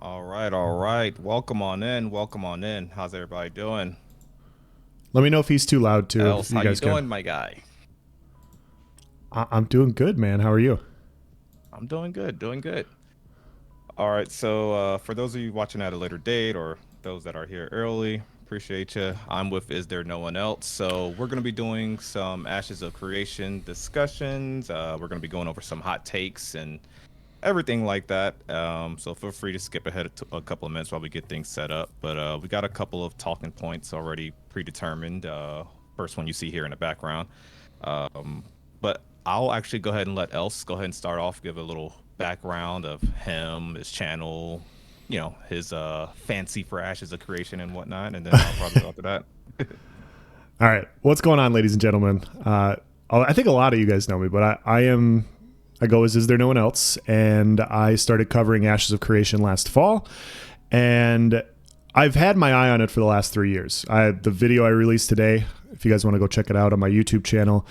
All right. Welcome on in. Welcome on in. How's everybody doing? Let me know if he's too loud too, if Else, you how you guys can. doing, my guy? I'm doing good, man. How are you? I'm doing good, doing good. All right. So, for those of you watching at a later date or those that are here early, appreciate you. I'm with Is There No One Else? So, we're going to be doing some Ashes of Creation discussions. We're going to be going over some hot takes and everything like that. So feel free to skip ahead a couple of minutes while we get things set up. But we got a couple of talking points already predetermined. First one you see here in the background. Um, but I'll actually go ahead and let Else go ahead and start off, give a little background of him, his channel, his fancy for Ashes of Creation and whatnot, and then I'll probably go after that. All right, what's going on, ladies and gentlemen? I think a lot of you guys know me, but I go as Is There No One Else? And I started covering Ashes of Creation last fall, and I've had my eye on it for the last 3 years. The video I released today, if you guys want to go check it out on my YouTube channel,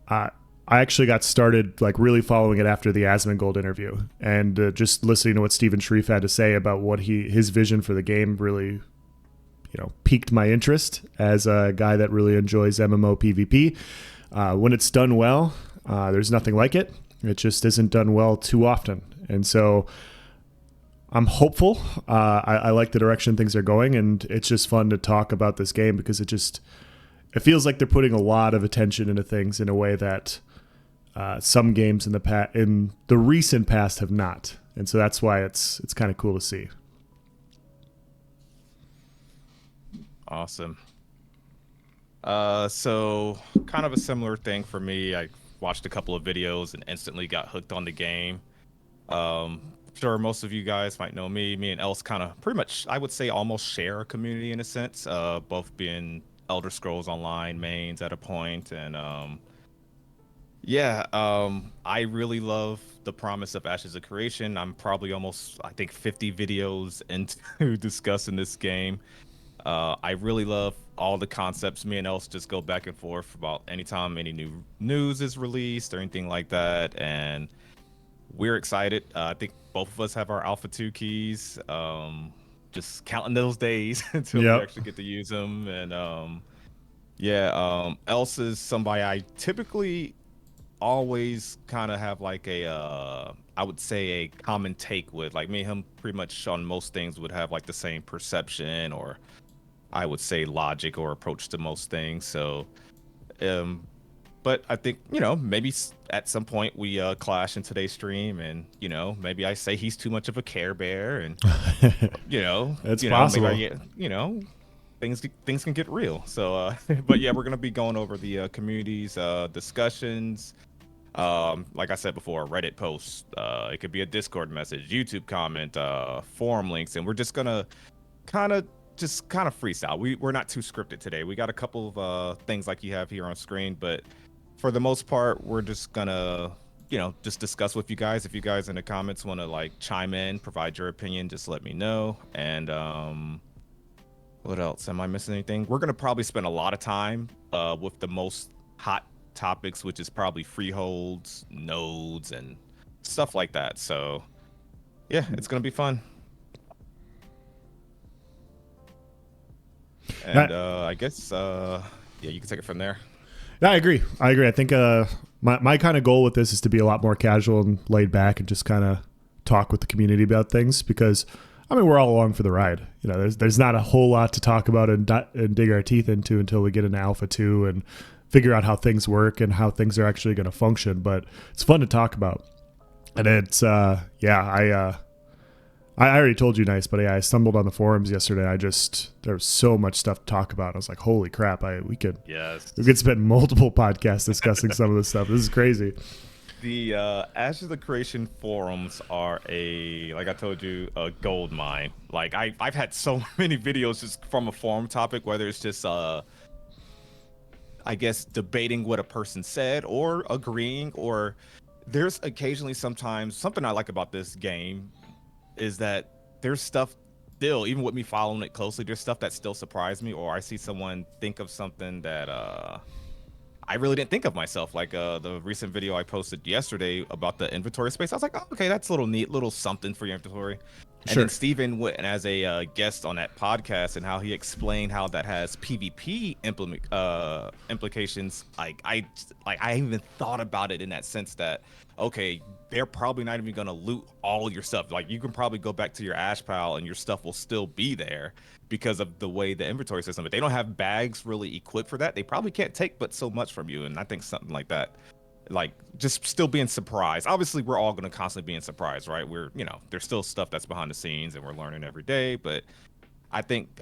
I actually got started like really following it after the Asmongold interview, and just listening to what Stephen Shreve had to say about what his vision for the game really, piqued my interest as a guy that really enjoys MMO PVP. When it's done well, there's nothing like it. It just isn't done well too often, and so I'm hopeful. I like the direction things are going, and it's just fun to talk about this game because it feels like they're putting a lot of attention into things in a way that some games in the recent past have not, and so that's why it's kind of cool to see. Awesome. So kind of a similar thing for me. I watched a couple of videos and instantly got hooked on the game. Sure, most of you guys might know me. Me and Else kind of pretty much, I would say, almost share a community in a sense. Both being Elder Scrolls Online mains at a point, and yeah, I really love the promise of Ashes of Creation. I'm probably almost, I think, 50 videos into discussing this game. I really love all the concepts. Me and Else just go back and forth about anytime any new news is released or anything like that, and we're excited. I think both of us have our Alpha 2 keys. Just counting those days until we Yep. actually get to use them. And yeah, Else is somebody I typically always kind of have like a I would say a common take with. Like me and him pretty much on most things would have like the same perception, or I would say logic or approach to most things. So um but I think, maybe at some point we clash in today's stream, and maybe I say he's too much of a care bear, and It's maybe I possible. get, things can get real. So but yeah, we're going to be going over the communities discussions. Like I said before, Reddit posts, it could be a Discord message, YouTube comment, forum links, and we're just going to kind of freestyle. We're not too scripted today. We got a couple of things like you have here on screen, but for the most part, we're just gonna, just discuss with you guys. If you guys in the comments want to like chime in, provide your opinion, just let me know. And what else? Am I missing anything? We're gonna probably spend a lot of time with the most hot topics, which is probably freeholds, nodes, and stuff like that. So yeah, it's gonna be fun. Yeah, And I guess yeah, you can take it from there. yeah, I agree. I think my kind of goal with this is to be a lot more casual and laid back and just kind of talk with the community about things because I mean we're all along for the ride. There's not a whole lot to talk about and dig our teeth into until we get into Alpha 2 and figure out how things work and how things are actually going to function. But it's fun to talk about, and it's I already told you nice, but yeah, I stumbled on the forums yesterday. There was so much stuff to talk about. I was like, holy crap! Yes. We could spend multiple podcasts discussing some of this stuff. This is crazy. The Ashes of the Creation forums are like I told you, a gold mine. Like I've had so many videos just from a forum topic, whether it's just I guess debating what a person said or agreeing, or there's occasionally sometimes something I like about this game is that there's stuff still, even with me following it closely, there's stuff that still surprised me, or I see someone think of something that I really didn't think of myself. Like the recent video I posted yesterday about the inventory space. I was like, oh, okay, that's a little neat, little something for your inventory. And then Sure. Steven went as a guest on that podcast and how he explained how that has PvP implications. I even thought about it in that sense that, okay, they're probably not even going to loot all your stuff. Like, you can probably go back to your ash pile and your stuff will still be there because of the way the inventory system. But they don't have bags really equipped for that. They probably can't take but so much from you. And I think something like that, like, just still being surprised. Obviously, we're all going to constantly be in surprise, right? We're, there's still stuff that's behind the scenes and we're learning every day. But I think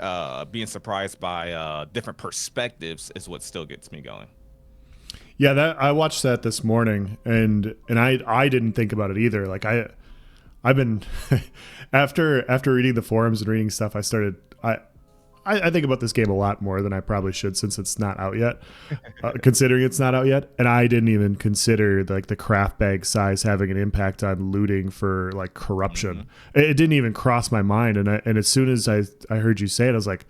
being surprised by different perspectives is what still gets me going. Yeah, that I watched that this morning, and I didn't think about it either. Like I've been after reading the forums and reading stuff, I think about this game a lot more than I probably should since it's not out yet, considering it's not out yet. And I didn't even consider like the craft bag size having an impact on looting for like corruption. It didn't even cross my mind. And as soon as I heard you say it, I was like,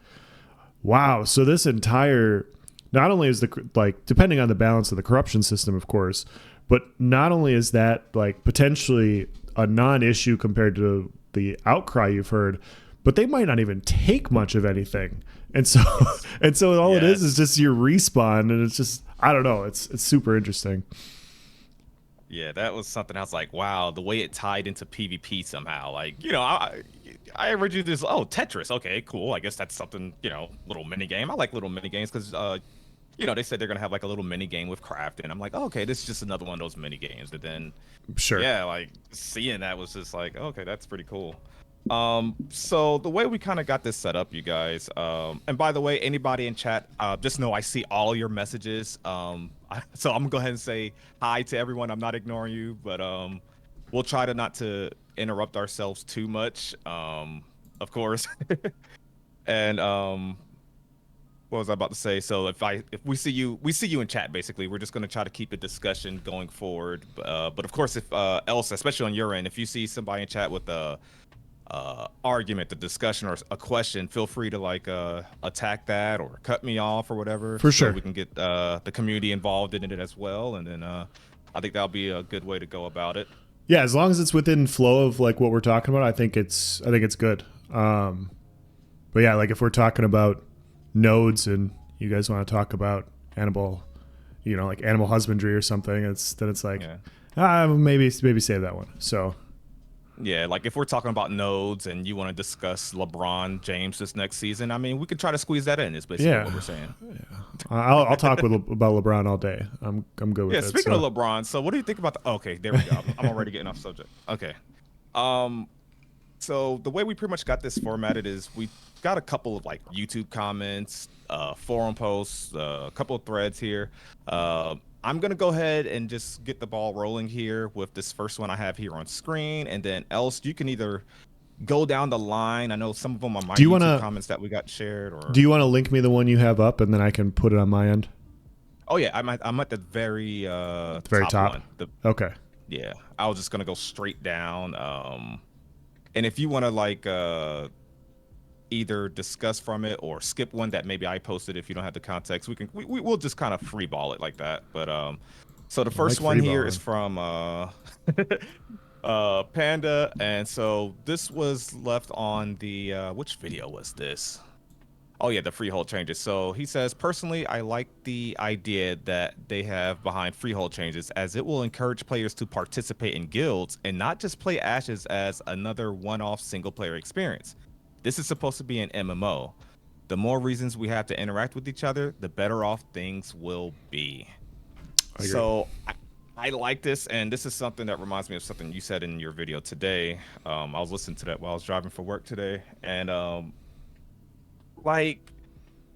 wow. So this entire, not only is depending on the balance of the corruption system, of course, but not only is that like potentially a non-issue compared to the outcry you've heard, but they might not even take much of anything. And so all it is just your respawn, and it's just, I don't know, it's super interesting. Yeah, that was something I was like, wow, the way it tied into PvP somehow. Like, I originally just, Tetris, okay, cool. I guess that's something, little mini game. I like little mini games because they said they're gonna have like a little mini game with crafting. I'm like, okay, this is just another one of those mini games. But then, Sure. yeah, like seeing that was just like, okay, that's pretty cool. So the way we kind of got this set up, you guys, and by the way, anybody in chat, just know I see all your messages. So I'm gonna go ahead and say hi to everyone. I'm not ignoring you, but we'll try to not to interrupt ourselves too much, of course. And what was I about to say? So if we see you in chat, basically, we're just going to try to keep the discussion going forward. But of course, if else, especially on your end, if you see somebody in chat with a argument, the discussion, or a question, feel free to like attack that or cut me off or whatever. For so sure. we can get the community involved in it as well. And then I think that'll be a good way to go about it. Yeah, as long as it's within flow of like what we're talking about, I think it's good. But yeah, like if we're talking about nodes and you guys want to talk about animal husbandry or something, it's like, maybe save that one. So yeah, like if we're talking about nodes and you want to discuss LeBron James this next season, I mean, we could try to squeeze that in. Is basically what we're saying. Yeah, I'll talk about LeBron all day. I'm good with it. Yeah, speaking of LeBron, so what do you think about okay, there we go. I'm already getting off subject. Okay. So the way we pretty much got this formatted is we got a couple of like YouTube comments, forum posts, a couple of threads here. I'm going to go ahead and just get the ball rolling here with this first one I have here on screen. And then else you can either go down the line. I know some of them are my YouTube comments that we got shared. Or do you want to link me the one you have up and then I can put it on my end? Oh, yeah. I'm at the very, top. One. Okay. Yeah. I was just going to go straight down. And if you want to like either discuss from it or skip one that maybe I posted, if you don't have the context, we'll just kind of free ball it like that. But so the first one here is from Panda, and so this was left on the which video was this? Oh yeah, the Freehold changes. So he says, personally, I like the idea that they have behind Freehold changes, as it will encourage players to participate in guilds and not just play Ashes as another one-off single-player experience. This is supposed to be an MMO. The more reasons we have to interact with each other, the better off things will be. So I like this, and this is something that reminds me of something you said in your video today. I was listening to that while I was driving for work today, and like,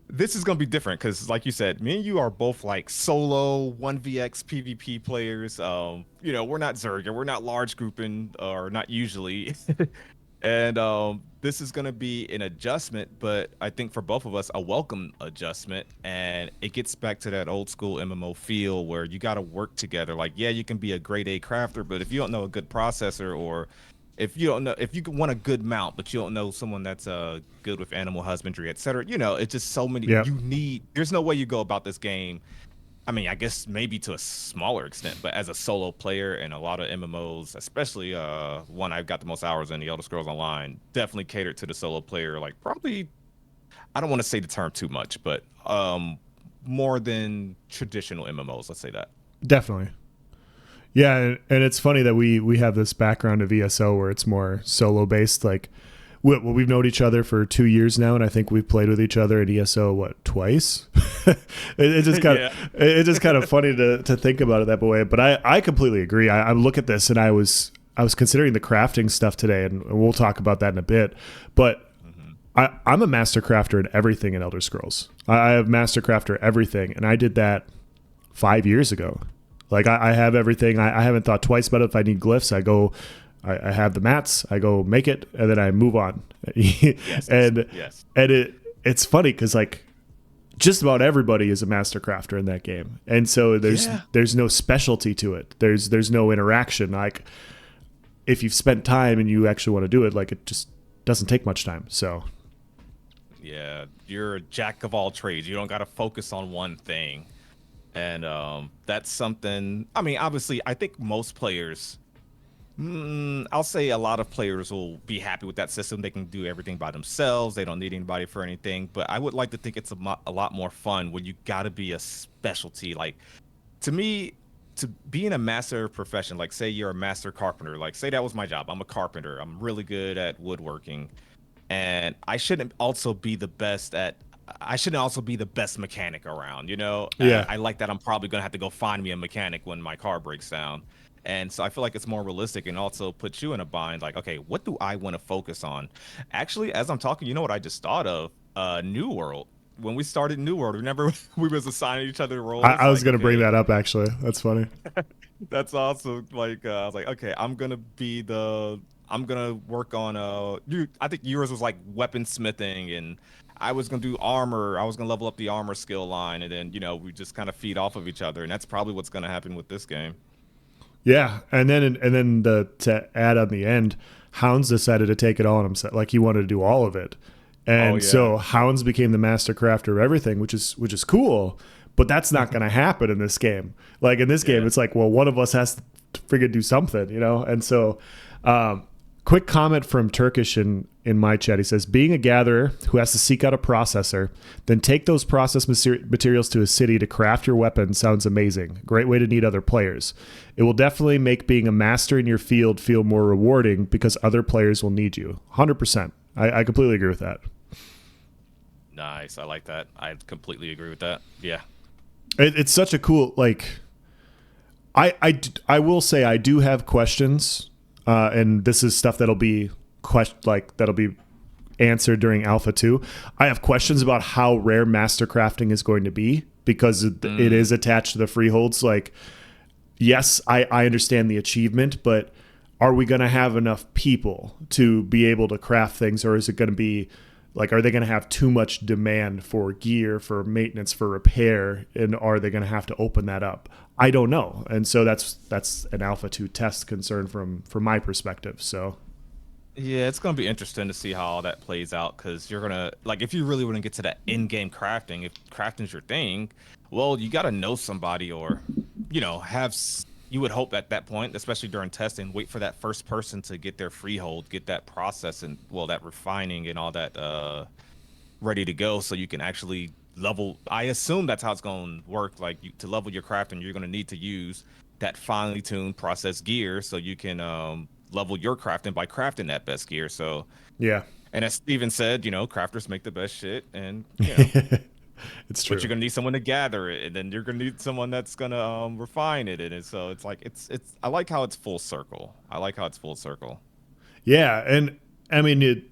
this is gonna be different because, like you said, me and you are both like solo 1vx PvP players. We're not Zerga, we're not large grouping, or not usually. And this is gonna be an adjustment, but I think for both of us, a welcome adjustment. And it gets back to that old school MMO feel where you got to work together. Like, yeah, you can be a grade A crafter, but if you don't know a good processor, or if you want a good mount, but you don't know someone that's good with animal husbandry, etc. It's just so many. There's no way you go about this game I mean, I guess maybe to a smaller extent, but as a solo player and a lot of MMOs, especially one I've got the most hours in, the Elder Scrolls Online, definitely catered to the solo player. Like probably, I don't want to say the term too much, but more than traditional MMOs. Let's say that. Definitely. Yeah, and it's funny that we have this background of ESO where it's more solo based. Like, we've known each other for 2 years now, and I think we've played with each other in ESO twice. It's just kind of it's just kind of funny to think about it that way. But I completely agree. I look at this and I was considering the crafting stuff today, and we'll talk about that in a bit. But I'm a master crafter in everything in Elder Scrolls. I have master crafter everything, and I did that 5 years ago. Like I have everything. I haven't thought twice about it. If I need glyphs, I have the mats. I go make it, and then I move on. Yes, and yes. and it's funny because like just about everybody is a master crafter in that game, and so there's no specialty to it. There's no interaction. Like if you've spent time and you actually want to do it, like it just doesn't take much time. So yeah, you're a jack of all trades. You don't got to focus on one thing. And that's something, I mean, obviously, I think most players, I'll say a lot of players will be happy with that system. They can do everything by themselves. They don't need anybody for anything. But I would like to think it's a lot more fun when you got to be a specialty. Like, to me, to be in a master profession, like say you're a master carpenter, like say that was my job. I'm a carpenter. I'm really good at woodworking. And I shouldn't also be the best mechanic around, you know? Yeah. I like that I'm probably going to have to go find me a mechanic when my car breaks down. And so I feel like it's more realistic and also puts you in a bind. Like, okay, what do I want to focus on? Actually, as I'm talking, you know what I just thought of? New World. When we started New World, remember we was assigning each other roles? I was like, going to okay, bring that up, actually. That's funny. that's awesome. Like, I was like, okay, I'm going to work on, I think yours was like weaponsmithing, and I was going to do armor. I was going to level up the armor skill line, and then, you know, we just kind of feed off of each other. And that's probably what's going to happen with this game. Yeah. And then to add on the end, Hounds decided to take it all on himself. Like he wanted to do all of it. And so Hounds became the master crafter of everything, which is cool. But that's not going to happen in this game. Like in this game, it's like, well, one of us has to friggin' do something, you know? And so, quick comment from Turkish in my chat. He says, being a gatherer who has to seek out a processor, then take those process materials to a city to craft your weapon sounds amazing. Great way to meet other players. It will definitely make being a master in your field feel more rewarding because other players will need you. 100%. I completely agree with that. Nice. I like that. I completely agree with that. Yeah. It's such a cool, like, I will say I do have questions. And this is stuff that'll be answered during Alpha 2. I have questions about how rare master crafting is going to be because it is attached to the freeholds. Like, yes, I understand the achievement, but are we going to have enough people to be able to craft things, or is it going to be like, are they going to have too much demand for gear, for maintenance, for repair, and are they going to have to open that up? I don't know. And so that's an Alpha 2 test concern from my perspective. So yeah, it's going to be interesting to see how all that plays out, because you're going to, like, if you really want to get to that in-game crafting, if crafting's your thing, well, you got to know somebody, or, you know, you would hope at that point, especially during testing, wait for that first person to get their freehold, get that process and, well, that refining and all that ready to go, so you can actually level. I assume that's how it's going to work. Like, to level your crafting, you're going to need to use that finely tuned processed gear, so you can level your crafting by crafting that best gear. So yeah, and as Steven said, you know, crafters make the best shit, and you know, it's true. but you're gonna need someone to gather it, and then you're gonna need someone that's gonna refine it, and so it's like it's. I like how it's full circle. Yeah, and I mean,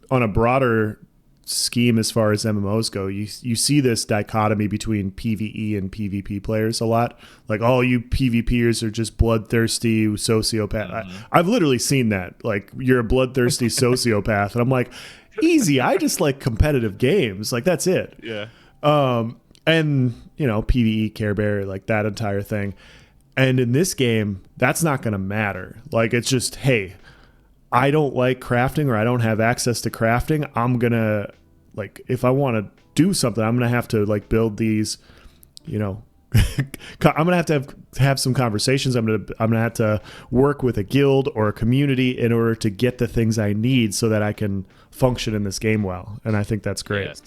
on a broader scheme as far as MMOs go, you see this dichotomy between PvE and PvP players a lot. Like, oh, you PvPers are just bloodthirsty sociopath. I've literally seen that. Like, you're a bloodthirsty sociopath, and I'm like, easy. I just like competitive games. Like, that's it. Yeah. And you know, PvE, Care Bear, like that entire thing. And in this game, that's not going to matter. Like, it's just, hey, I don't like crafting, or I don't have access to crafting. I'm going to, like, if I want to do something, I'm going to have to, like, build these, you know, I'm gonna have some conversations. I'm gonna have to work with a guild or a community in order to get the things I need so that I can function in this game well. And I think that's great.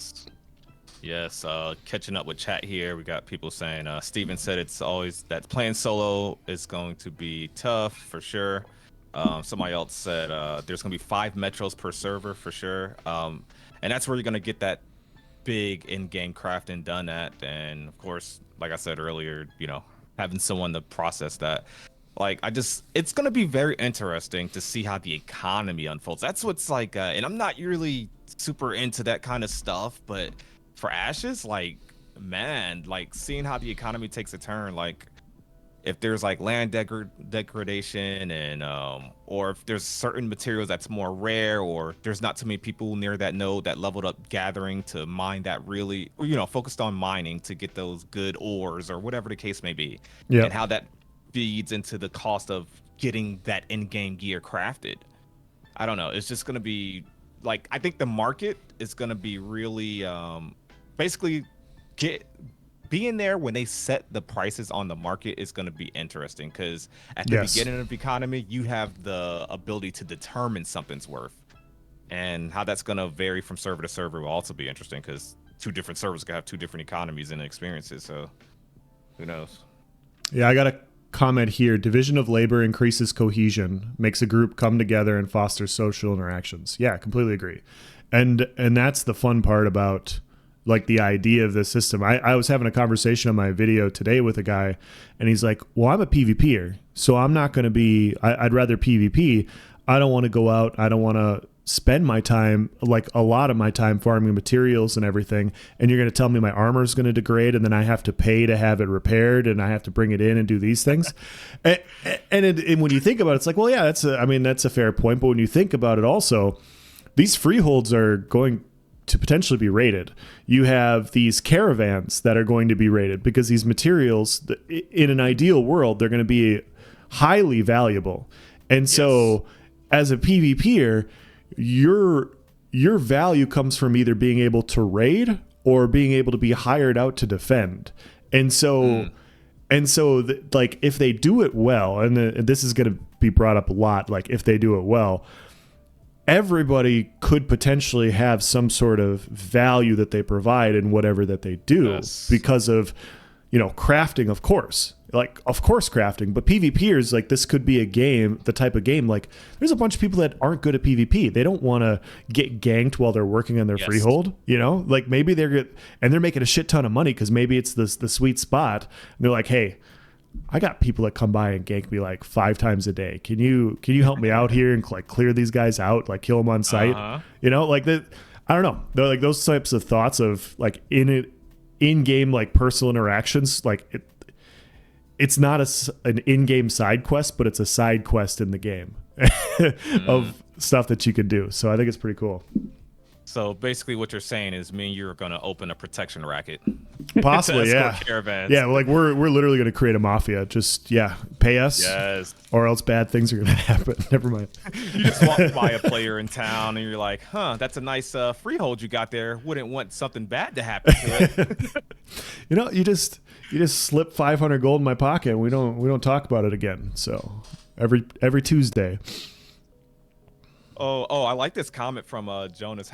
Yes. Catching up with chat here, we got people saying Steven said it's always that playing solo is going to be tough for sure. Somebody else said there's gonna be 5 metros per server for sure. And that's where you're gonna get that big in-game crafting done at. And of course, like I said earlier, you know, having someone to process that. Like, it's gonna be very interesting to see how the economy unfolds. That's what's like, and I'm not really super into that kind of stuff, but for Ashes, like, man, like seeing how the economy takes a turn, like if there's like land degradation and or if there's certain materials that's more rare, or there's not too many people near that node that leveled up gathering to mine that really, you know, focused on mining to get those good ores or whatever the case may be. Yeah. And how that feeds into the cost of getting that in-game gear crafted. I don't know, it's just going to be like, I think the market is going to be really basically being there when they set the prices on the market is going to be interesting, because at the beginning of the economy, you have the ability to determine something's worth, and how that's going to vary from server to server will also be interesting, because 2 different servers can have 2 different economies and experiences. So who knows? Yeah, I got a comment here. Division of labor increases cohesion, makes a group come together and fosters social interactions. Yeah, completely agree. And that's the fun part about like the idea of this system. I was having a conversation on my video today with a guy, and he's like, well, I'm a PvPer, so I'm not going to be, I'd rather PvP. I don't want to go out. I don't want to spend my time, like a lot of my time, farming materials and everything. And you're going to tell me my armor is going to degrade, and then I have to pay to have it repaired, and I have to bring it in and do these things. and when you think about it, it's like, well, yeah, that's a fair point. But when you think about it also, these freeholds are going to potentially be rated. You have these caravans that are going to be rated because these materials, in an ideal world, they're going to be highly valuable. And so as a PvPer, your value comes from either being able to raid or being able to be hired out to defend. And so like if they do it well, and this is going to be brought up a lot, like if they do it well, everybody could potentially have some sort of value that they provide in whatever that they do because of, you know, crafting, of course, crafting, but PvPers, like this could be a game, the type of game, like there's a bunch of people that aren't good at PvP. They don't want to get ganked while they're working on their freehold, you know, like maybe they're making a shit ton of money because maybe it's the sweet spot. And they're like, hey, I got people that come by and gank me like 5 times a day. Can you help me out here and like clear these guys out, like kill them on site? You know, like that. I don't know. They're like those types of thoughts of like in-game like personal interactions. Like it's not an in-game side quest, but it's a side quest in the game of stuff that you can do. So I think it's pretty cool. So basically what you're saying is me and you are going to open a protection racket. Possibly, yeah. Caravans. Yeah, like we're literally going to create a mafia. Just, pay us. Yes. Or else bad things are going to happen. Never mind. You just walk by a player in town and you're like, that's a nice freehold you got there. Wouldn't want something bad to happen to it. You know, you just slip 500 gold in my pocket and we don't talk about it again. So every Tuesday. Oh, I like this comment from Jonas.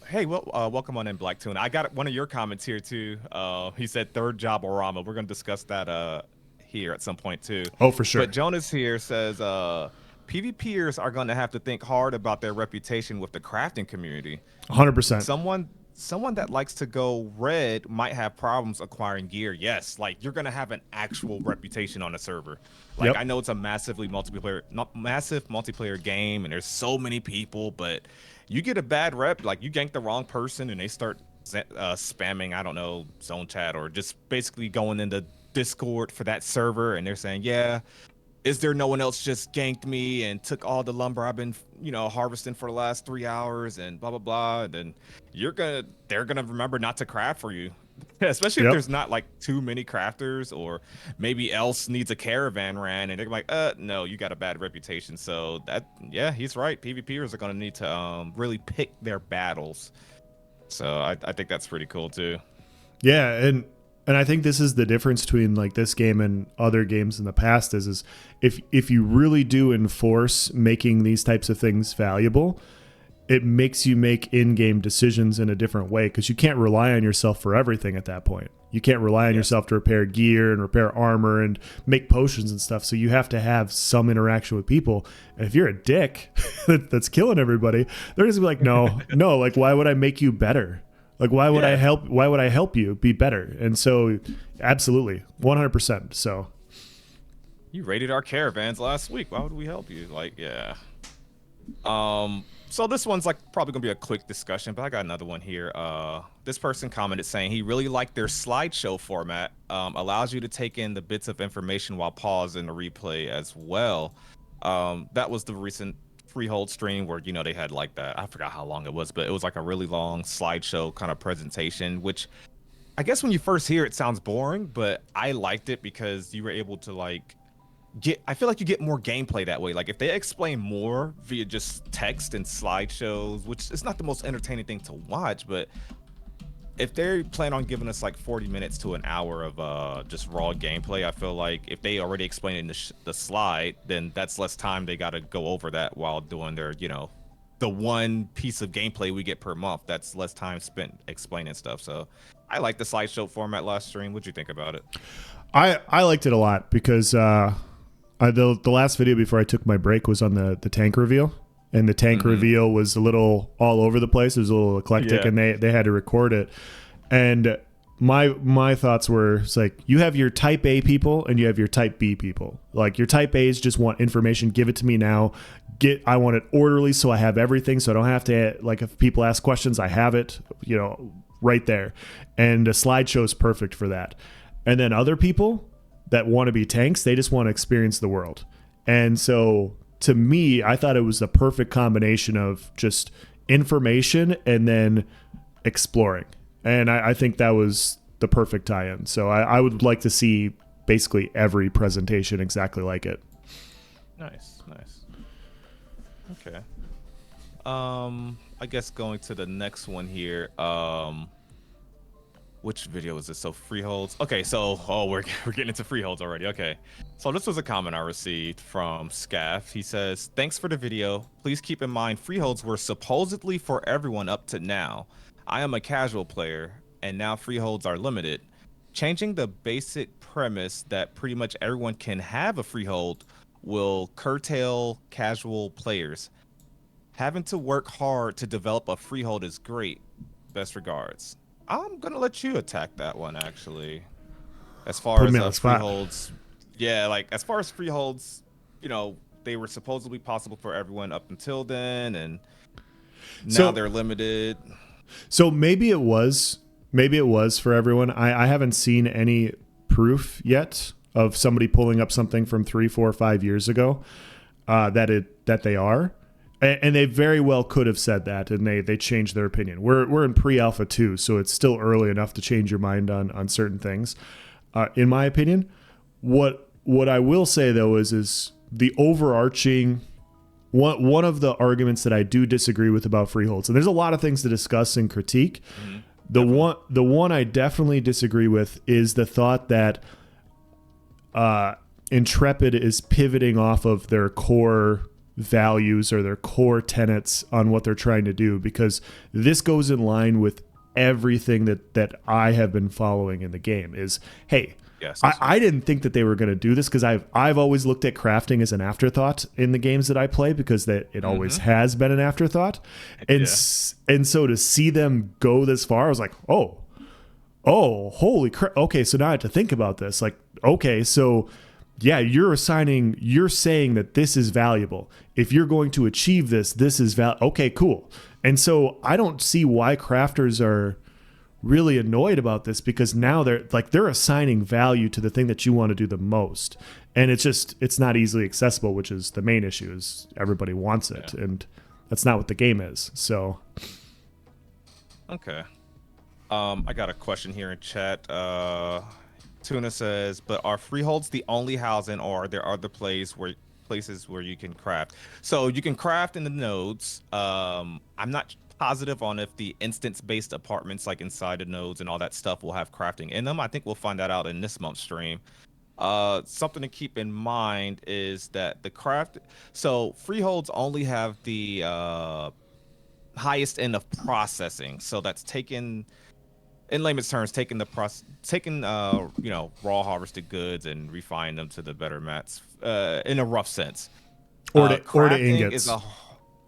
Hey, welcome on in, Black Tuna. I got one of your comments here too. He said third job Orama. We're going to discuss that here at some point too. Oh, for sure. But Jonas here says PvPers are going to have to think hard about their reputation with the crafting community. 100%. Someone that likes to go red might have problems acquiring gear. Yes, like you're gonna have an actual reputation on a server. Like I know it's a massive multiplayer game, and there's so many people, but you get a bad rep, like you gank the wrong person, and they start spamming, I don't know, zone chat or just basically going into Discord for that server, and they're saying, is there no one else just ganked me and took all the lumber I've been, harvesting for the last 3 hours and blah, blah, blah. And then they're going to remember not to craft for you, especially if there's not like too many crafters, or maybe else needs a caravan ran and they're like, no, you got a bad reputation. So he's right. PvPers are going to need to really pick their battles. So I think that's pretty cool too. Yeah. And And I think this is the difference between like this game and other games in the past is if you really do enforce making these types of things valuable, it makes you make in-game decisions in a different way, because you can't rely on yourself for everything at that point. You can't rely on yourself to repair gear and repair armor and make potions and stuff. So you have to have some interaction with people. And if you're a dick that's killing everybody, they're just gonna be like, no, like, why would I make you better? Like, why would I help? Why would I help you be better? And so, absolutely, 100%. So, you raided our caravans last week. Why would we help you? Like, yeah. So this one's like probably gonna be a quick discussion, but I got another one here. This person commented saying he really liked their slideshow format. Allows you to take in the bits of information while pausing the replay as well. That was the recent Freehold stream where, you know, they had like that, I forgot how long it was, but it was like a really long slideshow kind of presentation, which I guess when you first hear it sounds boring, but I liked it because you were able to like I feel like you get more gameplay that way. Like if they explain more via just text and slideshows, which is not the most entertaining thing to watch, but if they plan on giving us like 40 minutes to an hour of just raw gameplay, I feel like if they already explain it in the slide, then that's less time they got to go over that while doing their, you know, the one piece of gameplay we get per month. That's less time spent explaining stuff. So I like the slideshow format last stream. What'd you think about it? I liked it a lot because the last video before I took my break was on the tank reveal. And the tank reveal was a little all over the place. It was a little eclectic, and they had to record it. And my thoughts were, it's like, you have your type A people and you have your type B people. Like your type A's just want information, give it to me now. I want it orderly so I have everything, so I don't have to, like, if people ask questions, I have it, you know, right there. And a slideshow is perfect for that. And then other people that want to be tanks, they just want to experience the world. And so to me, I thought it was the perfect combination of just information and then exploring. And I think that was the perfect tie-in. So I would like to see basically every presentation exactly like it. Nice. Okay. I guess going to the next one here. Which video is this? So Freeholds. Okay, so we're getting into Freeholds already. Okay, so this was a comment I received from Scaff. He says, "Thanks for the video. Please keep in mind Freeholds were supposedly for everyone up to now. I am a casual player, and now Freeholds are limited. Changing the basic premise that pretty much everyone can have a Freehold will curtail casual players. Having to work hard to develop a Freehold is great. Best regards." I'm gonna let you attack that one, actually. As far as Freeholds, yeah, like as far as Freeholds, you know, they were supposedly possible for everyone up until then, and now they're limited. So maybe it was for everyone. I haven't seen any proof yet of somebody pulling up something from 3, 4, 5 years ago that they are. And they very well could have said that, and they changed their opinion. We're in pre-alpha 2, so it's still early enough to change your mind on certain things. In my opinion, what I will say though is the overarching one of the arguments that I do disagree with about Freeholds, and there's a lot of things to discuss and critique. Mm-hmm. The one I definitely disagree with is the thought that Intrepid is pivoting off of their core values or their core tenets on what they're trying to do, because this goes in line with everything that I have been following in the game. Is, hey, yes, I didn't think that they were going to do this, because I've always looked at crafting as an afterthought in the games that I play, because that it always has been an afterthought. And and so to see them go this far, I was like, oh holy crap. Okay, so now I have to think about this. Like, okay, so yeah, you're saying that this is valuable. If you're going to achieve this is okay, cool. And so I don't see why crafters are really annoyed about this, because now they're assigning value to the thing that you want to do the most. And it's not easily accessible, which is the main issue, is everybody wants it. Yeah. And that's not what the game is. So. Okay. I got a question here in chat. Tuna says, but are Freeholds the only housing, or are there other places where you can craft? So you can craft in the nodes. I'm not positive on if the instance-based apartments like inside the nodes and all that stuff will have crafting in them. I think we'll find that out in this month's stream. Something to keep in mind is that the craft, so freeholds only have the highest end of processing. So that's taking, in layman's terms, taking you know, raw harvested goods and refine them to the better mats. In a rough sense. Or to Crafting ingots. is a,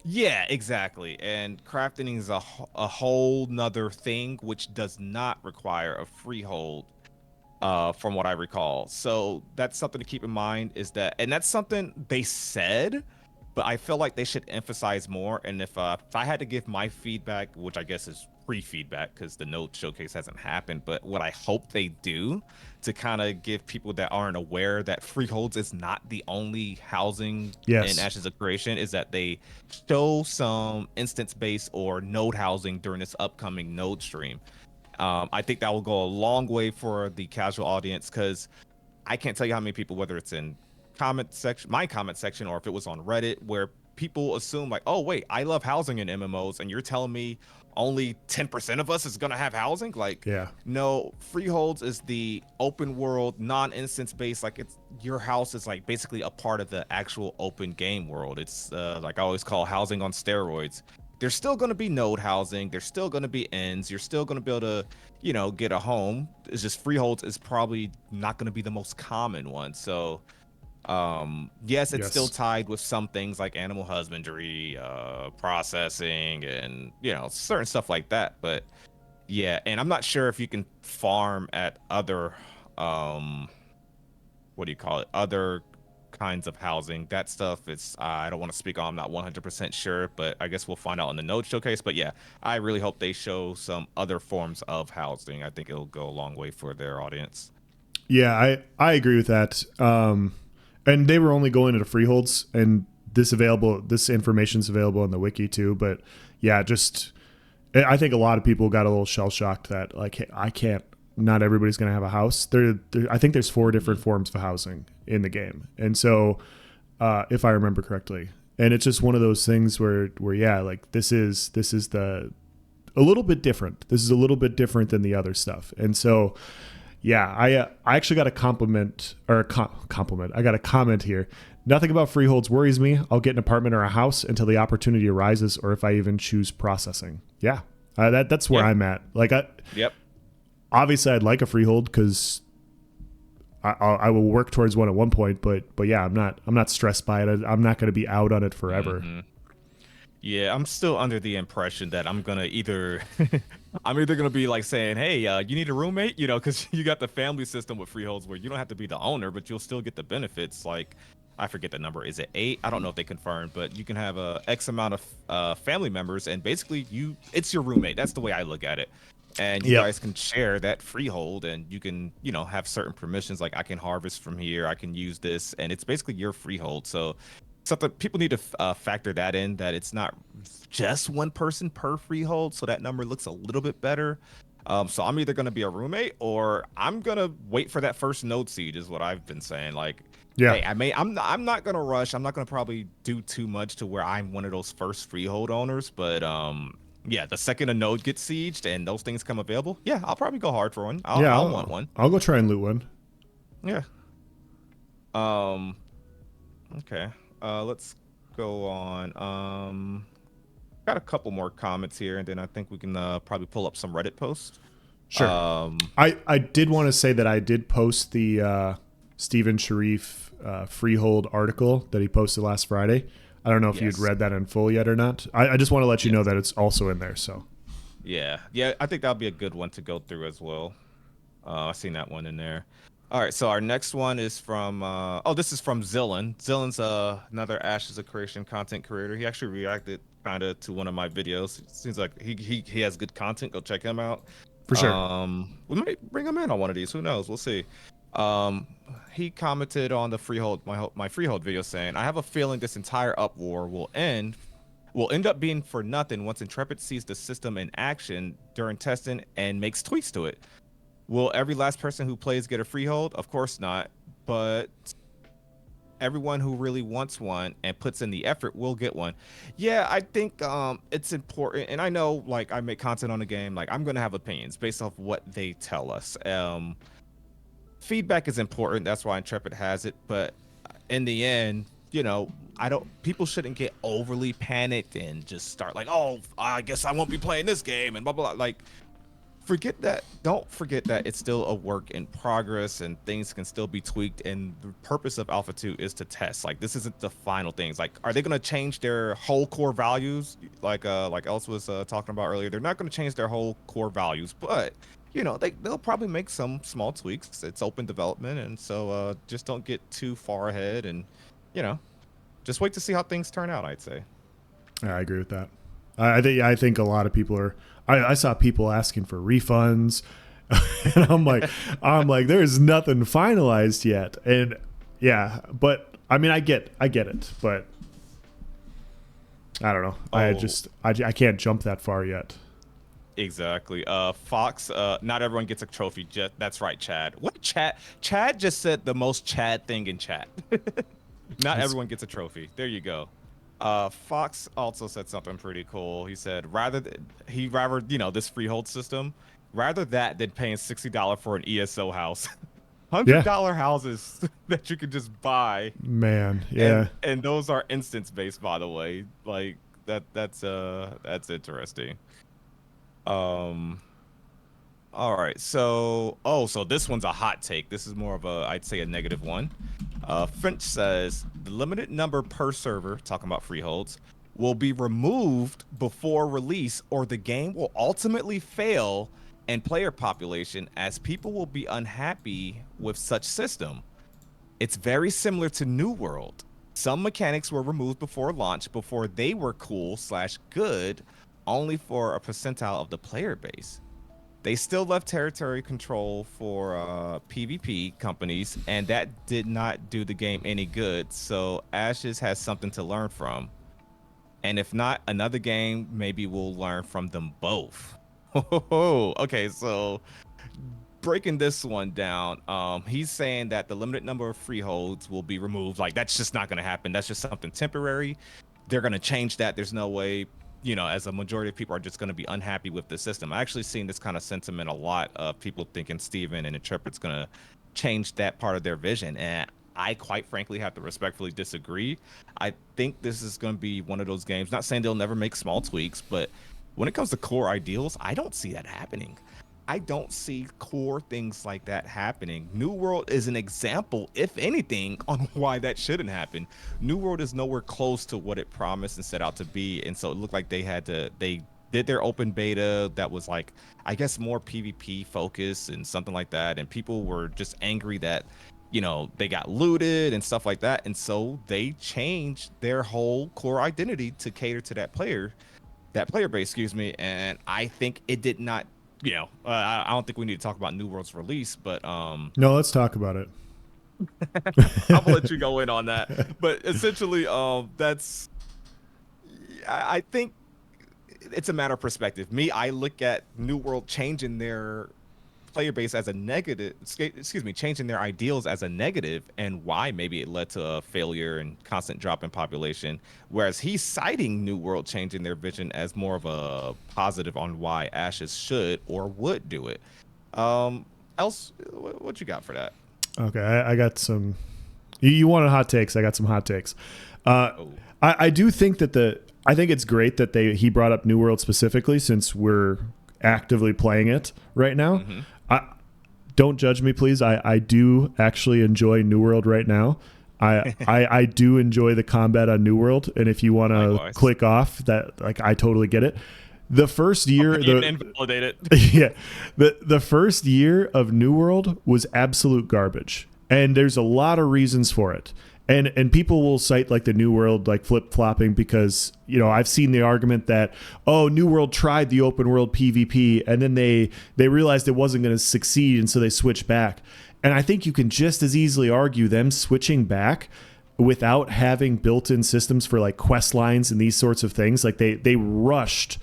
yeah, exactly. And crafting is a whole nother thing, which does not require a freehold, from what I recall. So that's something to keep in mind, is that, and that's something they said, but I feel like they should emphasize more. And if I had to give my feedback, which I guess is pre-feedback because the node showcase hasn't happened, but what I hope they do to kind of give people that aren't aware that freeholds is not the only housing in Ashes of Creation, is that they show some instance-based or node housing during this upcoming node stream. I think that will go a long way for the casual audience, because I can't tell you how many people, whether it's in comment section, my comment section, or if it was on Reddit, where people assume like, oh wait, I love housing in MMOs, and you're telling me only 10% of us is gonna have housing? Like, Yeah. no, freeholds is the open world, non-instance based. Like, it's, your house is like basically a part of the actual open game world. It's like I always call housing on steroids. There's still going to be node housing. There's still going to be ends. You're still going to be able to, you know, get a home. It's just freeholds is probably not going to be the most common one. So, yes, it's still tied with some things like animal husbandry, processing, and, you know, certain stuff like that. But yeah, and I'm not sure if you can farm at other, what do you call it? Other kinds of housing. That stuff is, I don't want to speak on, I'm not 100% sure, but I guess we'll find out in the node showcase. But yeah, I really hope they show some other forms of housing. I think it'll go a long way for their audience. Yeah, I agree with that. And they were only going into freeholds, and this information's available in the wiki too. But yeah, just, I think a lot of people got a little shell shocked that, like, hey, I can't, not everybody's going to have a house. I think there's 4 different forms of housing in the game. And so, if I remember correctly, and it's just one of those things where yeah, like this is a little bit different. This is a little bit different than the other stuff. And so, yeah, I actually got a compliment. I got a comment here. Nothing about freeholds worries me. I'll get an apartment or a house until the opportunity arises, or if I even choose processing. Yeah, that's where I'm at. Like, obviously I'd like a freehold because I will work towards one at one point, but yeah, I'm not stressed by it. I'm not going to be out on it forever. Mm-hmm. Yeah, I'm still under the impression that I'm gonna either I'm either gonna be like saying, hey, you need a roommate, you know, because you got the family system with freeholds where you don't have to be the owner, but you'll still get the benefits. Like, I forget the number. Is it 8? I don't know if they confirmed, but you can have a X amount of family members, and basically it's your roommate. That's the way I look at it. And you guys can share that freehold, and you can, you know, have certain permissions. Like, I can harvest from here, I can use this, and it's basically your freehold. So something people need to factor that in, that it's not just one person per freehold, so that number looks a little bit better. So I'm either going to be a roommate, or I'm going to wait for that first node seed, is what I've been saying. Like, hey, I'm not going to rush. I'm not going to probably do too much to where I'm one of those first freehold owners, but yeah, the second a node gets sieged and those things come available, yeah, I'll probably go hard for one. I'll want one. I'll go try and loot one. Yeah. Okay. Let's go on. Got a couple more comments here, and then I think we can probably pull up some Reddit posts. Sure. I did want to say that I did post the Stephen Sharif Freehold article that he posted last Friday. I don't know if you'd read that in full yet or not. I just want to let you know that it's also in there. So. Yeah, I think that'll be a good one to go through as well. I've seen that one in there. All right, so our next one is from this is from Zillan. Zillan's another Ashes of Creation content creator. He actually reacted kind of to one of my videos. It seems like he has good content. Go check him out. For sure. We might bring him in on one of these. Who knows? We'll see. He commented on the Freehold, my Freehold video, saying, I have a feeling this entire uproar will end up being for nothing once Intrepid sees the system in action during testing and makes tweaks to it. Will every last person who plays get a freehold? Of course not. But everyone who really wants one and puts in the effort will get one. Yeah, I think it's important, and I know like I make content on the game, like I'm gonna have opinions based off what they tell us. Feedback is important. That's why Intrepid has it. But in the end, I don't. People shouldn't get overly panicked and just start like, oh, I guess I won't be playing this game and blah blah blah. Like, forget that. Don't forget that it's still a work in progress and things can still be tweaked. And the purpose of Alpha 2 is to test. Like, this isn't the final things. Like, are they gonna change their whole core values? Like Els was talking about earlier. They're not gonna change their whole core values, but they'll probably make some small tweaks. It's open development, and so just don't get too far ahead, and you know, just wait to see how things turn out. I'd say. I agree with that. I think a lot of people are. I saw people asking for refunds, and I'm like, there's nothing finalized yet, and yeah, but I mean, I get it, but I don't know. I can't jump that far yet. Exactly. Fox, not everyone gets a trophy. That's right, Chad. What Chad just said the most Chad thing in chat. Not everyone gets a trophy. There you go. Fox also said something pretty cool. He said rather this freehold system, rather that than paying $60 for an ESO house. $100 houses that you can just buy. Man, yeah. And those are instance based, by the way. Like that's interesting. All right, so this one's a hot take. This is more of I'd say a negative one. Finch says the limited number per server, talking about freeholds, will be removed before release, or the game will ultimately fail in player population as people will be unhappy with such system. It's very similar to New World. Some mechanics were removed before launch, before they were cool/good, only for a percentile of the player base. They still left territory control for PvP companies, and that did not do the game any good. So Ashes has something to learn from. And if not, another game maybe will learn from them both. Okay, so breaking this one down, he's saying that the limited number of freeholds will be removed. Like, that's just not going to happen. That's just something temporary. They're going to change that. There's no way, as a majority of people are just going to be unhappy with the system. I actually seen this kind of sentiment a lot of people thinking Steven and Intrepid's going to change that part of their vision. And I quite frankly have to respectfully disagree. I think this is going to be one of those games, not saying they'll never make small tweaks, but when it comes to core ideals, I don't see that happening. I don't see core things like that happening. New World is an example, if anything, on why that shouldn't happen. New World is nowhere close to what it promised and set out to be, and so it looked like they did their open beta that was like, I guess, more PvP focused and something like that, and people were just angry that they got looted and stuff like that, and so they changed their whole core identity to cater to that player base, and I think it did not. I don't think we need to talk about New World's release, but no, let's talk about it. I'll let you go in on that. But essentially, I think it's a matter of perspective. I look at New World changing their player base as a negative, changing their ideals as a negative, and why maybe it led to a failure and constant drop in population, whereas he's citing New World changing their vision as more of a positive on why Ashes should or would do it. Else, what you got for that? Okay, I got some. You wanted hot takes. I got some hot takes. I do think that I think it's great that he brought up New World specifically, since we're actively playing it right now. Mm-hmm. Don't judge me, please. I do actually enjoy New World right now. I do enjoy the combat on New World, and if you want to click off that, like, I totally get it. The first year, invalidate it. Yeah, the first year of New World was absolute garbage, and there's a lot of reasons for it. And people will cite like the New World like flip-flopping because, I've seen the argument that, New World tried the open world PvP and then they realized it wasn't going to succeed, and so they switched back. And I think you can just as easily argue them switching back without having built-in systems for like quest lines and these sorts of things. Like they rushed.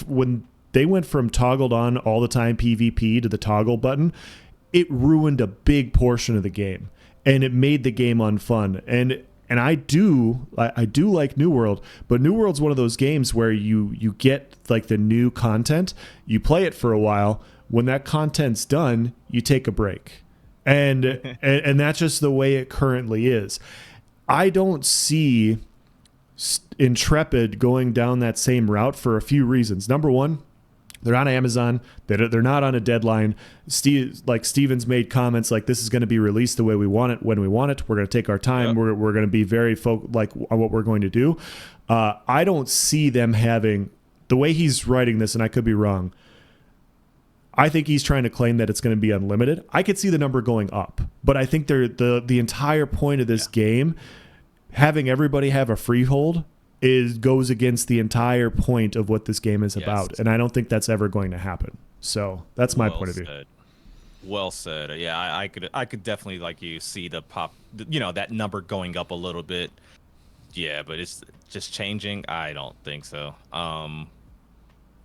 When they went from toggled on all the time PvP to the toggle button, it ruined a big portion of the game. and it made the game unfun. And I do like New World, but New World's one of those games where you get like the new content, you play it for a while. When that content's done, you take a break, and that's just the way it currently is. I don't see Intrepid going down that same route for a few reasons. Number one, they're on Amazon. They're not on a deadline. Steven's made comments like, this is going to be released the way we want it, when we want it. We're going to take our time. Yep. We're going to be very on what we're going to do. I don't see them having, the way he's writing this, and I could be wrong, I think he's trying to claim that it's going to be unlimited. I could see the number going up, but I think the entire point of this game, having everybody have a freehold, goes against the entire point of what this game is about, and I don't think that's ever going to happen. So that's my point of view. Well said. Yeah, I could definitely, like you, see the pop, that number going up a little bit. Yeah, but it's just changing. I don't think so.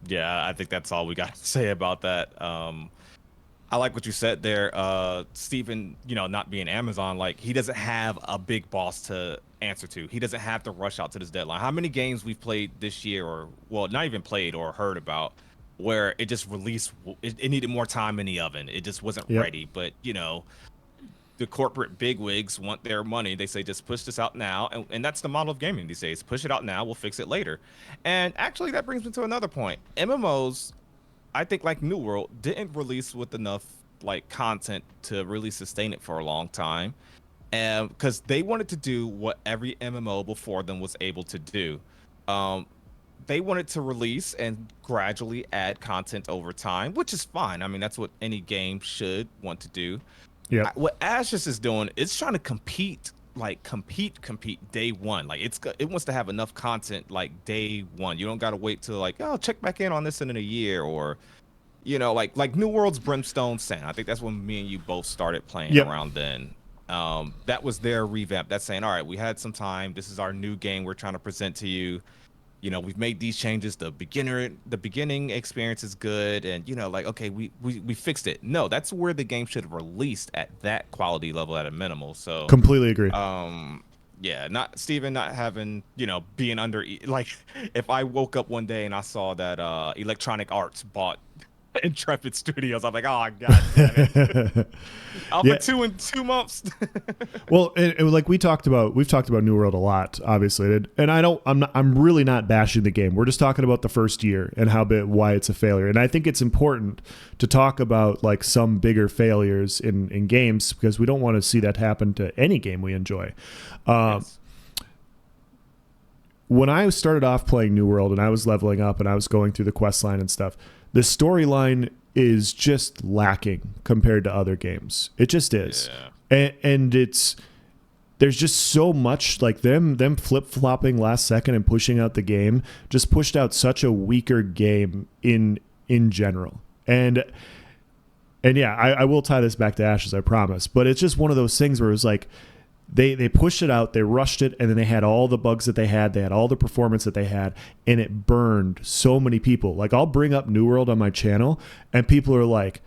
Yeah, I think that's all we got to say about that. I like what you said there, Steven, not being Amazon, like, he doesn't have a big boss to answer to. He doesn't have to rush out to this deadline. How many games we've played this year, or, well, not even played or heard about, where it just released, it needed more time in the oven. It just wasn't ready. But, the corporate bigwigs want their money. They say, just push this out now. And that's the model of gaming these days. Push it out now. We'll fix it later. And actually, that brings me to another point. MMOs, I think, like New World, didn't release with enough like content to really sustain it for a long time, and because they wanted to do what every MMO before them was able to do. They wanted to release and gradually add content over time, which is fine. I mean, that's what any game should want to do. Yeah. What Ashes is doing, it's trying to compete day one. Like, it wants to have enough content like day one. You don't got to wait till like, oh, check back in on this in a year, or like New World's Brimstone Sand. I think that's when me and you both started playing around then. That was their revamp. That's saying, all right, we had some time. This is our new game we're trying to present to you. We've made these changes. The beginning experience is good, and like, okay, we fixed it. No, that's where the game should have released, at that quality level at a minimal. So completely agree. Yeah, not Steven not having, being under, like, if I woke up one day and I saw that Electronic Arts bought Intrepid Studios, I'm like, oh god damn it. Alpha 2 in 2 months. Well, like we've talked about New World a lot, obviously, and I'm really not bashing the game. We're just talking about the first year and why it's a failure. And I think it's important to talk about like some bigger failures in games, because we don't want to see that happen to any game we enjoy. Yes. When I started off playing New World and I was leveling up and I was going through the quest line and stuff, the storyline is just lacking compared to other games. It just is. Yeah. And there's just so much, like them flip-flopping last second and pushing out the game just pushed out such a weaker game in general. And yeah, I will tie this back to Ashes, I promise. But it's just one of those things where it was like, They pushed it out, they rushed it, and then they had all the bugs that they had all the performance that they had, and it burned so many people. Like, I'll bring up New World on my channel, and people are like,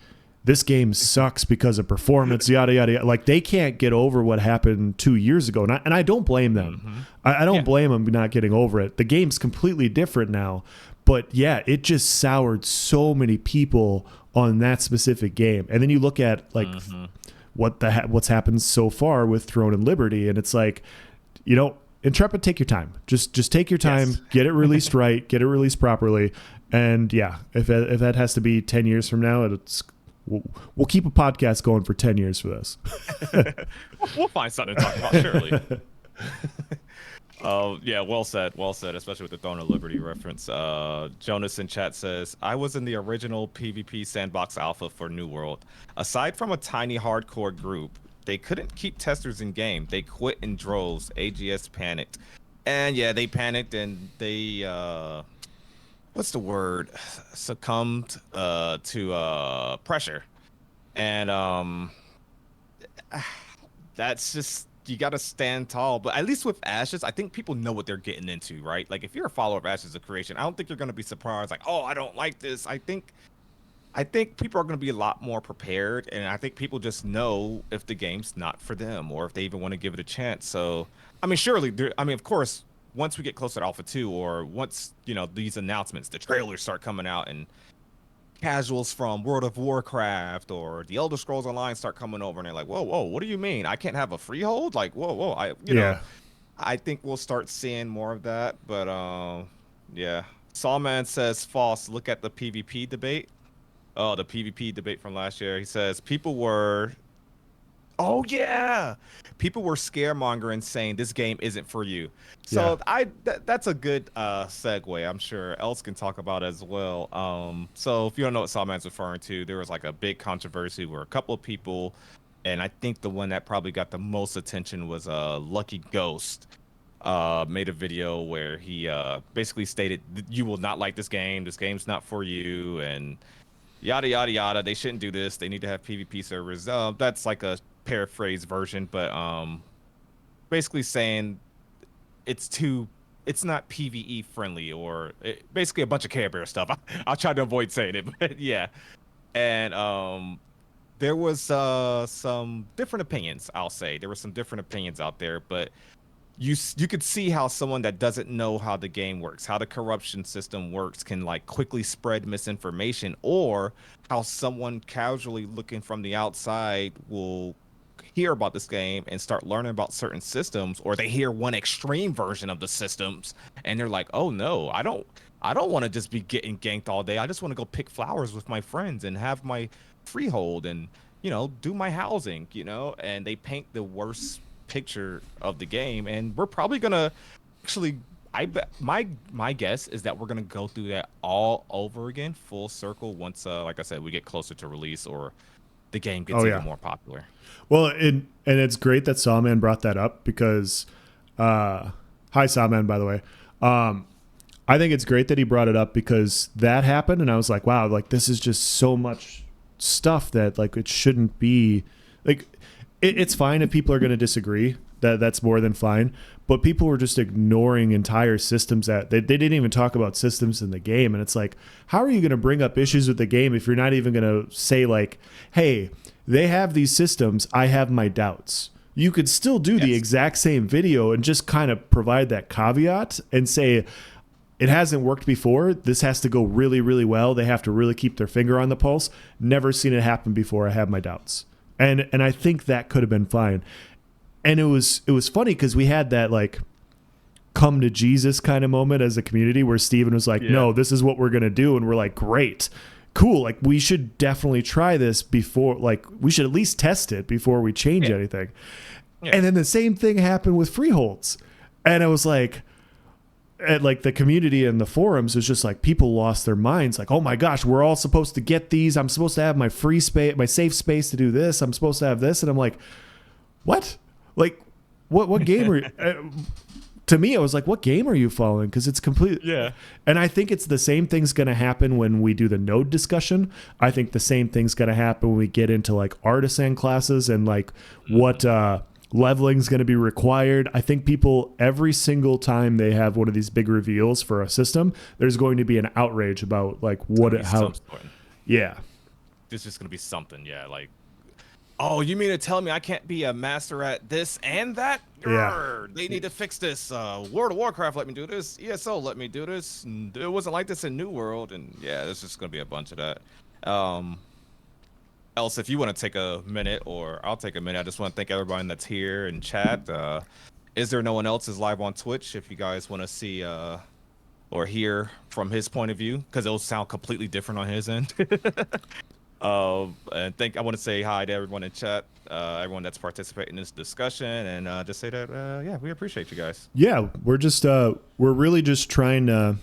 this game sucks because of performance, yada, yada, yada. Like, they can't get over what happened 2 years ago, and I don't blame them. Mm-hmm. I don't blame them not getting over it. The game's completely different now, but yeah, it just soured so many people on that specific game. And then you look at, like... Mm-hmm. What's happened so far with Throne and Liberty, and it's like, Intrepid, take your time. Just take your time, get it released right, get it released properly, and yeah, if that has to be 10 years from now, we'll keep a podcast going for 10 years for this. We'll find something to talk about, surely. Yeah, well said, especially with the Throne of Liberty reference. Jonas in chat says, I was in the original PvP sandbox alpha for New World. Aside from a tiny hardcore group, they couldn't keep testers in game. They quit in droves. AGS panicked. And yeah, they panicked and they, what's the word? Succumbed to pressure. And that's just... You got to stand tall. But at least with Ashes, I think people know what they're getting into, right? Like, if you're a follower of Ashes of Creation, I don't think you're going to be surprised, like, oh, I don't like this. I think I think people are going to be a lot more prepared, and I think people just know if the game's not for them or if they even want to give it a chance. So, I mean, surely, I mean, of course, once we get closer to Alpha 2 or once, these announcements, the trailers start coming out and casuals from World of Warcraft or the Elder Scrolls Online start coming over and they're like, whoa, whoa, what do you mean? I can't have a freehold? Like, whoa, whoa, Yeah. I think we'll start seeing more of that. But, yeah. Sawman says false. Look at the PvP debate. Oh, the PvP debate from last year. He says people were, oh yeah, people were scaremongering saying this game isn't for you. Yeah. So that's a good segue. I'm sure else can talk about as well. So if you don't know what Sawman's referring to, there was like a big controversy where a couple of people, and I think the one that probably got the most attention was Lucky Ghost. Made a video where he basically stated you will not like this game. This game's not for you, and yada yada yada. They shouldn't do this. They need to have PvP servers. That's like a paraphrase version, but basically saying it's not PvE friendly or basically a bunch of Care Bear stuff. I'll try to avoid saying it, but yeah. And there was some different opinions. I'll say there were some different opinions out there, but you could see how someone that doesn't know how the game works, how the corruption system works, can like quickly spread misinformation, or how someone casually looking from the outside will hear about this game and start learning about certain systems, or they hear one extreme version of the systems and they're like, "Oh no, I don't want to just be getting ganked all day. I just want to go pick flowers with my friends and have my freehold and, do my housing, and they paint the worst picture of the game, and we're probably gonna actually, I bet my guess is that we're gonna go through that all over again, full circle, once like I said, we get closer to release or the game gets Oh even yeah. more popular. Well, and it's great that Sawman brought that up because, hi Sawman, by the way. I think it's great that he brought it up because that happened, and I was like, wow, like this is just so much stuff that like it shouldn't be. Like, it's fine if people are going to disagree. That's more than fine. But people were just ignoring entire systems that they didn't even talk about systems in the game. And it's like, how are you going to bring up issues with the game if you're not even going to say like, hey, they have these systems, I have my doubts. You could still do the exact same video and just kind of provide that caveat and say, it hasn't worked before. This has to go really, really well. They have to really keep their finger on the pulse. Never seen it happen before. I have my doubts. And I think that could have been fine. And it was funny because we had that like come to Jesus kind of moment as a community where Steven was like, no, this is what we're going to do. And we're like, great, cool. Like we should definitely try this before, like we should at least test it before we change anything. Yeah. And then the same thing happened with Freeholds. And I was like, at like the community and the forums was just like people lost their minds like, oh my gosh, we're all supposed to get these. I'm supposed to have my free space, my safe space to do this. I'm supposed to have this. And I'm like, what? Like what game are you? To me, I was like, what game are you following? Because it's complete. Yeah. And I think it's the same thing's going to happen when we do the node discussion. I think the same thing's going to happen when we get into like artisan classes and like what leveling is going to be required. I think people, every single time they have one of these big reveals for a system, there's going to be an outrage about like how. Yeah. There's just going to be something. Yeah. Like, oh, you mean to tell me I can't be a master at this and that? Yeah. They need to fix this. World of Warcraft let me do this. ESO let me do this. And it wasn't like this in New World. And yeah, there's just going to be a bunch of that. Else, if you want to take a minute, or I'll take a minute, I just want to thank everybody that's here in chat. Is there no one else is live on Twitch if you guys want to see or hear from his point of view? Because it'll sound completely different on his end. And I want to say hi to everyone in chat, everyone that's participating in this discussion, and just say that yeah, we appreciate you guys. Yeah, we're really just trying to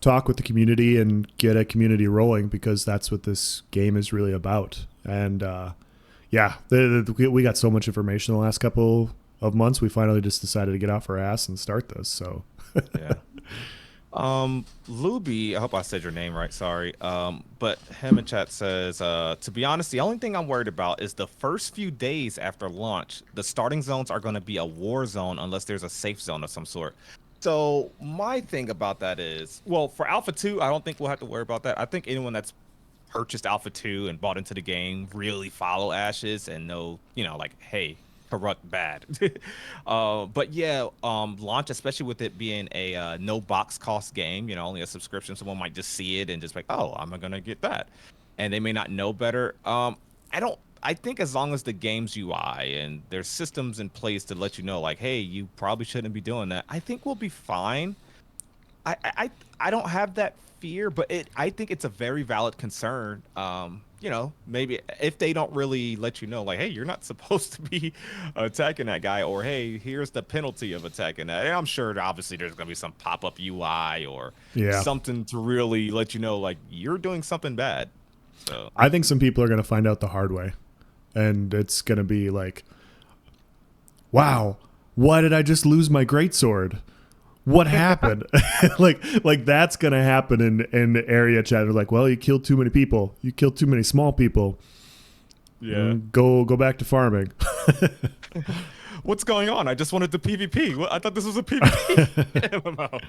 talk with the community and get a community rolling because that's what this game is really about. And yeah, we got so much information the last couple of months. We finally just decided to get off our ass and start this. So yeah. Luby, I hope I said your name right, sorry. But him in chat says, to be honest, the only thing I'm worried about is the first few days after launch. The starting zones are going to be a war zone unless there's a safe zone of some sort. So my thing about that is, well, for Alpha 2, I don't think we'll have to worry about that. I think anyone that's purchased Alpha 2 and bought into the game really follow Ashes and know, like, hey, corrupt bad. But yeah, launch, especially with it being a no box cost game, only a subscription, someone might just see it and just like, oh, I'm gonna get that, and they may not know better. I think as long as the game's UI and there's systems in place to let you know, like, hey, you probably shouldn't be doing that, I think we'll be fine. I don't have that fear, but I think it's a very valid concern. Maybe if they don't really let you know, like, hey, you're not supposed to be attacking that guy, or hey, here's the penalty of attacking that. And I'm sure obviously there's gonna be some pop-up UI or Yeah. something to really let you know, like, you're doing something bad. So I think some people are going to find out the hard way, and it's going to be like, wow, why did I just lose my greatsword? What happened? like that's gonna happen in area chat. They're like, well, you killed too many people. You killed too many small people. yeah. Go back to farming. What's going on? I just wanted the PvP. I thought this was a PvP MMO.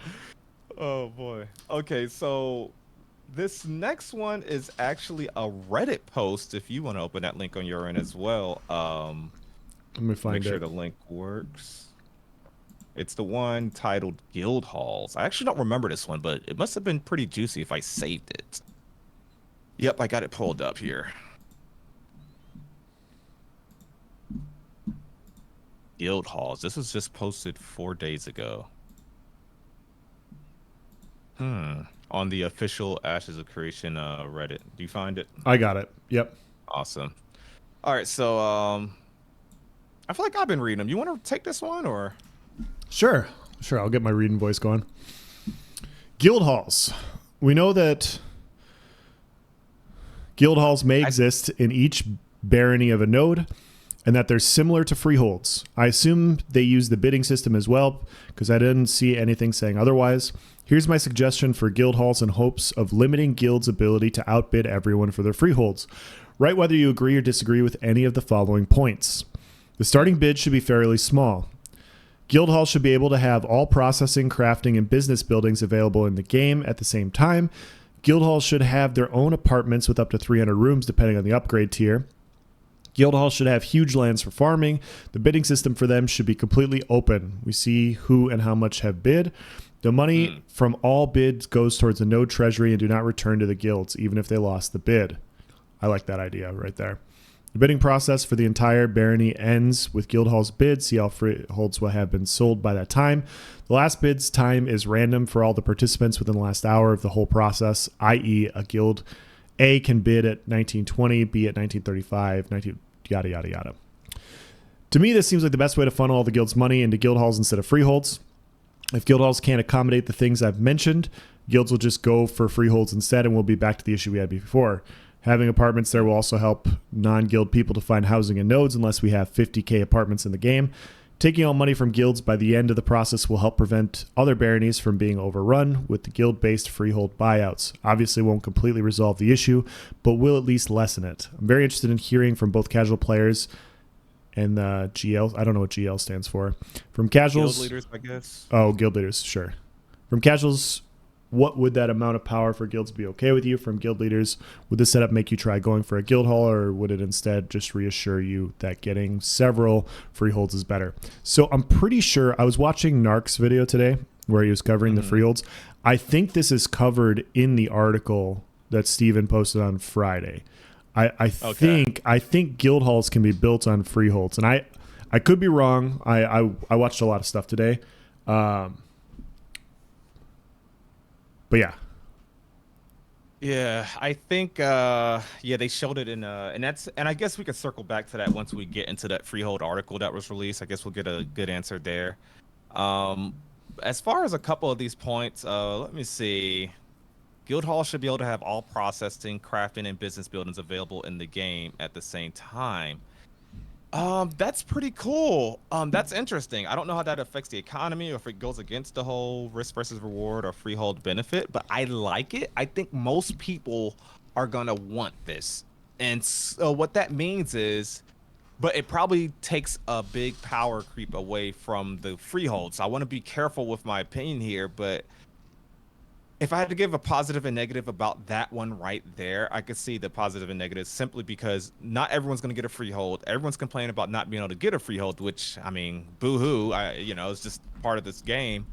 Oh boy. Okay, so this next one is actually a Reddit post. If you want to open that link on your end as well, Let me find make sure it. the link works. It's the one titled Guild Halls. I actually don't remember this one, but it must have been pretty juicy if I saved it. Yep, I got it pulled up here. Guild Halls. This was just posted 4 days ago. On the official Ashes of Creation Reddit. Do you find it? I got it. Yep. Awesome. All right, so I feel like I've been reading them. You want to take this one or? Sure. I'll get my reading voice going. Guild halls. We know that guild halls may exist in each barony of a node, and that they're similar to freeholds. I assume they use the bidding system as well, because I didn't see anything saying otherwise. Here's my suggestion for guild halls in hopes of limiting guilds' ability to outbid everyone for their freeholds. Write whether you agree or disagree with any of the following points. The starting bid should be fairly small. Guild halls should be able to have all processing, crafting, and business buildings available in the game at the same time. Guild halls should have their own apartments with up to 300 rooms depending on the upgrade tier. Guild halls should have huge lands for farming. The bidding system for them should be completely open. We see who and how much have bid. The money from all bids goes towards the node treasury and do not return to the guilds, even if they lost the bid. I like that idea right there. The bidding process for the entire barony ends with guild hall's bid. See how freeholds will have been sold by that time. The last bid's time is random for all the participants within the last hour of the whole process, i.e. a guild A can bid at 1920, B at 1935, yada, yada, yada. To me, this seems like the best way to funnel all the guild's money into guild halls instead of freeholds. If guild halls can't accommodate the things I've mentioned, guilds will just go for freeholds instead, and we'll be back to the issue we had before. Having apartments there will also help non-guild people to find housing in nodes unless we have 50k apartments in the game. Taking all money from guilds by the end of the process will help prevent other baronies from being overrun with the guild-based freehold buyouts. Obviously won't completely resolve the issue, but will at least lessen it. I'm very interested in hearing from both casual players and the GL. I don't know what GL stands for. From casuals. Guild leaders, I guess. Oh, guild leaders, sure. From casuals, what would that amount of power for guilds be okay with you? From guild leaders, would this setup make you try going for a guild hall, or would it instead just reassure you that getting several freeholds is better? So I'm pretty sure, I was watching Narc's video today where he was covering the freeholds. I think this is covered in the article that Steven posted on Friday. I think guild halls can be built on freeholds, and I could be wrong. I watched a lot of stuff today. But yeah. Yeah, I think they showed it in and I guess we could circle back to that once we get into that Freehold article that was released. I guess we'll get a good answer there. As far as a couple of these points, let me see. Guild Hall should be able to have all processing, crafting, and business buildings available in the game at the same time. That's pretty cool. That's interesting. I don't know how that affects the economy or if it goes against the whole risk versus reward or freehold benefit, but I like it. I think most people are gonna want this. And so what that means is, but it probably takes a big power creep away from the freehold. So I want to be careful with my opinion here, but If I had to give a positive and negative about that one right there, I could see the positive and negative simply because not everyone's going to get a freehold. Everyone's complaining about not being able to get a freehold, which I mean, boo-hoo. It's just part of this game.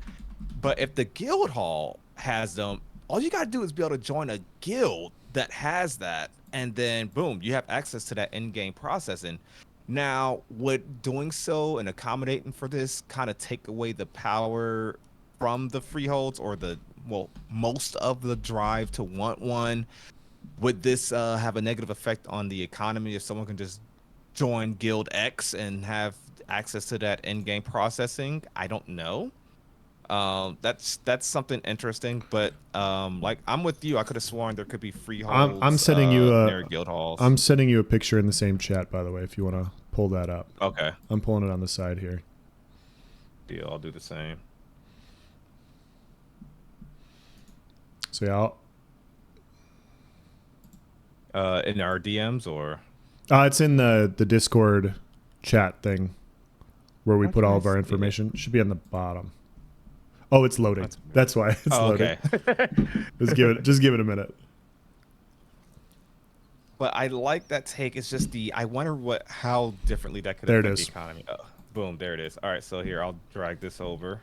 But if the guild hall has them, all you got to do is be able to join a guild that has that, and then boom, you have access to that in-game processing. Now, would doing so and accommodating for this kind of take away the power from the freeholds or most of the drive to want one? Would this have a negative effect on the economy if someone can just join Guild X and have access to that in-game processing? I don't know. That's something interesting, but like I'm with you. I could have sworn there could be I'm freeholds sending you near a guild halls. I'm sending you a picture in the same chat, by the way, if you want to pull that up. Okay, I'm pulling it on the side here. deal. I'll do the same. So yeah, In our DMs or it's in the Discord chat thing where we Why put can't all I of our see it? information. It should be on the bottom. Oh, it's loading. That's why it's loading. okay. Just give it a minute. But I like that take. It's just I wonder how differently that could There it affect the is. economy. Oh, boom, there it is. All right, so here I'll drag this over.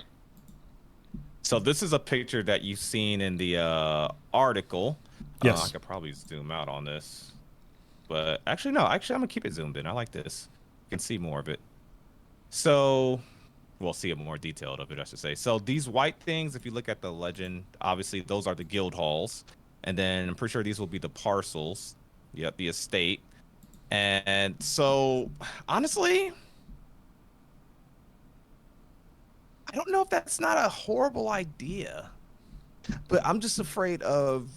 So this is a picture that you've seen in the article. Yes. I could probably zoom out on this, but actually no. Actually, I'm gonna keep it zoomed in. I like this. You can see more of it. So we'll see a more detailed of it, I should say. So these white things, if you look at the legend, obviously those are the guild halls, and then I'm pretty sure these will be the parcels. Yep, the estate. And so, honestly, I don't know if that's not a horrible idea, but I'm just afraid of.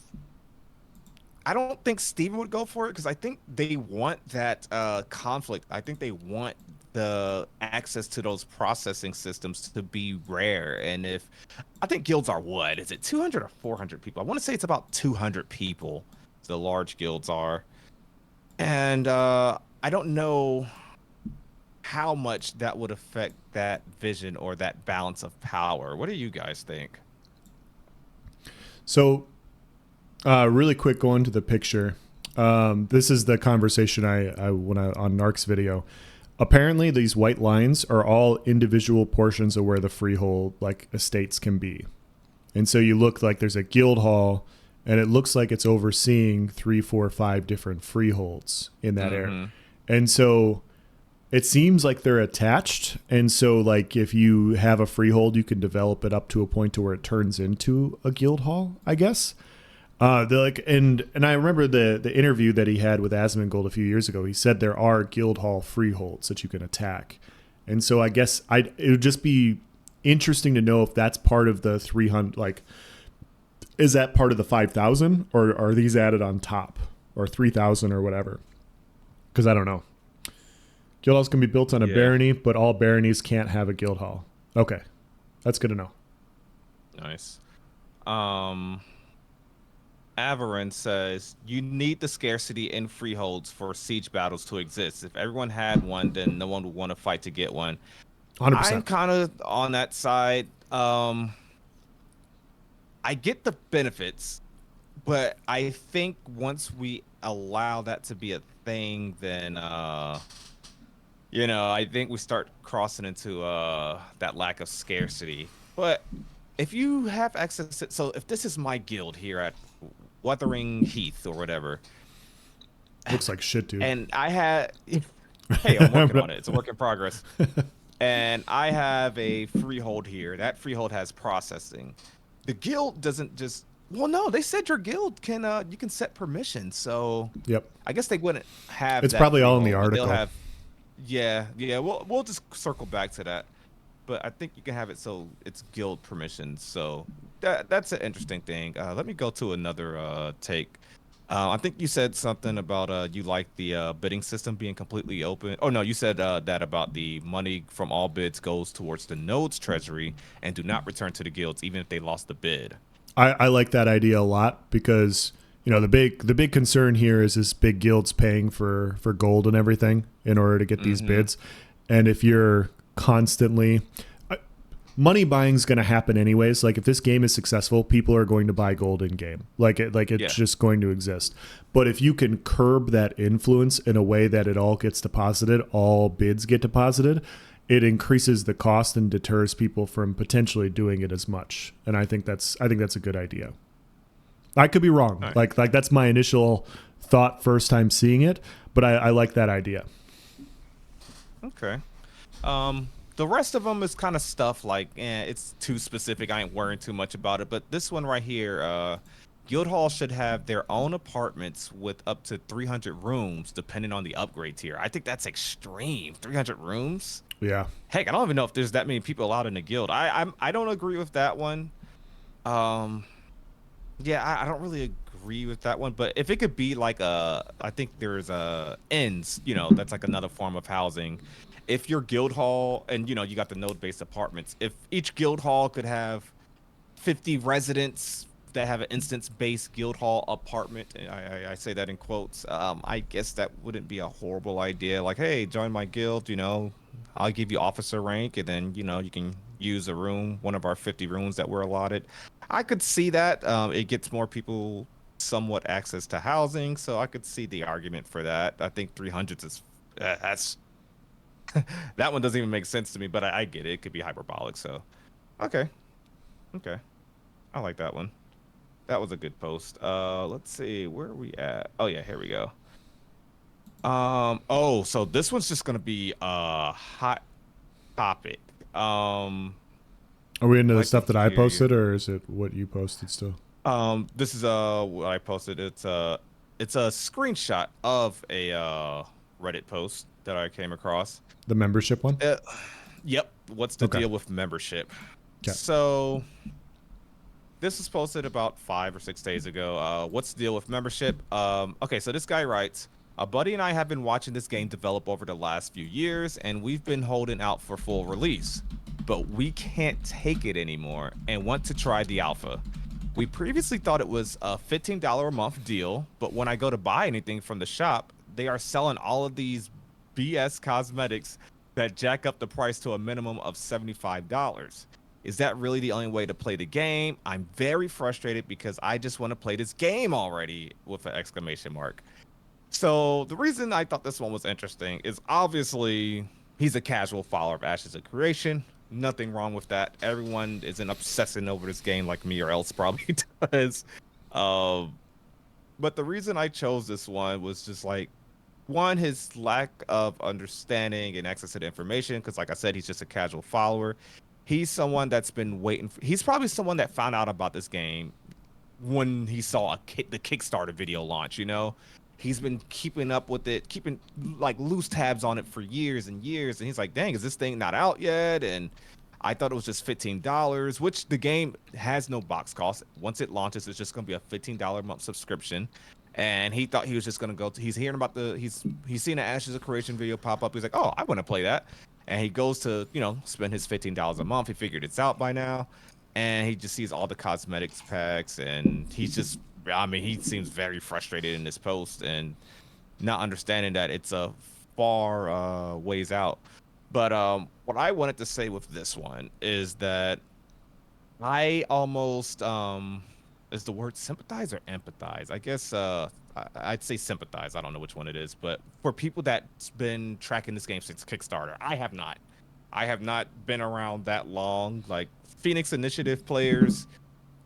I don't think Steven would go for it because I think they want that conflict. I think they want the access to those processing systems to be rare. And if I think guilds are what? Is it 200 or 400 people? I want to say it's about 200 people. The large guilds are. And I don't know how much that would affect that vision or that balance of power. What do you guys think? So, really quick, going to the picture. This is the conversation I when I on Narc's video. Apparently, these white lines are all individual portions of where the freehold like estates can be, and so you look like there's a guild hall, and it looks like it's overseeing 3, 4, 5 different freeholds in that area, and so it seems like they're attached, and so like if you have a freehold, you can develop it up to a point to where it turns into a guild hall, I guess. They're like, and I remember the interview that he had with Asmongold a few years ago. He said there are guild hall freeholds that you can attack, and so I guess it would just be interesting to know if that's part of the 300. Like, is that part of the 5,000, or are these added on top, or 3,000, or whatever? Because I don't know. Guild halls can be built on a barony, but all baronies can't have a guild hall. Okay, that's good to know. Nice. Avarin says you need the scarcity in freeholds for siege battles to exist. If everyone had one, then no one would want to fight to get one. 100%. I'm kind of on that side. I get the benefits, but I think once we allow that to be a thing, then I think we start crossing into that lack of scarcity. But if you have access to, so if this is my guild here at Wuthering Heath or whatever, looks like shit, dude. and I had, hey, I'm working on it. It's a work in progress. And I have a freehold here. That freehold has processing. The guild doesn't just. Well, no, they said your guild can. You can set permissions. So. Yep. I guess they wouldn't have. It's probably all in the freehold, but article. They'll have. Yeah. We'll just circle back to that. But I think you can have it so it's guild permissions. So that's an interesting thing. Let me go to another take. I think you said something about you like the bidding system being completely open. Oh, no, you said that about the money from all bids goes towards the node's treasury and do not return to the guilds, even if they lost the bid. I like that idea a lot because, the big concern here is this big guilds paying for gold and everything in order to get these bids. And if you're constantly, money buying is going to happen anyways. Like if this game is successful, people are going to buy gold in game. It's just going to exist. But if you can curb that influence in a way that it all gets deposited, all bids get deposited, it increases the cost and deters people from potentially doing it as much. And I think that's a good idea. I could be wrong. Right. Like that's my initial thought first time seeing it, but I like that idea. Okay. The rest of them is kind of stuff like, it's too specific. I ain't worrying too much about it. But this one right here, Guildhall should have their own apartments with up to 300 rooms, depending on the upgrade tier. I think that's extreme. 300 rooms? Yeah. Heck, I don't even know if there's that many people allowed in the guild. I don't agree with that one. Yeah, I don't really agree with that one. But if it could be like I think there's inns, that's like another form of housing. If your guild hall, and you got the node-based apartments, if each guild hall could have 50 residents that have an instance-based guild hall apartment, and I say that in quotes, I guess that wouldn't be a horrible idea. Like, hey, join my guild, I'll give you officer rank, and then you can use a room, one of our 50 rooms that we're allotted. I could see that. It gets more people somewhat access to housing, so I could see the argument for that. I think 300s is that's that one doesn't even make sense to me, but I get it. It could be hyperbolic, so okay. I like that one. That was a good post. Let's see, where are we at? Oh yeah, here we go. So this one's just gonna be a hot topic. Are we into the stuff that I posted, or is it what you posted still? This is what I posted. It's a screenshot of a Reddit post that I came across. The membership one? Yep. What's the deal with membership? Okay. So this was posted about 5 or 6 days ago. What's the deal with membership? Okay, so this guy writes, a buddy and I have been watching this game develop over the last few years, and we've been holding out for full release, but we can't take it anymore and want to try the alpha. We previously thought it was a $15 a month deal, but when I go to buy anything from the shop, they are selling all of these BS cosmetics that jack up the price to a minimum of $75. Is that really the only way to play the game? I'm very frustrated because I just want to play this game already, with an exclamation mark. So the reason I thought this one was interesting is obviously he's a casual follower of Ashes of Creation. Nothing wrong with that. Everyone isn't obsessing over this game like me or else probably does. But the reason I chose this one was just like, one, his lack of understanding and access to the information, because like I said, he's just a casual follower. He's someone that's been waiting he's probably someone that found out about this game when he saw the Kickstarter video launch. He's been keeping up with it, keeping like loose tabs on it for years and years, and he's like, dang, is this thing not out yet? And I thought it was just $15, which the game has no box cost. Once it launches, it's just going to be a $15 a month subscription. And he thought he was just going to go he's hearing about he's seen an Ashes of Creation video pop up. He's like, oh, I want to play that. And he goes to, spend his $15 a month. He figured it's out by now. And he just sees all the cosmetics packs. And he's just, he seems very frustrated in this post and not understanding that it's a far ways out. But what I wanted to say with this one is that I almost, is the word sympathize or empathize? I guess I'd say sympathize. I don't know which one it is. But for people that's been tracking this game since Kickstarter, I have not. I have not been around that long. Like Phoenix Initiative players,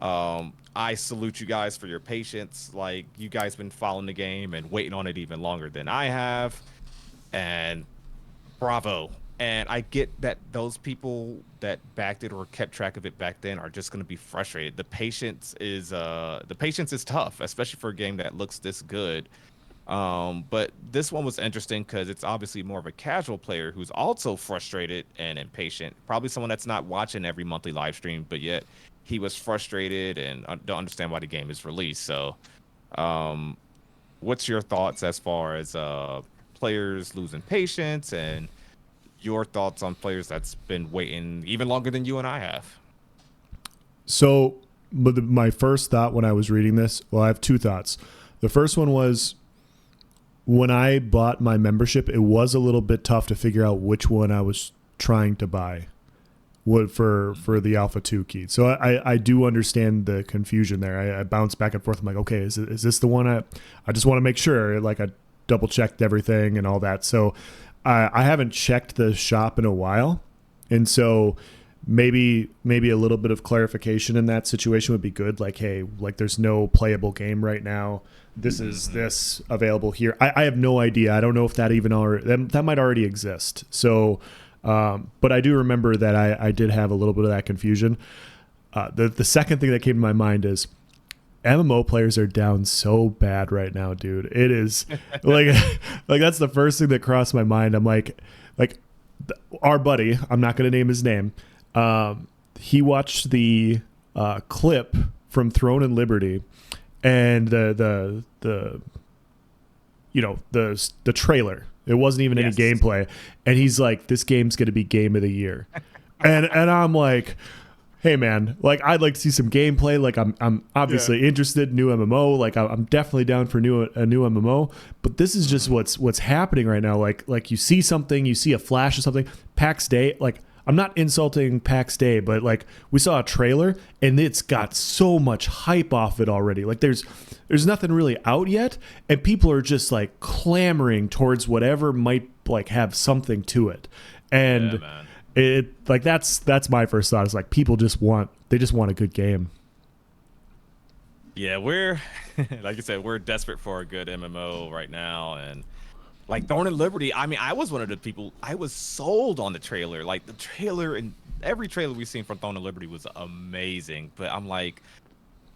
I salute you guys for your patience. Like, you guys been following the game and waiting on it even longer than I have. And bravo. And I get that those people that backed it or kept track of it back then are just going to be frustrated. The patience is tough, especially for a game that looks this good. But this one was interesting because it's obviously more of a casual player who's also frustrated and impatient. Probably someone that's not watching every monthly live stream, but yet he was frustrated and don't understand why the game is released. So, what's your thoughts as far as players losing patience, and your thoughts on players that's been waiting even longer than you and I have? So, my first thought when I was reading this, well, I have two thoughts. The first one was, when I bought my membership, it was a little bit tough to figure out which one I was trying to buy. would for the Alpha 2 key. So I do understand the confusion there. I bounce back and forth. I'm like, okay, is this the one? I just want to make sure, like, I double checked everything and all that. So I haven't checked the shop in a while, and so maybe a little bit of clarification in that situation would be good. Like, hey, like, there's no playable game right now. This is this available here. I have no idea. I don't know if that even that might already exist. So, but I do remember that I did have a little bit of that confusion. The second thing that came to my mind is MMO players are down so bad right now, dude. It is like that's the first thing that crossed my mind. I'm like our buddy, I'm not going to name his name. He watched the clip from Throne and Liberty, and the trailer. It wasn't even any gameplay, and he's like, "This game's going to be game of the year," and I'm like, "Hey man, like, I'd like to see some gameplay. Like, I'm obviously interested in new MMO. Like, I'm definitely down for a new MMO. But this is just what's happening right now. Like you see something, you see a flash of something. PAX Day, like." I'm not insulting PAX Day, but like, we saw a trailer and it's got so much hype off it already. Like, there's nothing really out yet, and people are just like clamoring towards whatever might like have something to it. And it like that's my first thought is like, people just want a good game. Yeah, we're like you said, we're desperate for a good MMO right now, and like Thorn and Liberty, I mean, I was one of the people, I was sold on the trailer. Like, the trailer, and every trailer we've seen from Thorn and Liberty was amazing. But I'm like,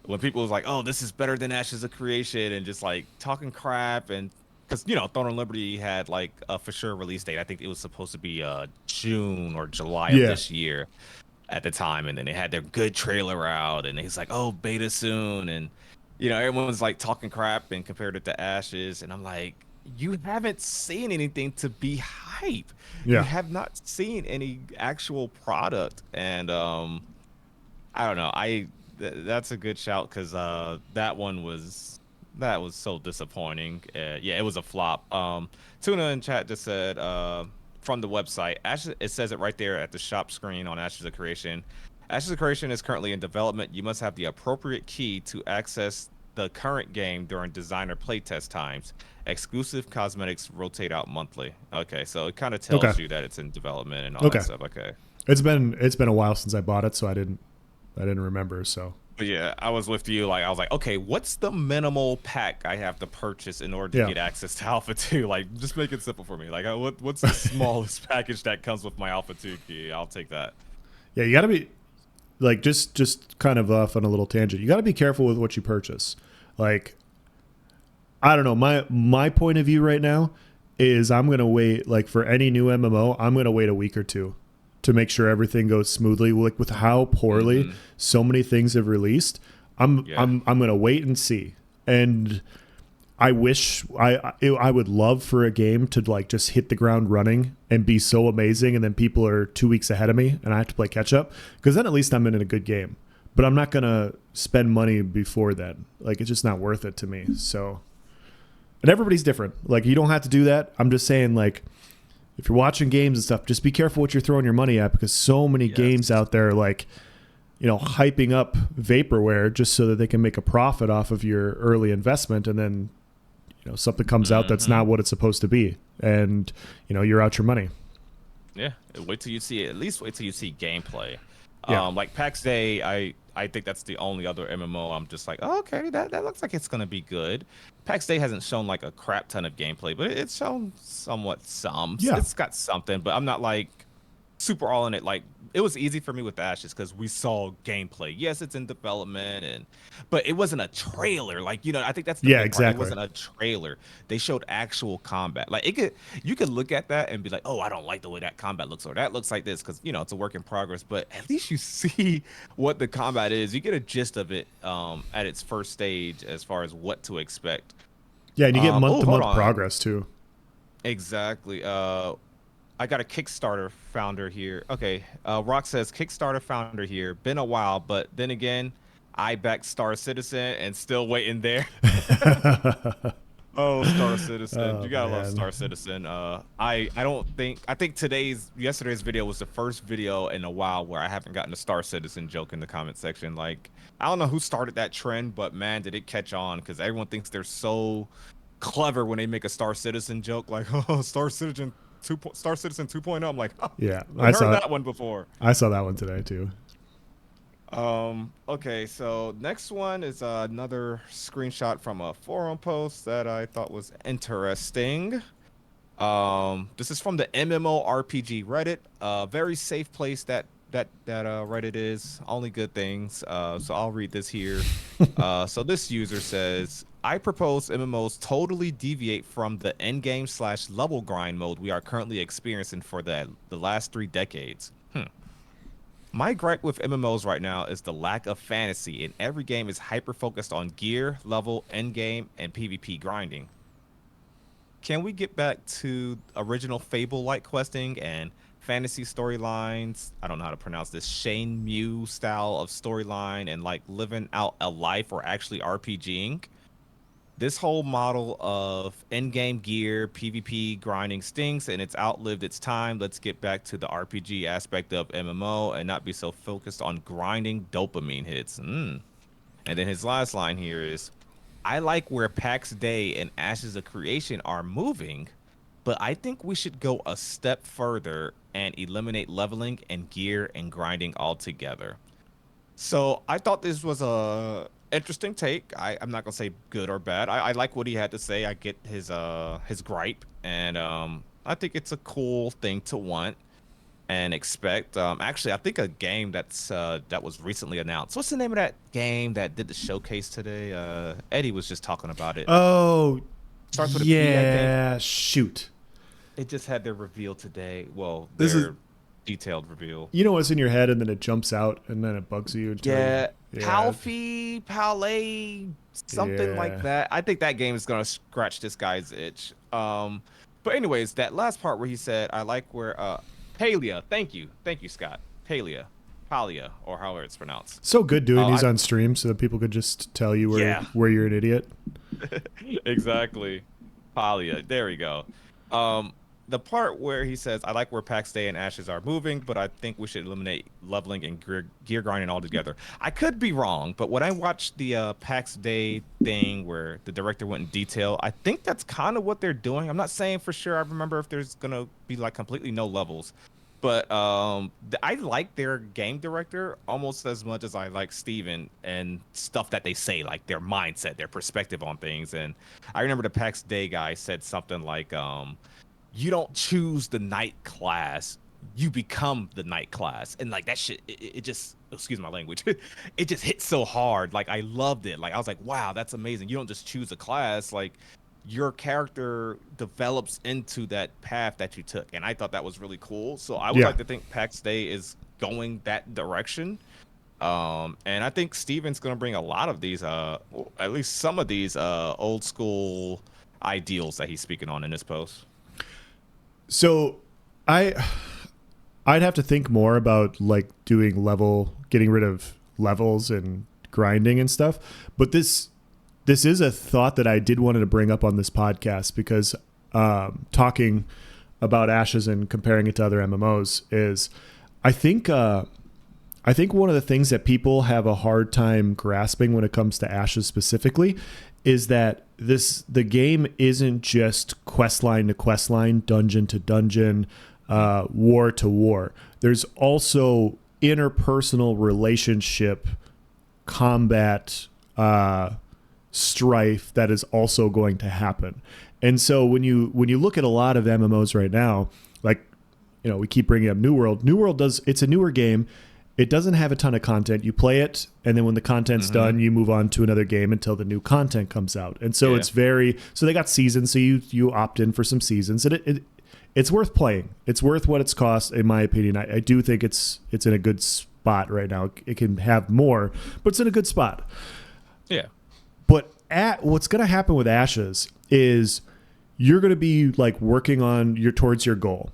when people was like, oh, this is better than Ashes of Creation, and just like talking crap, and because, you know, Thorn and Liberty had like a for sure release date. I think it was supposed to be June or July of this year at the time. And then they had their good trailer out, and he's like, oh, beta soon. And, you know, everyone's like talking crap and compared it to Ashes. And I'm like, you haven't seen anything to be hype. You have not seen any actual product. And I don't know, that's a good shout, because that was so disappointing. Yeah, it was a flop. Tuna in chat just said from the website, Ashes, it says it right there at the shop screen on Ashes of Creation. Ashes of Creation is currently in development. You must have the appropriate key to access the current game during designer playtest times. Exclusive cosmetics rotate out monthly. Okay, so it kind of tells you that it's in development and all that stuff. Okay, it's been a while since I bought it, so I didn't remember. So, but yeah, I was with you. Like, I was like, okay, what's the minimal pack I have to purchase in order to get access to Alpha 2? Like, just make it simple for me. Like, what's the smallest package that comes with my Alpha 2 key? I'll take that. Yeah, you got to be like, just kind of off on a little tangent. You got to be careful with what you purchase. Like, I don't know, my point of view right now is I'm going to wait, like, for any new MMO, I'm going to wait a week or two to make sure everything goes smoothly. Like, with how poorly so many things have released, I'm going to wait and see. And I wish I would love for a game to like just hit the ground running and be so amazing, and then people are 2 weeks ahead of me and I have to play catch up, because then at least I'm in a good game. But I'm not gonna spend money before then. Like, it's just not worth it to me. So, and everybody's different. Like, you don't have to do that. I'm just saying, like, if you're watching games and stuff, just be careful what you're throwing your money at, because so many games out there, like, you know, hyping up vaporware just so that they can make a profit off of your early investment, and then, you know, something comes out that's not what it's supposed to be, and, you know, you're out your money. Yeah, wait till you see it. At least wait till you see gameplay. Yeah. Like PAX Day, I think that's the only other MMO I'm just like, oh, okay, that looks like it's gonna be good. PAX Day hasn't shown like a crap ton of gameplay, but it's shown somewhat some. Yeah. It's got something, but I'm not like super all in it. Like, it was easy for me with Ashes because we saw gameplay. Yes, it's in development, but it wasn't a trailer. Like, you know, I think that's the big part. Exactly. It wasn't a trailer. They showed actual combat. Like, you could look at that and be like, oh, I don't like the way that combat looks, or that looks like this, because, you know, it's a work in progress. But at least you see what the combat is. You get a gist of it at its first stage as far as what to expect. Yeah, and you get month-to-month progress too. Exactly. I got a Kickstarter founder here. Okay, Rock says Kickstarter founder here. Been a while, but then again, I backed Star Citizen and still waiting there. Oh, Star Citizen. Oh You gotta love man. Star Citizen. I think yesterday's video was the first video in a while where I haven't gotten a Star Citizen joke in the comment section. Like, I don't know who started that trend, but man, did it catch on because everyone thinks they're so clever when they make a Star Citizen joke, like, oh, Star Citizen 2.0. I'm like, oh, Yeah, I've heard that one before. I saw that one today too. Okay, so next one is another screenshot from a forum post that I thought was interesting. This is from the MMORPG Reddit. Very safe place that Reddit is. Only good things. So I'll read this here. So this user says, I propose MMOs totally deviate from the endgame / level grind mode we are currently experiencing for the last 3 decades. My gripe with MMOs right now is the lack of fantasy, and every game is hyper focused on gear, level, endgame, and PvP grinding. Can we get back to original Fable-like questing and fantasy storylines? I don't know how to pronounce this. Shane Mew style of storyline and like living out a life or actually RPGing. This whole model of end-game gear, PvP grinding stinks, and it's outlived its time. Let's get back to the RPG aspect of MMO and not be so focused on grinding dopamine hits. And then his last line here is, I like where PAX Day and Ashes of Creation are moving, but I think we should go a step further and eliminate leveling and gear and grinding altogether. So I thought this was a interesting take. I'm not gonna say good or bad. I like what he had to say. I get his gripe, and I think it's a cool thing to want and expect. Actually, I think a game that was recently announced. What's the name of that game that did the showcase today? Eddie was just talking about it. Oh, Starts with a P, I think. yeah. Shoot. It just had their reveal today. Well, This is their detailed reveal. you know what's in your head, and then it jumps out, and then it bugs you. Until Yeah, yeah, Palfy, Palais, something like yeah. that. I think that game is gonna scratch this guy's itch. But anyways, that last part where he said, "I like where Palia." Thank you, Scott. Palia, or however it's pronounced. So good doing these I on stream, so that people could just tell you Yeah, where you're an idiot. exactly. Palia. There we go. Um, the part where he says, "I like where PAX Day and Ashes are moving, but I think we should eliminate leveling and gear grinding altogether." I could be wrong, but when I watched the PAX Day thing where the director went in detail, I think that's kind of what they're doing. I'm not saying for sure. I remember if there's gonna be like completely no levels, but I like their game director almost as much as I like Steven and stuff that they say, like their mindset, their perspective on things. And I remember the PAX Day guy said something like, you don't choose the night class, you become the night class. And like that shit, it just, excuse my language, it just hit so hard. Like I loved it. Like I was like, wow, that's amazing. You don't just choose a class, like your character develops into that path that you took. And I thought that was really cool. So I would Yeah. like to think PAX Day is going that direction. And I think Steven's gonna bring a lot of these, at least some of these old school ideals that he's speaking on in this post. So, I I'd have to think more about like getting rid of levels and grinding and stuff. But this is a thought that I did wanted to bring up on this podcast because talking about Ashes and comparing it to other MMOs is, I think one of the things that people have a hard time grasping when it comes to Ashes specifically is that the game isn't just quest line to quest line, dungeon to dungeon, war to war. There's also interpersonal relationship combat strife that is also going to happen. And so when you look at a lot of MMOs right now, like, we keep bringing up New World. New World it's a newer game. It doesn't have a ton of content. You play it, and then when the content's done, you move on to another game until the new content comes out. And so so they got seasons, so you opt in for some seasons, and it's worth playing. It's worth what it's cost, in my opinion. I do think it's in a good spot right now. It can have more, but it's in a good spot. Yeah. But what's going to happen with Ashes is you're going to be like working on towards your goal.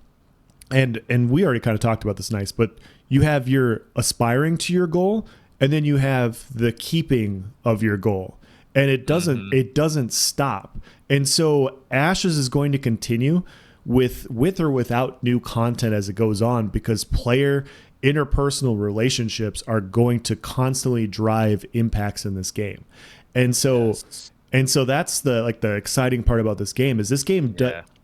And we already kind of talked about this nice, but you have your aspiring to your goal, and then you have the keeping of your goal. and it doesn't stop. And so Ashes is going to continue with or without new content as it goes on, because player interpersonal relationships are going to constantly drive impacts in this game. And so that's the exciting part about this game is this game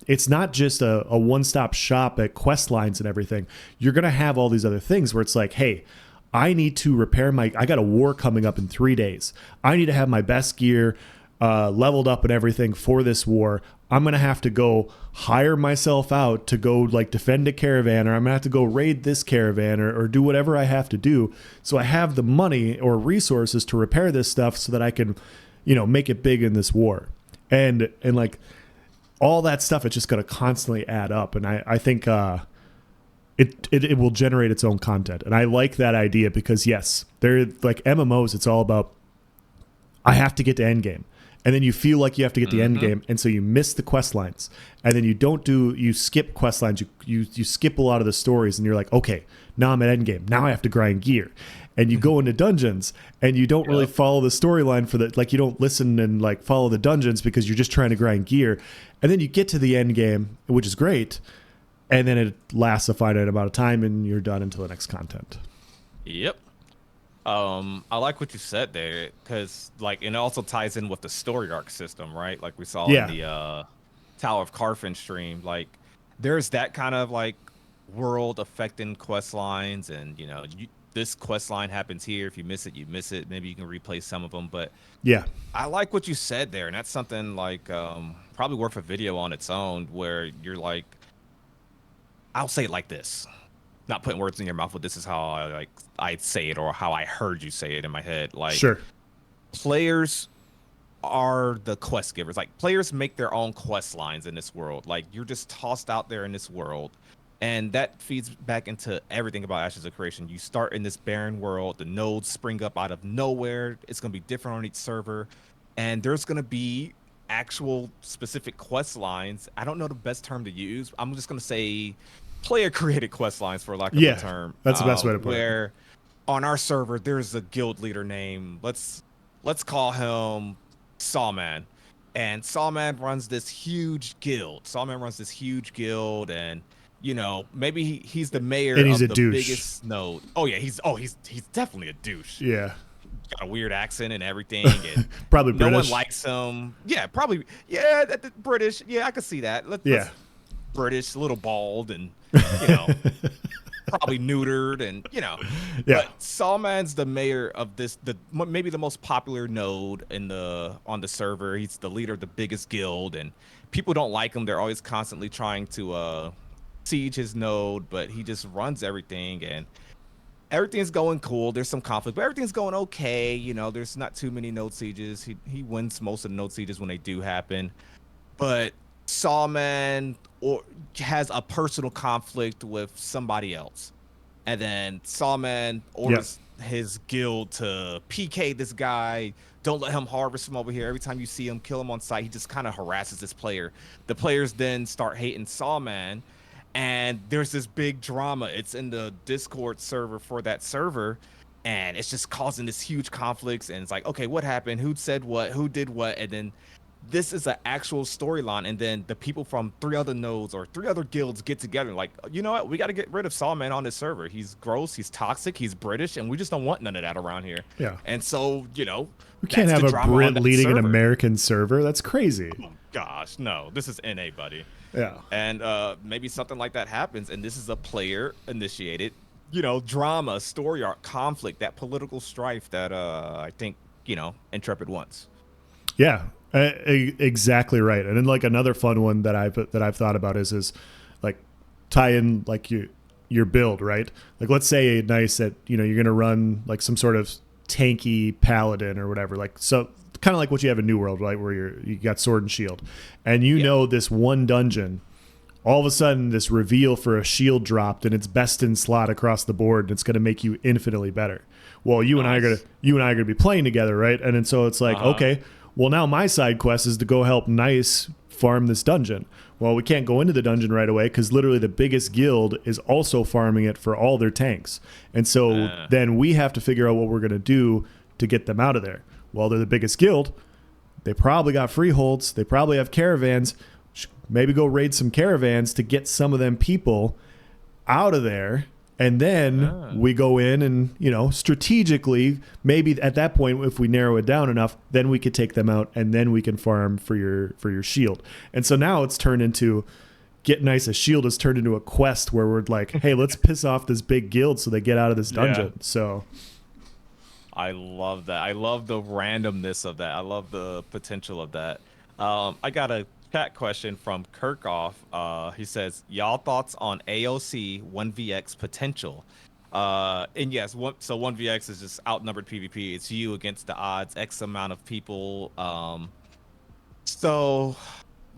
it's not just a one-stop shop at quest lines and everything. You're going to have all these other things where it's like, hey, I need to repair I got a war coming up in 3 days. I need to have my best gear leveled up and everything for this war. I'm going to have to go hire myself out to go like defend a caravan, or I'm going to have to go raid this caravan or do whatever I have to do. So I have the money or resources to repair this stuff so that I can, make it big in this war. And like all that stuff, it's just going to constantly add up. And I think it will generate its own content. And I like that idea because, yes, they're like MMOs. It's all about I have to get to endgame. And then you feel like you have to get the end game, and so you miss the quest lines. And then you skip quest lines. You skip a lot of the stories, and you're like, okay, now I'm at end game. Now I have to grind gear. And you go into dungeons, and you don't really follow the storyline for you don't listen and like follow the dungeons because you're just trying to grind gear. And then you get to the end game, which is great, and then it lasts a finite amount of time, and you're done until the next content. Yep. I like what you said there, because it also ties in with the story arc system, right? Like we saw in the Tower of Carfin stream. Like there's that kind of like world affecting quest lines, and this quest line happens here. If you miss it, you miss it. Maybe you can replay some of them. But yeah, I like what you said there, and that's something like probably worth a video on its own, where you're like, I'll say it like this. Not putting words in your mouth, but this is how I say it, or how I heard you say it in my head. Like, sure, players are the quest givers. Like, players make their own quest lines in this world. Like, you're just tossed out there in this world, and that feeds back into everything about Ashes of Creation. You start in this barren world. The nodes spring up out of nowhere. It's gonna be different on each server, and there's gonna be actual specific quest lines. I don't know the best term to use. I'm just gonna say player created quest lines, for lack of a term. That's the best way to put it. Where on our server there's a guild leader named, let's call him Sawman. And Sawman runs this huge guild. And maybe he's the mayor and he's of a the douche. Biggest node. Oh yeah, he's definitely a douche. Yeah. Got a weird accent and everything. And probably no British. one likes him. Yeah, probably. Yeah, British. Yeah, I could see that. Let's British, a little bald, and probably neutered, and But Sawman's the mayor of maybe the most popular node on the server. He's the leader of the biggest guild, and people don't like him. They're always constantly trying to siege his node, but he just runs everything, and everything's going cool. There's some conflict, but everything's going okay. There's not too many node sieges. He wins most of the node sieges when they do happen, but Sawman has a personal conflict with somebody else, and then Sawman orders his guild to PK this guy. Don't let him harvest from over here. Every time you see him, kill him on sight. He just kind of harasses this player. The players then start hating Sawman, and there's this big drama. It's in the Discord server for that server, and it's just causing this huge conflicts. And it's like, okay, what happened? Who said what? Who did what? And then this is an actual storyline, and then the people from 3 other nodes or 3 other guilds get together and like, you know what, we got to get rid of Sawman on this server. He's gross, he's toxic, he's British, and we just don't want none of that around here. Yeah. And so, we can't have a Brit leading an American server. That's crazy. Oh gosh, no, this is NA, buddy. Yeah. And maybe something like that happens, and this is a player initiated, drama, story arc, conflict, that political strife that I think, Intrepid wants. Yeah. Exactly right. And then like another fun one that I've thought about is like tie in like your build, right? Like let's say nice that you're gonna run like some sort of tanky paladin or whatever, like so kind of like what you have in New World, right, where you got sword and shield, and this one dungeon, all of a sudden this reveal for a shield dropped and it's best in slot across the board, and it's gonna make you infinitely better. Well, you and I are gonna be playing together, right? And then so it's like okay. Well, now my side quest is to go help Nice farm this dungeon. Well, we can't go into the dungeon right away because literally the biggest guild is also farming it for all their tanks. And so then we have to figure out what we're going to do to get them out of there. Well, they're the biggest guild. They probably got freeholds. They probably have caravans. Maybe go raid some caravans to get some of them people out of there. And then we go in and, you know, strategically, maybe at that point, if we narrow it down enough, then we could take them out and then we can farm for your shield. And so now it's turned into get nice. A shield has turned into a quest where we're like, hey, let's piss off this big guild so they get out of this dungeon. Yeah. So I love that. I love the randomness of that. I love the potential of that. I got a chat question from Kirkoff. He says, y'all thoughts on AOC 1vx potential? And yes, 1vx is just outnumbered PvP. It's you against the odds, X amount of people. So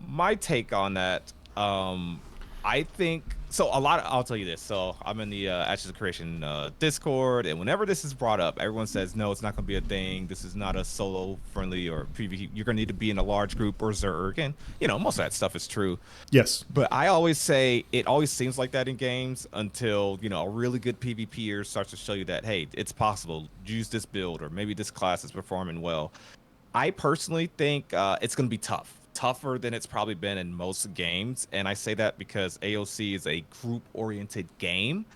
my take on that, I think so. I'll tell you this. So I'm in the Ashes of Creation Discord, and whenever this is brought up, everyone says no, it's not going to be a thing. This is not a solo friendly or PvP. You're going to need to be in a large group or Zerg, and you know most of that stuff is true. Yes, but I always say it always seems like that in games until you know a really good PvPer starts to show you that hey, it's possible. Use this build, or maybe this class is performing well. I personally think it's going to be tougher than it's probably been in most games, and I say that because AOC is a group-oriented game.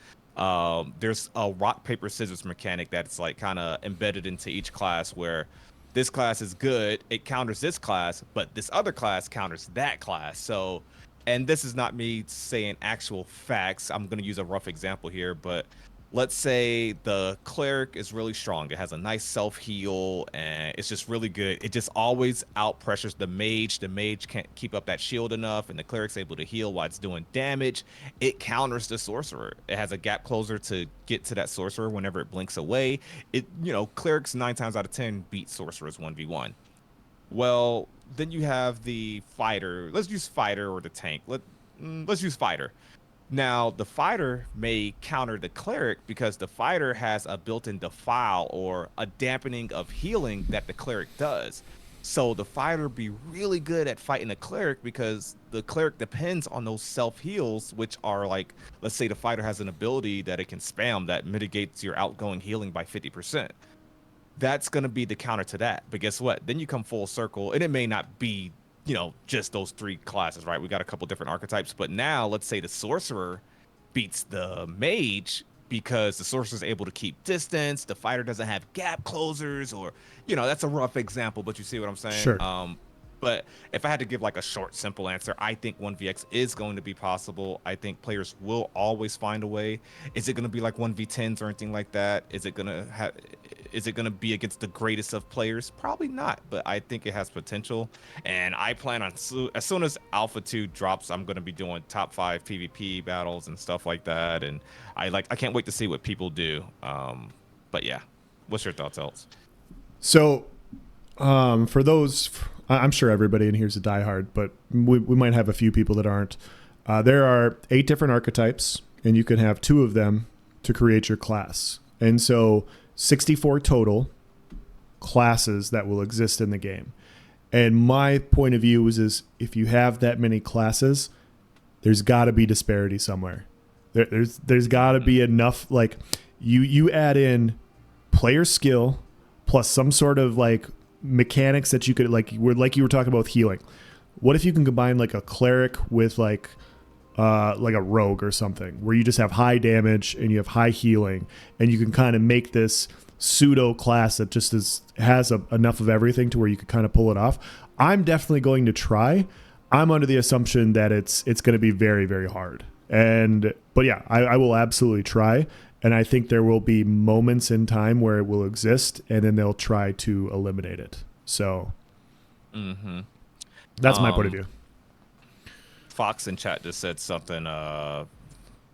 There's a rock paper scissors mechanic that's like kind of embedded into each class, where this class is good, it counters this class, but this other class counters that class. So, and this is not me saying actual facts. I'm going to use a rough example here, but let's say the cleric is really strong. It has a nice self-heal, and it's just really good. It just always out-pressures the mage. The mage can't keep up that shield enough, and the cleric's able to heal while it's doing damage. It counters the sorcerer. It has a gap closer to get to that sorcerer whenever it blinks away. Clerics 9 times out of 10 beat sorcerers 1v1. Well, then you have the fighter. Let's use fighter or the tank. Let's use fighter. Now, the fighter may counter the cleric because the fighter has a built-in defile or a dampening of healing that the cleric does. So the fighter be really good at fighting the cleric because the cleric depends on those self-heals, which are like, let's say the fighter has an ability that it can spam that mitigates your outgoing healing by 50%. That's going to be the counter to that. But guess what? Then you come full circle, and it may not be just those 3 classes, right? We got a couple different archetypes, but now let's say the sorcerer beats the mage because the sorcerer is able to keep distance. The fighter doesn't have gap closers, or that's a rough example, but you see what I'm saying? Sure. But if I had to give like a short, simple answer, I think 1vx is going to be possible. I think players will always find a way. Is it going to be like 1v10s or anything like that? Is it going to be against the greatest of players? Probably not, but I think it has potential. And I plan on, as soon as Alpha 2 drops, I'm going to be doing top 5 PvP battles and stuff like that. And I can't wait to see what people do. But yeah, what's your thoughts, Els? So for those, I'm sure everybody in here is a diehard, but we might have a few people that aren't. There are 8 different archetypes, and you can have 2 of them to create your class. And so 64 total classes that will exist in the game. And my point of view is if you have that many classes, there's got to be disparity somewhere. There's got to be enough, like you add in player skill plus some sort of like mechanics that you could like you were talking about with healing. What if you can combine like a cleric with like a rogue or something where you just have high damage and you have high healing, and you can kind of make this pseudo class that just has enough of everything to where you could kind of pull it off. I'm definitely going to try. I'm under the assumption that it's going to be very, very hard. But yeah, I will absolutely try. And I think there will be moments in time where it will exist, and then they'll try to eliminate it. So that's my point of view. Fox in chat just said something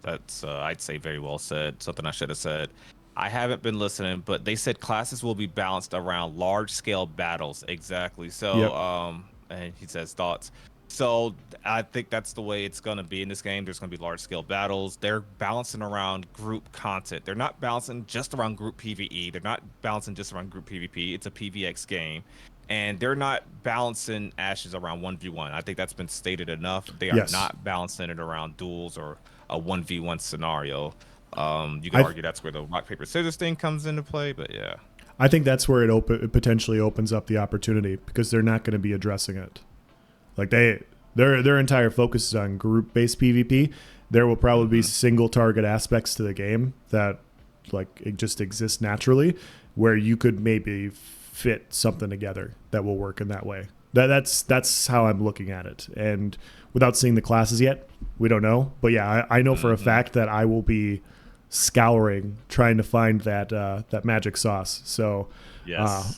that's, I'd say, very well said, something I should have said. I haven't been listening, but they said classes will be balanced around large-scale battles. Exactly. So, yep. And he says thoughts. So I think that's the way it's going to be in this game. There's going to be large-scale battles. They're balancing around group content. They're not balancing just around group PvE. They're not balancing just around group PvP. It's a PvX game. And they're not balancing Ashes around 1v1. I think that's been stated enough. They are not balancing it around duels or a 1v1 scenario. You can argue that's where the rock, paper, scissors thing comes into play, but yeah. I think that's where it potentially opens up the opportunity, because they're not going to be addressing it. Like their entire focus is on group based PvP. There will probably be single target aspects to the game that like it just exists naturally, where you could maybe fit something together that will work in that way. That's how I'm looking at it. And without seeing the classes yet, we don't know. But yeah, I know for a fact that I will be scouring trying to find that magic sauce. So yes,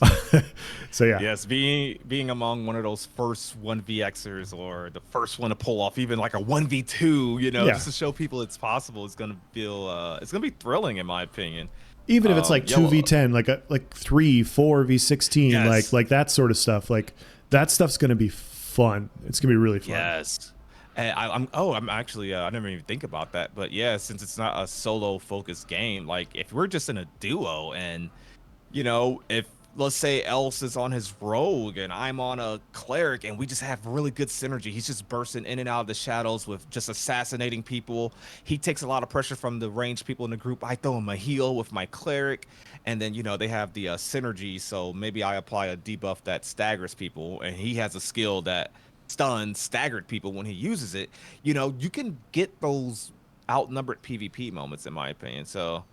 so yeah, yes, being among one of those first 1vxers, or the first one to pull off even like a 1v2, yeah. just to show people it's possible, it's gonna feel it's gonna be thrilling in my opinion. Even if it's like 2v10, like 3, 4v16, yes. like that sort of stuff, like that stuff's gonna be fun. It's gonna be really fun. Yes. And I'm actually I didn't even think about that, but yeah, since it's not a solo focused game, like if we're just in a duo, and if let's say Else is on his rogue and I'm on a cleric, and we just have really good synergy, he's just bursting in and out of the shadows with just assassinating people. He takes a lot of pressure from the ranged people in the group. I throw him a heal with my cleric, and then they have the synergy, so maybe I apply a debuff that staggers people, and he has a skill that staggered people when he uses it. You can get those outnumbered PvP moments, in my opinion. So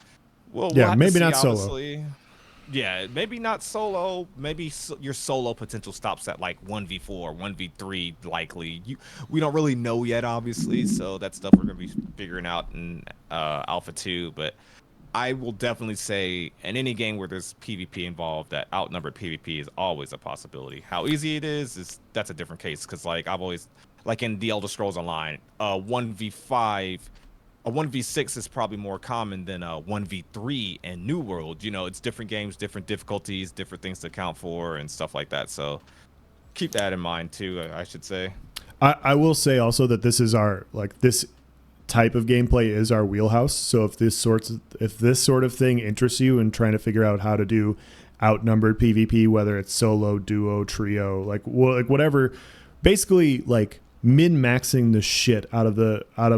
we'll Yeah, have maybe to see, not obviously. solo. Yeah, maybe not solo. Maybe your solo potential stops at like 1v4, 1v3 likely. We don't really know yet, obviously, so that's stuff we're going to be figuring out in Alpha 2, but I will definitely say in any game where there's PvP involved, that outnumbered PvP is always a possibility. How easy it is that's a different case, because like I've always, like in the Elder Scrolls Online, 1v5, a 1v6 is probably more common than a 1v3 in New World. It's different games, different difficulties, different things to account for and stuff like that. So keep that in mind too, I should say. I will say also that this is this type of gameplay is our wheelhouse. So if this sort of thing interests you and trying to figure out how to do outnumbered PvP, whether it's solo, duo, trio, like whatever, basically like min-maxing the shit out of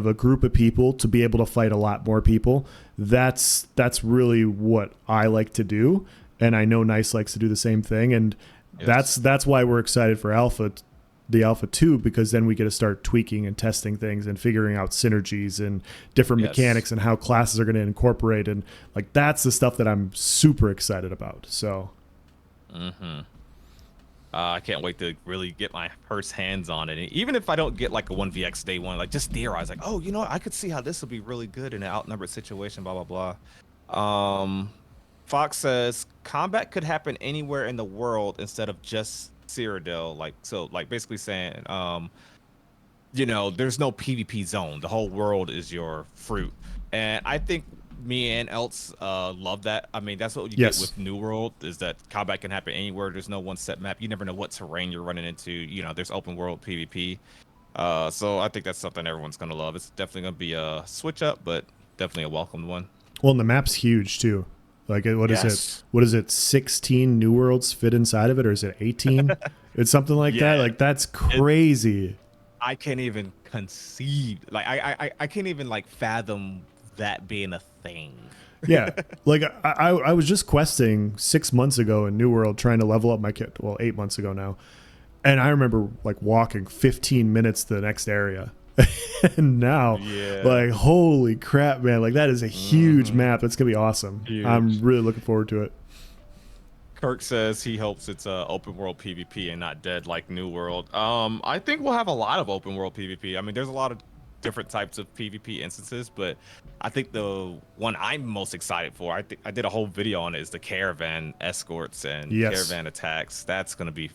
a group of people to be able to fight a lot more people. That's really what I like to do, and I know Nice likes to do the same thing, and Yes. that's why we're excited for the Alpha 2, because then we get to start tweaking and testing things and figuring out synergies and different mechanics and how classes are going to incorporate, and like that's the stuff that I'm super excited about. So I can't wait to really get my first hands on it. And even if I don't get like a 1vx day one, like just theorize like, oh, I could see how this would be really good in an outnumbered situation, blah, blah, blah. Fox says combat could happen anywhere in the world instead of just Cyrodiil. Like basically saying, there's no PvP zone. The whole world is your fruit. And I think me and Else love that. I mean, that's what you get with New World, is that combat can happen anywhere. There's no one set map. You never know what terrain you're running into. There's open world PvP. So I think that's something everyone's going to love. It's definitely going to be a switch up, but definitely a welcomed one. Well, and the map's huge too. Like what is it? What is it? 16 new worlds fit inside of it, or is it 18? It's something like that. Like that's crazy. I can't even conceive. Like I can't even like fathom that being a thing. Yeah, like I was just questing 6 months ago in New World, trying to level up my kit. Well, 8 months ago now, and I remember like walking 15 minutes to the next area. And now, like, holy crap, man! Like that is a huge map. That's gonna be awesome. Huge. I'm really looking forward to it. Kirk says he hopes it's open world PvP and not dead like New World. I think we'll have a lot of open world PvP. I mean, there's a lot of different types of PvP instances, but I think the one I'm most excited for, I did a whole video on it, is the caravan escorts and caravan attacks. That's going to be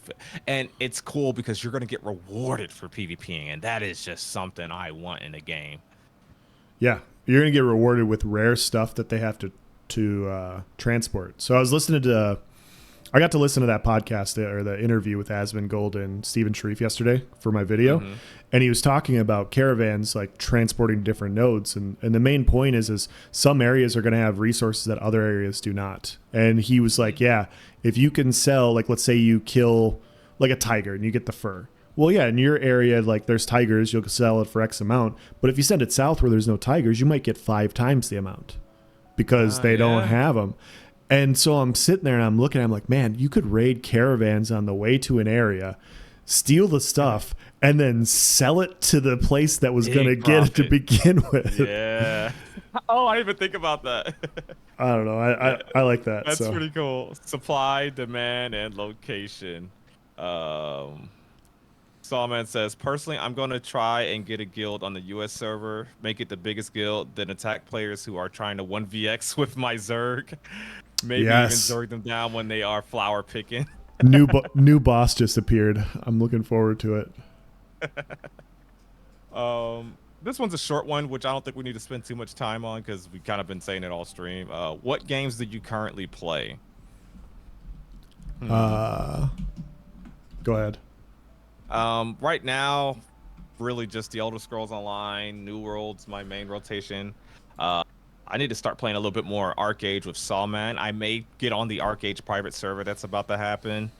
and it's cool because you're going to get rewarded for PvPing, and that is just something I want in a game. Yeah, you're going to get rewarded with rare stuff that they have to transport. So I got to listen to that podcast or the interview with Asmongold and Stephen Sharif yesterday for my video. And he was talking about caravans, like transporting different nodes. And the main point is some areas are going to have resources that other areas do not. And he was like, yeah, if you can sell, like, let's say you kill like a tiger and you get the fur. Well, yeah, in your area, like there's tigers, you'll sell it for X amount. But if you send it south where there's no tigers, you might get 5 times the amount because they don't have them. And so I'm sitting there and I'm looking, I'm like, man, you could raid caravans on the way to an area, steal the stuff, and then sell it to the place that was going to Big get it to profit. begin with. Yeah. Oh, I didn't even think about that. I don't know. Yeah, I like that. that's So pretty cool. Supply, demand, and location. Um, Sawman says, personally, I'm going to try and get a guild on the US server, make it the biggest guild, then attack players who are trying to 1vx with my Zerg. Maybe even yes, Zerg them down when they are flower picking. new boss just appeared. I'm looking forward to it. This one's a short one, which I don't think we need to spend too much time on because we kind of been saying it all stream. What games do you currently play? Go ahead. Right now, really just the Elder Scrolls Online, New World's my main rotation. I need to start playing a little bit more Arcade with Sawman. I may get on the Arcade private server that's about to happen.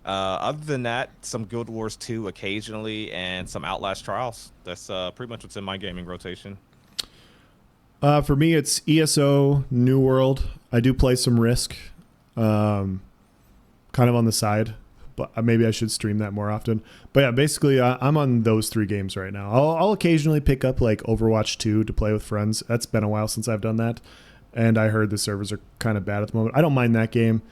Other than that, some Guild Wars 2 occasionally and some Outlast Trials. That's pretty much what's in my gaming rotation. For me, it's ESO, New World. I do play some Risk, kind of on the side, but maybe I should stream that more often. But yeah, basically, I'm on those 3 games right now. I'll occasionally pick up like Overwatch 2 to play with friends. That's been a while since I've done that, and I heard the servers are kind of bad at the moment. I don't mind that game.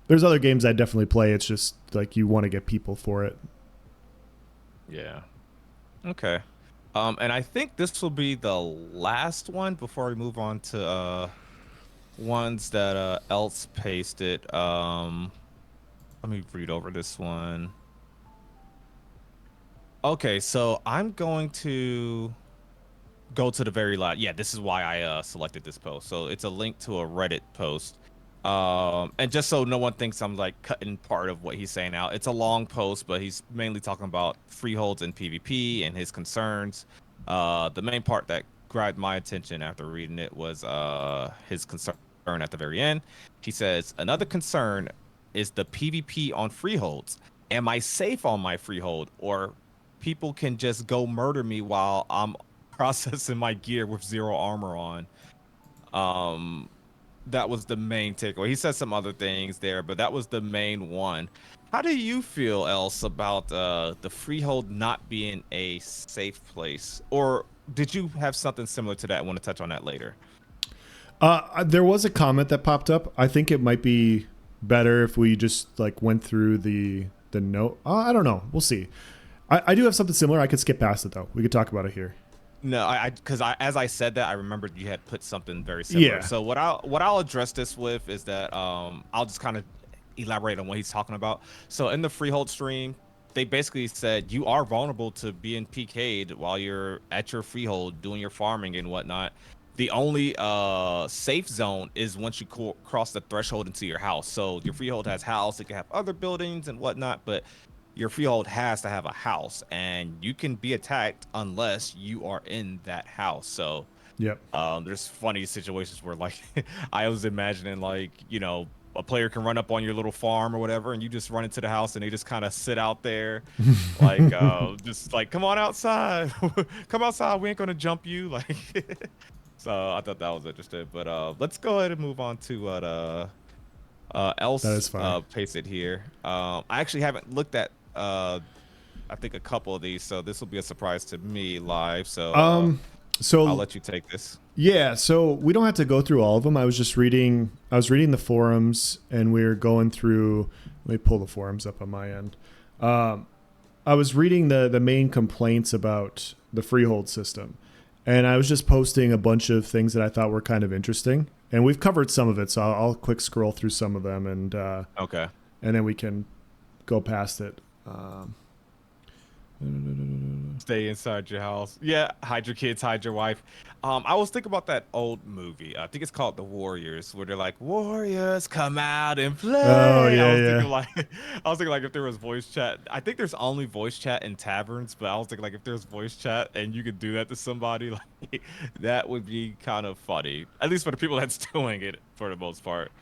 There's other games I definitely play. It's just like you want to get people for it. Yeah. Okay. And I think this will be the last one before we move on to ones that else pasted. Let me read over this one. Okay, so I'm going to go to the very last. Yeah, this is why I selected this post. So it's a link to a Reddit post. And just so no one thinks I'm like cutting part of what he's saying out, it's a long post, but he's mainly talking about freeholds and PvP and his concerns. The main part that grabbed my attention after reading it was his concern at the very end. He says, another concern is the PvP on freeholds. Am I safe on my freehold, or people can just go murder me while I'm processing my gear with 0 armor on? That was the main takeaway. He said some other things there, but that was the main one. How do you feel, Else, about the freehold not being a safe place? Or did you have something similar to that? I want to touch on that later. There was a comment that popped up. I think it might be better if we just like went through the note. I don't know. We'll see. I do have something similar. I could skip past it though. We could talk about it here. No, because as I said that, I remembered you had put something very similar. Yeah. So what I'll address this with is that I'll just kind of elaborate on what he's talking about. So in the Freehold stream, they basically said you are vulnerable to being PK'd while you're at your Freehold doing your farming and whatnot. The only safe zone is once you cross the threshold into your house. So your Freehold has house, it can have other buildings and whatnot, but your freehold has to have a house, and you can be attacked unless you are in that house. So Yep. there's funny situations where like I was imagining like, you know, a player can run up on your little farm or whatever, and you just run into the house and they just kind of sit out there like just like, come on outside. Come outside, we ain't gonna jump you. Like so I thought that was interesting. But let's go ahead and move on to what else pasted here. I actually haven't looked at I think a couple of these, so this will be a surprise to me live. So so I'll let you take this. Yeah, so we don't have to go through all of them. I was reading the forums, and we were going through. Let me pull the forums up on my end. I was reading the main complaints about the freehold system, and I was just posting a bunch of things that I thought were kind of interesting. And we've covered some of it, so I'll quick scroll through some of them, and Okay. and then we can go past it. Stay inside your house. Yeah, hide your kids, hide your wife. I was thinking about that old movie. I think it's called The Warriors, where they're like, "Warriors, come out and play." Oh yeah, I was yeah. thinking like, I was thinking like if there was voice chat. I think there's only voice chat in taverns, but I was thinking like if there's voice chat and you could do that to somebody, like that would be kind of funny. At least for the people that's doing it for the most part.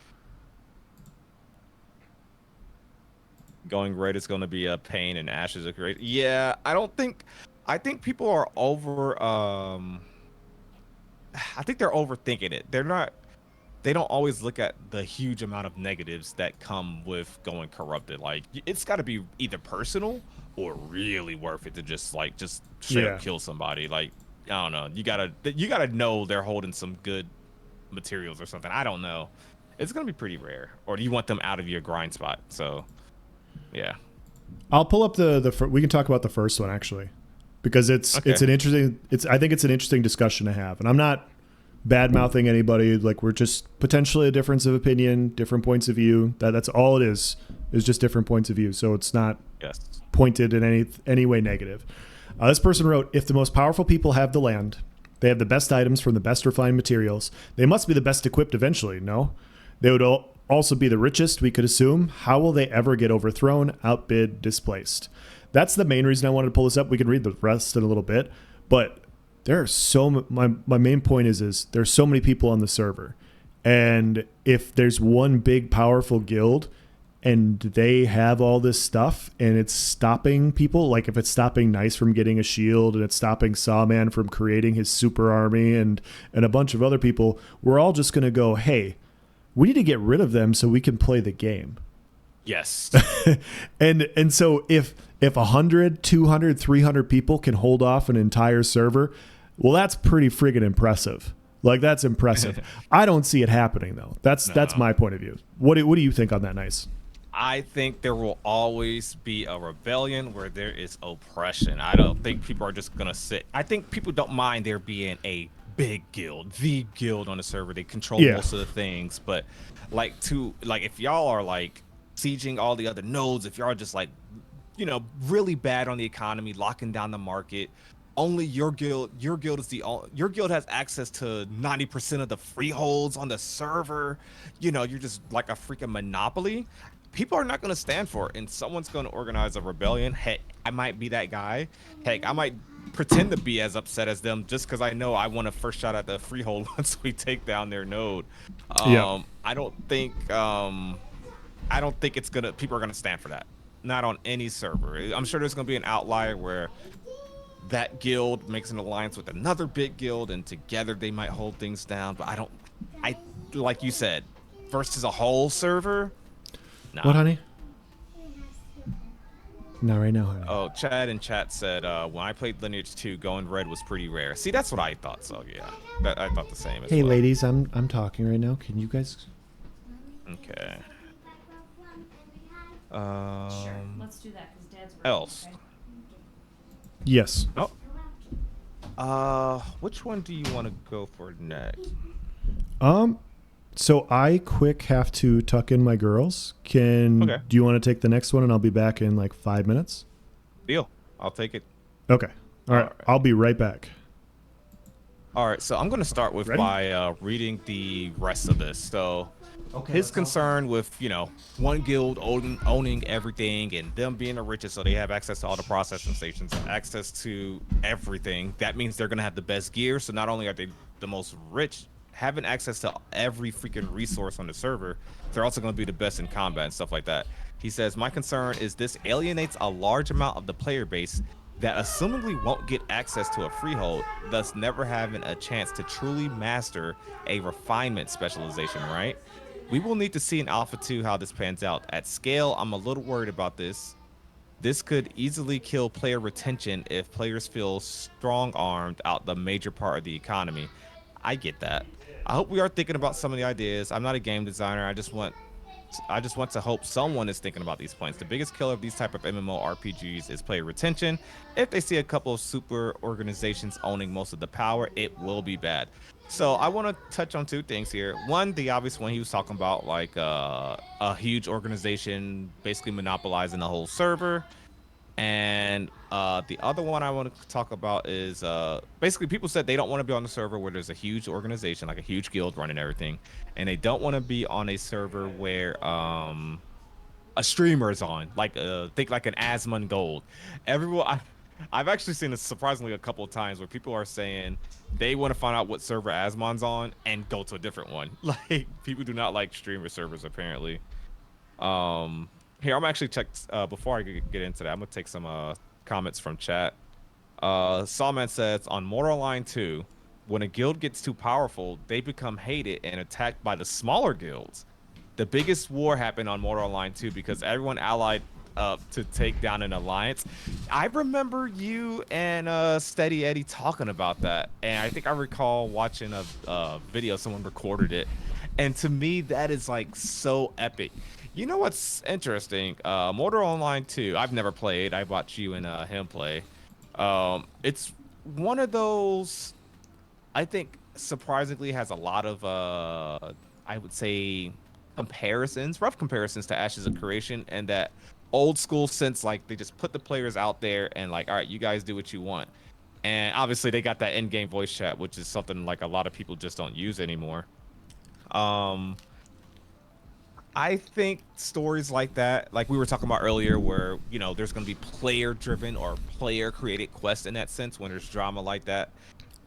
Going raid is going to be a pain, and ashes are great. Yeah, I think people are over I think they're overthinking it. they don't always look at the huge amount of negatives that come with going corrupted. Like it's got to be either personal or really worth it to just straight up Yeah. kill somebody. Like I don't know, you gotta know they're holding some good materials or something. I don't know. It's gonna be pretty rare. Or do you want them out of your grind spot? So yeah. I'll pull up we can talk about the first one actually, because it's Okay. an interesting I think it's an interesting discussion to have, and I'm not bad mouthing anybody. Like we're just potentially a difference of opinion, different points of view. That's all it is just different points of view. So it's not Yes. pointed in any way negative. This person wrote, if the most powerful people have the land, they have the best items from the best refined materials, they must be the best equipped eventually, no? They would also be the richest, we could assume. How will they ever get overthrown, outbid, displaced? That's the main reason I wanted to pull this up. We can read the rest in a little bit. But there are my main point is there's so many people on the server. And if there's one big powerful guild and they have all this stuff and it's stopping people, like if it's stopping Nice from getting a shield and it's stopping Sawman from creating his super army and a bunch of other people, we're all just going to go, hey, we need to get rid of them so we can play the game. Yes. and so if 100, 200, 300 people can hold off an entire server, well, that's pretty friggin' impressive. Like that's impressive. I don't see it happening though. That's my point of view. What do you think on that, Nice? I think there will always be a rebellion where there is oppression. I don't think people are just gonna sit. I think people don't mind there being a big guild, the guild on the server. They control most of the things, but like if y'all are like sieging all the other nodes, if y'all are just like, really bad on the economy, locking down the market, only your guild is your guild has access to 90% of the freeholds on the server. You're just like a freaking monopoly. People are not going to stand for it, and someone's going to organize a rebellion. Heck, I might be that guy. Heck, I might pretend to be as upset as them just because I know I want a first shot at the freehold once we take down their node. I don't think people are gonna stand for that. Not on any server. I'm sure there's gonna be an outlier where that guild makes an alliance with another big guild and together they might hold things down. But I like you said, versus a whole server. Nah. What, honey? Not right now, honey. Oh, Chad in chat said when I played Lineage 2, going red was pretty rare. See, that's what I thought. So yeah, I thought the same as hey, well. ladies, I'm talking right now. Can you guys? Okay. Sure. Let's do that because Dad's working, Else. okay? Yes. Oh. Which one do you want to go for next? So I quick have to tuck in my girls. Do you want to take the next one and I'll be back in like 5 minutes? Deal. I'll take it. Okay. All right. I'll be right back. All right. So I'm going to start with by reading the rest of this. So his concern with, one guild owning everything and them being the richest, so they have access to all the processing stations, access to everything. That means they're going to have the best gear. So not only are they the most rich, having access to every freaking resource on the server, they're also going to be the best in combat and stuff like that. He says, my concern is this alienates a large amount of the player base that assumingly won't get access to a freehold, thus never having a chance to truly master a refinement specialization, right? We will need to see in Alpha 2 how this pans out. At scale, I'm a little worried about this. This could easily kill player retention if players feel strong-armed out the major part of the economy. I get that. I hope we are thinking about some of the ideas. I'm not a game designer. I just want to hope someone is thinking about these points. The biggest killer of these type of MMORPGs is player retention. If they see a couple of super organizations owning most of the power, it will be bad. So I want to touch on two things here. One, the obvious one, he was talking about like a huge organization basically monopolizing the whole server. And the other one I want to talk about is basically people said they don't want to be on the server where there's a huge organization, like a huge guild running everything. And they don't want to be on a server where a streamer is on, like think like an Asmon Gold. I've actually seen this surprisingly a couple of times where people are saying they want to find out what server Asmon's on and go to a different one. Like people do not like streamer servers apparently. Here, I'm actually check before I get into that. I'm gonna take some comments from chat. Sawman says on Mortal Line 2, when a guild gets too powerful, they become hated and attacked by the smaller guilds. The biggest war happened on Mortal Online 2 because everyone allied up to take down an alliance. I remember you and Steady Eddie talking about that, and I think I recall watching a video, someone recorded it, and to me that is like so epic. You know what's interesting? Mortal Online 2, I've never played. I watched you and him play. It's one of those, I think, surprisingly has a lot of I would say comparisons, rough comparisons to Ashes of Creation, and that old school sense, like they just put the players out there and like, all right, you guys do what you want. And obviously they got that in-game voice chat, which is something like a lot of people just don't use anymore. I think stories like that, like we were talking about earlier, where, you know, there's going to be player driven or player created quests in that sense when there's drama like that.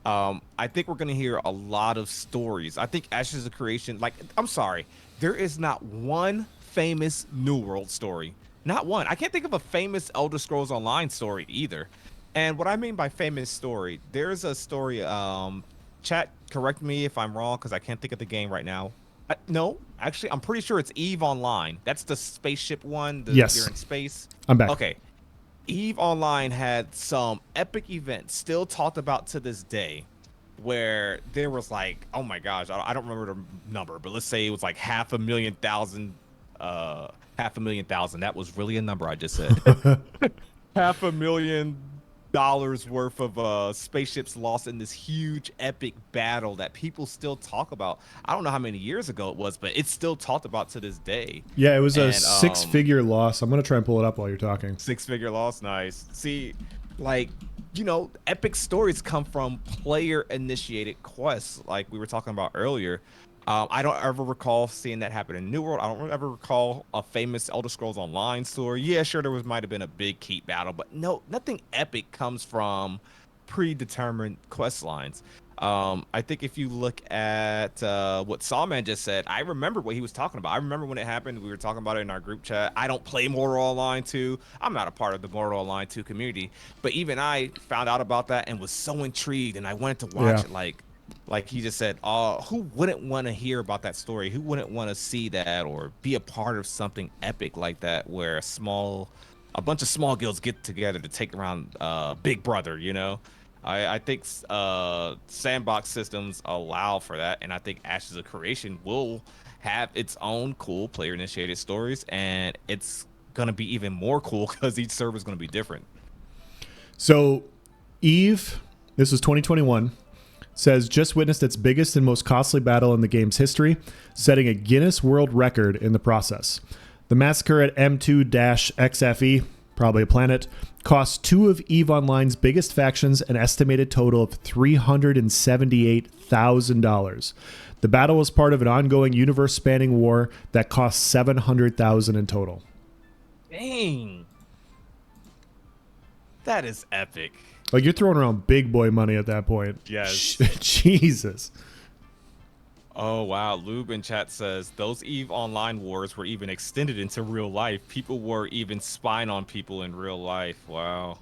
I think we're going to hear a lot of stories. I think Ashes of Creation, like, I'm sorry, there is not one famous New World story. Not one. I can't think of a famous Elder Scrolls Online story either. And what I mean by famous story, there's a story, chat, correct me if I'm wrong, because I can't think of the game right now. No, actually, I'm pretty sure it's EVE Online. That's the spaceship one. Yes. You're in space. I'm back. Okay. EVE Online had some epic events still talked about to this day where there was like, oh my gosh, I don't remember the number, but let's say it was like 500,000, 500,000. That was really a number I just said. $500,000 worth of spaceships lost in this huge epic battle that people still talk about. I don't know how many years ago it was, but it's still talked about to this day. Yeah, it was a six-figure loss. I'm going to try and pull it up while you're talking. Six-figure loss, nice. See, like, you know, epic stories come from player-initiated quests, like we were talking about earlier. I don't ever recall seeing that happen in New World. I don't ever recall a famous Elder Scrolls Online story. Yeah, sure, there might have been a big keep battle, but no, nothing epic comes from predetermined quest lines. I think if you look at what Sawman just said, I remember what he was talking about. I remember when it happened. We were talking about it in our group chat. I don't play Mortal Online 2. I'm not a part of the Mortal Online 2 community, but even I found out about that and was so intrigued, and I wanted to watch it. Like he just said, who wouldn't want to hear about that story? Who wouldn't want to see that or be a part of something epic like that, where a bunch of small guilds get together to take around Big Brother, you know? I think sandbox systems allow for that, and I think Ashes of Creation will have its own cool player-initiated stories, and it's going to be even more cool because each server is going to be different. So, EVE, this was 2021, says just witnessed its biggest and most costly battle in the game's history, setting a Guinness World Record in the process. The massacre at M2-XFE, probably a planet, cost two of EVE Online's biggest factions an estimated total of $378,000. The battle was part of an ongoing universe-spanning war that cost $700,000 in total. Dang. That is epic. Like, you're throwing around big boy money at that point. Yes. Jesus. Oh, wow. Lube in chat says, those EVE Online wars were even extended into real life. People were even spying on people in real life. Wow.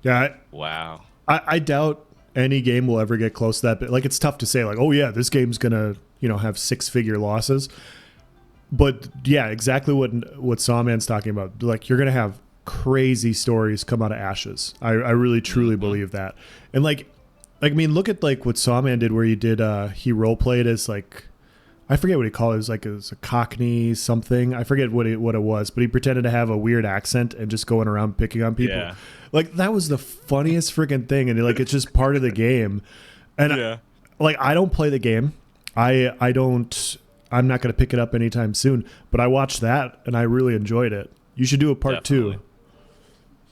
Yeah. Wow. I doubt any game will ever get close to that. But, like, it's tough to say, like, oh, yeah, this game's going to, you know, have six-figure losses. But, yeah, exactly what Sawman's talking about. Like, you're going to have crazy stories come out of Ashes. I really truly believe that. And like I mean, look at like what Sawman did, where he did he role played as like, I forget what he called it. It was like, it was a Cockney something. I forget what it was, but he pretended to have a weird accent and just going around picking on people. Yeah. Like, that was the funniest freaking thing, and like, it's just part of the game. And like, I don't play the game. I'm not going to pick it up anytime soon, but I watched that and I really enjoyed it. You should do a part two.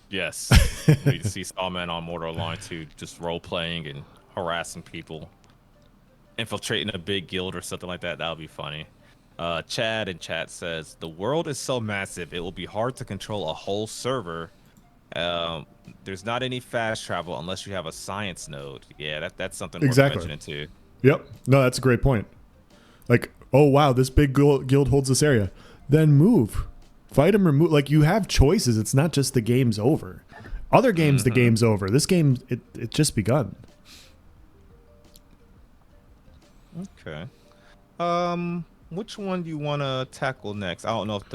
Yes. We need to see Sawman on Mortal Online 2 just role-playing and harassing people. Infiltrating a big guild or something like that. That would be funny. Chad in chat says, the world is so massive, it will be hard to control a whole server. There's not any fast travel unless you have a science node. Yeah, that's something worth mentioning too. Yep. No, that's a great point. Like, oh, wow, this big guild holds this area. Then move. Fight them or move. Like, you have choices. It's not just the game's over. Other games, the game's over. This game, it just begun. Okay. Which one do you want to tackle next? I don't know if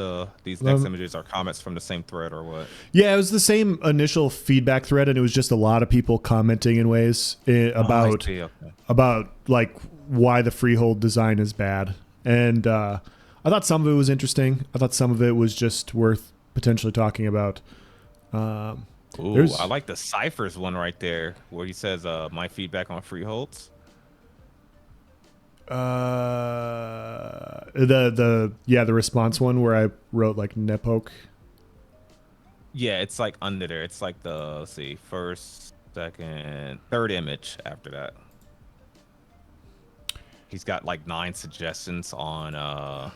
these next Um, images are comments from the same thread or what. Yeah, it was the same initial feedback thread, and it was just a lot of people commenting in ways Oh, I about see. Okay. like why the freehold design is bad. And I thought some of it was interesting. I thought some of it was just worth potentially talking about. Ooh, I There's like the ciphers one right there, where he says, "My feedback on freeholds." the response one where I wrote like Nepoke. Yeah, it's like under there. It's like the let's see, first, second, third image after that. He's got like 9 suggestions on how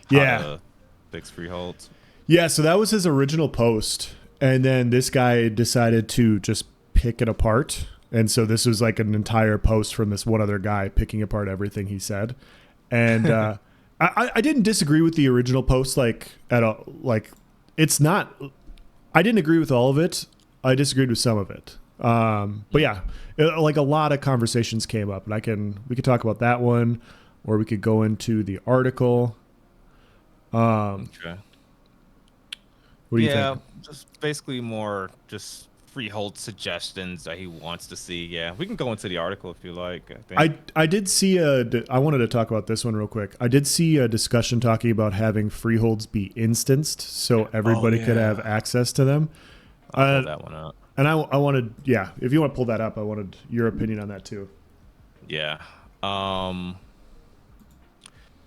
Yeah, to fix freeholds. yeah. So that was his original post, and then this guy decided to just pick it apart. And so this was like an entire post from this one other guy picking apart everything he said. And I didn't disagree with the original post like at all. Like it's not. I didn't agree with all of it. I disagreed with some of it. But yeah, like a lot of conversations came up, and we could talk about that one, or we could go into the article. Okay. What do you Yeah, think? just basically more just freehold suggestions that he wants to see. Yeah, we can go into the article if you like. I think. I did see I wanted to talk about this one real quick. I did see a discussion talking about having freeholds be instanced so Oh everybody could have yeah, access to them. I'll pull Uh, that one up. and I wanted, yeah, if you want to pull that up, I wanted your opinion on that too. Yeah.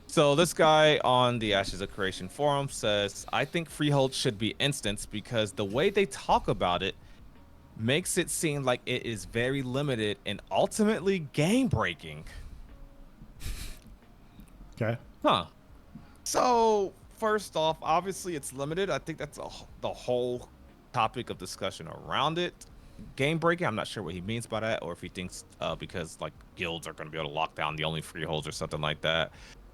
So this guy on the Ashes of Creation forum says, I think Freehold should be instanced because the way they talk about it makes it seem like it is very limited and ultimately game breaking. Okay. Huh. So first off, obviously it's limited. I think that's the whole topic of discussion around it. Game breaking, I'm not sure what he means by that, or if he thinks because like guilds are going to be able to lock down the only freeholds or something like that.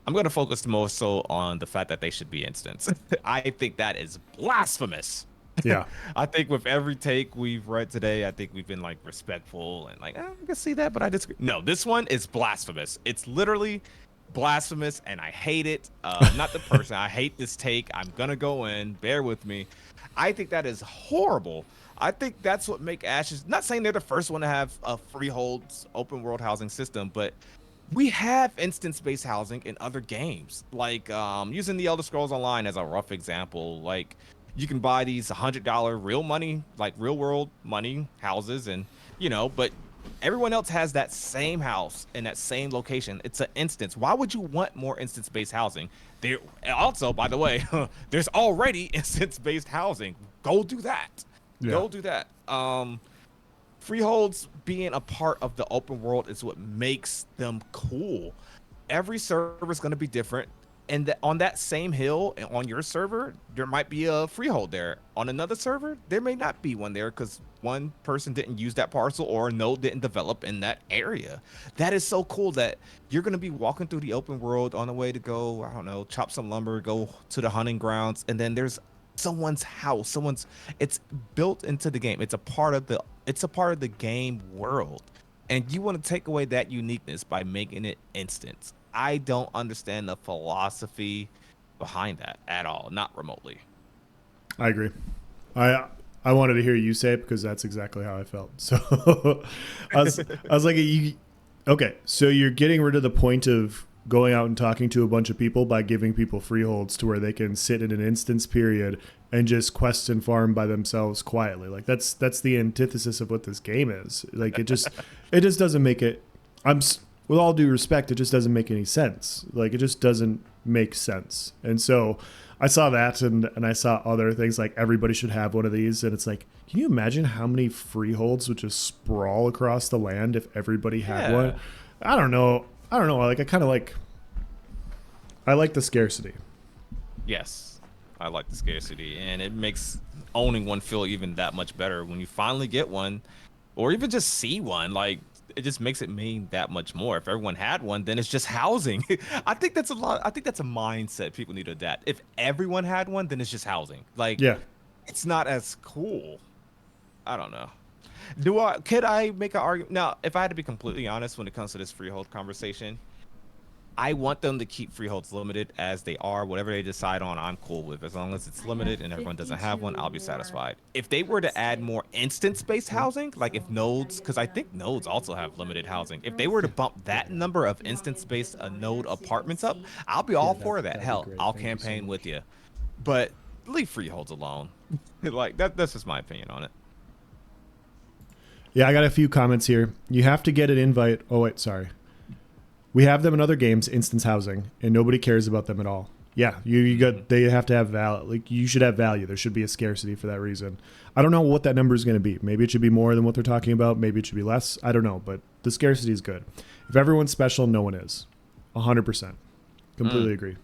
I'm going to focus more so on the fact that they should be instanced. I think that is blasphemous. Yeah. I think with every take we've read today, I think we've been like respectful and like, I can see that, but I disagree. No, this one is blasphemous. It's literally blasphemous, and I hate it. Not the person. I hate this take. I'm gonna go in. Bear with me. I think that is horrible. I think that's what make Ashes. Not saying they're the first one to have a freeholds open world housing system, but we have instance-based housing in other games, like using the Elder Scrolls Online as a rough example. Like you can buy these $100 real money, like real world money houses, and but everyone else has that same house in that same location. It's an instance. Why would you want more instance-based housing? There also, by the way, there's already instance-based housing. Go do that. Yeah. Go do that. Freeholds being a part of the open world is what makes them cool. Every server is going to be different, and on that same hill on your server there might be a freehold there. On another server there may not be one there because one person didn't use that parcel or a node didn't develop in that area. That is so cool that you're going to be walking through the open world on the way to go, I don't know, chop some lumber, go to the hunting grounds, and then there's someone's house, it's built into the game. It's a part of the game world, and you want to take away that uniqueness by making it instant. I don't understand the philosophy behind that at all, not remotely. I agree. I wanted to hear you say it because that's exactly how I felt. So I was like, okay, so you're getting rid of the point of going out and talking to a bunch of people by giving people freeholds to where they can sit in an instance period and just quest and farm by themselves quietly. Like that's the antithesis of what this game is. Like it just doesn't make it. With all due respect, it just doesn't make any sense. Like it just doesn't make sense. And so I saw that and I saw other things like everybody should have one of these. And it's like, can you imagine how many freeholds would just sprawl across the land if everybody had one? Yeah. I don't know. Like I like the scarcity. Yes, I like the scarcity, and it makes owning one feel even that much better when you finally get one, or even just see one. Like it just makes it mean that much more. If everyone had one, then it's just housing. I think that's a lot. I think that's a mindset people need to adapt. If everyone had one, then it's just housing. Like Yeah. it's not as cool. I don't know. Could I make an argument? Now, if I had to be completely honest when it comes to this freehold conversation, I want them to keep freeholds limited as they are. Whatever they decide on, I'm cool with. As long as it's limited and everyone doesn't have one, I'll be satisfied. If they were to add more instance-based housing, like if nodes, because I think nodes also have limited housing. If they were to bump that number of instance-based node apartments up, I'll be all for that. Hell, I'll campaign with you. But leave freeholds alone. Like that's just my opinion on it. Yeah, I got a few comments here. You have to get an invite. Oh, wait, sorry. We have them in other games, instance housing, and nobody cares about them at all. Yeah, you got. They have to have value. Like, you should have value. There should be a scarcity for that reason. I don't know what that number is going to be. Maybe it should be more than what they're talking about. Maybe it should be less. I don't know, but the scarcity is good. If everyone's special, no one is. 100%. Completely agree.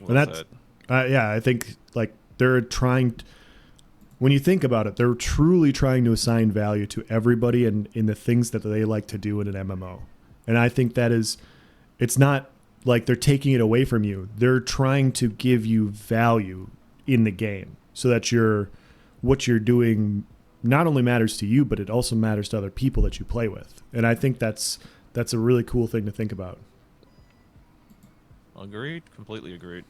Well, and that's, yeah, I think like they're trying. When you think about it, they're truly trying to assign value to everybody and in the things that they like to do in an MMO. And I think that is, it's not like they're taking it away from you. They're trying to give you value in the game so that what you're doing not only matters to you, but it also matters to other people that you play with. And I think that's a really cool thing to think about. Agreed. Completely agreed.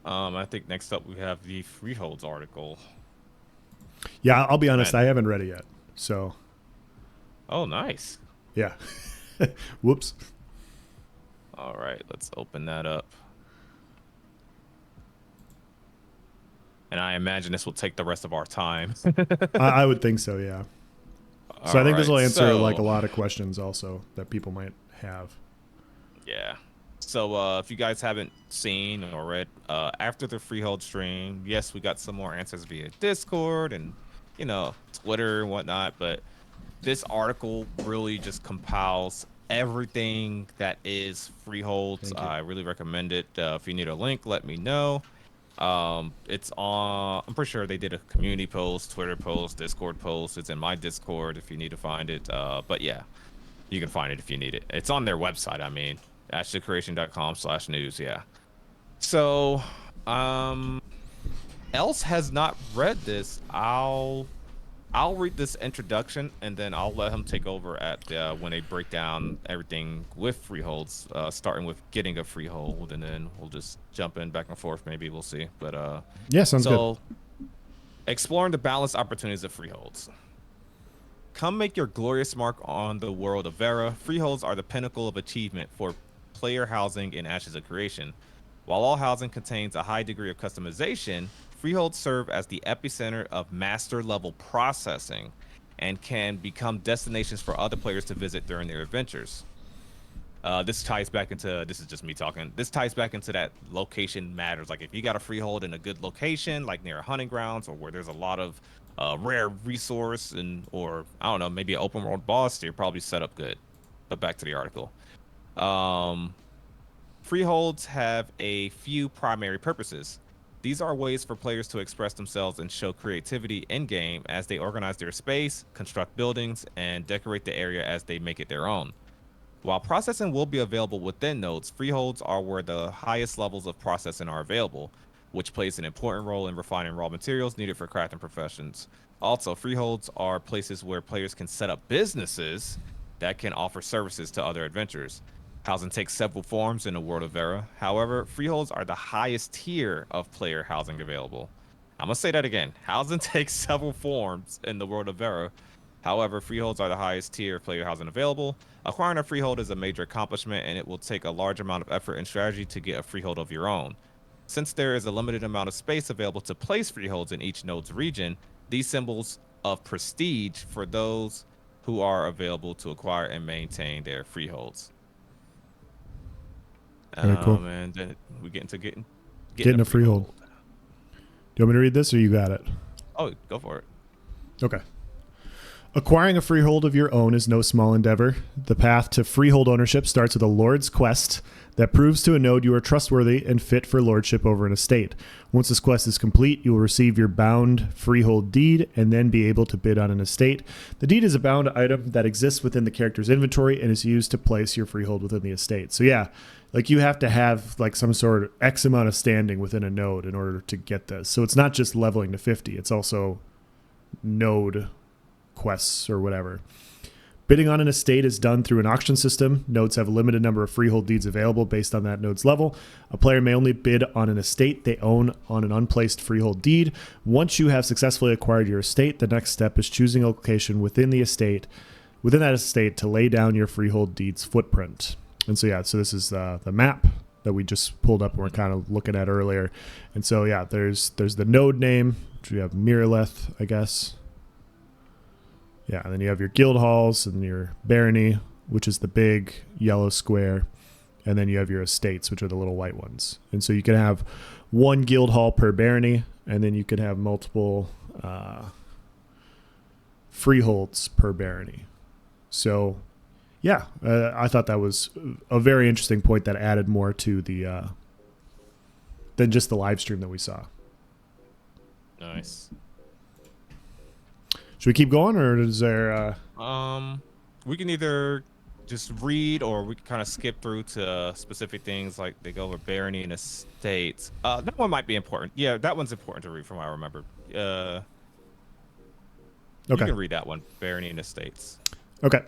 I think next up we have the Freeholds article. Yeah, I'll be honest, I haven't read it yet. So. Oh, nice. Yeah. Whoops. All right, let's open that up. And I imagine this will take the rest of our time. I would think so, yeah. So I think this will answer like a lot of questions also that people might have. Yeah. So if you guys haven't seen or read, after the Freehold stream, yes, we got some more answers via Discord and, Twitter and whatnot. But this article really just compiles everything that is Freeholds. I really recommend it. If you need a link, let me know. It's on, I'm pretty sure they did a community post, Twitter post, Discord post. It's in my Discord if you need to find it. But yeah, you can find it if you need it. It's on their website, I mean. ashesofcreation.com/news. Yeah. So, else has not read this. I'll read this introduction and then I'll let him take over at when they break down everything with freeholds, starting with getting a freehold, and then we'll just jump in back and forth. Maybe we'll see. But yeah, sounds good. Exploring the balanced opportunities of freeholds. Come make your glorious mark on the world of Verra. Freeholds are the pinnacle of achievement for player housing in Ashes of Creation. While all housing contains a high degree of customization, freeholds serve as the epicenter of master level processing and can become destinations for other players to visit during their adventures. This ties back into, this is just me talking, this ties back into that location matters. Like if you got a freehold in a good location, like near hunting grounds or where there's a lot of rare resource or I don't know, maybe an open world boss, you're probably set up good. But back to the article. Freeholds have a few primary purposes. These are ways for players to express themselves and show creativity in-game as they organize their space, construct buildings, and decorate the area as they make it their own. While processing will be available within nodes, freeholds are where the highest levels of processing are available, which plays an important role in refining raw materials needed for crafting professions. Also, freeholds are places where players can set up businesses that can offer services to other adventurers. Housing takes several forms in the world of Verra. However, freeholds are the highest tier of player housing available. I'm going to say that again. Housing takes several forms in the world of Verra. However, freeholds are the highest tier of player housing available. Acquiring a freehold is a major accomplishment, and it will take a large amount of effort and strategy to get a freehold of your own. Since there is a limited amount of space available to place freeholds in each node's region, these symbols of prestige for those who are available to acquire and maintain their freeholds. Very cool. And then we get into getting a freehold. Do you want me to read this or you got it? Oh, go for it. Okay. Acquiring a freehold of your own is no small endeavor. The path to freehold ownership starts with a lord's quest that proves to a node you are trustworthy and fit for lordship over an estate. Once this quest is complete, you will receive your bound freehold deed and then be able to bid on an estate. The deed is a bound item that exists within the character's inventory and is used to place your freehold within the estate. So yeah, like you have to have like some sort of X amount of standing within a node in order to get this. So it's not just leveling to 50. It's also node quests or whatever. Bidding on an estate is done through an auction system. Nodes have a limited number of freehold deeds available based on that node's level. A player may only bid on an estate they own on an unplaced freehold deed. Once you have successfully acquired your estate, the next step is choosing a location within that estate to lay down your freehold deed's footprint. And so yeah, so this is the map that we just pulled up and we're kind of looking at earlier. And so yeah, there's the node name, which we have Miraleth, I guess. Yeah, and then you have your guild halls and your barony, which is the big yellow square, and then you have your estates, which are the little white ones. And so you can have one guild hall per barony, and then you can have multiple freeholds per barony. So, yeah, I thought that was a very interesting point that added more to the than just the live stream that we saw. Nice. Should we keep going, or is there... We can either just read, or we can kind of skip through to specific things, like they go over barony and estates. That one might be important. Yeah, that one's important to read from what I remember. You can read that one, barony and estates. Okay.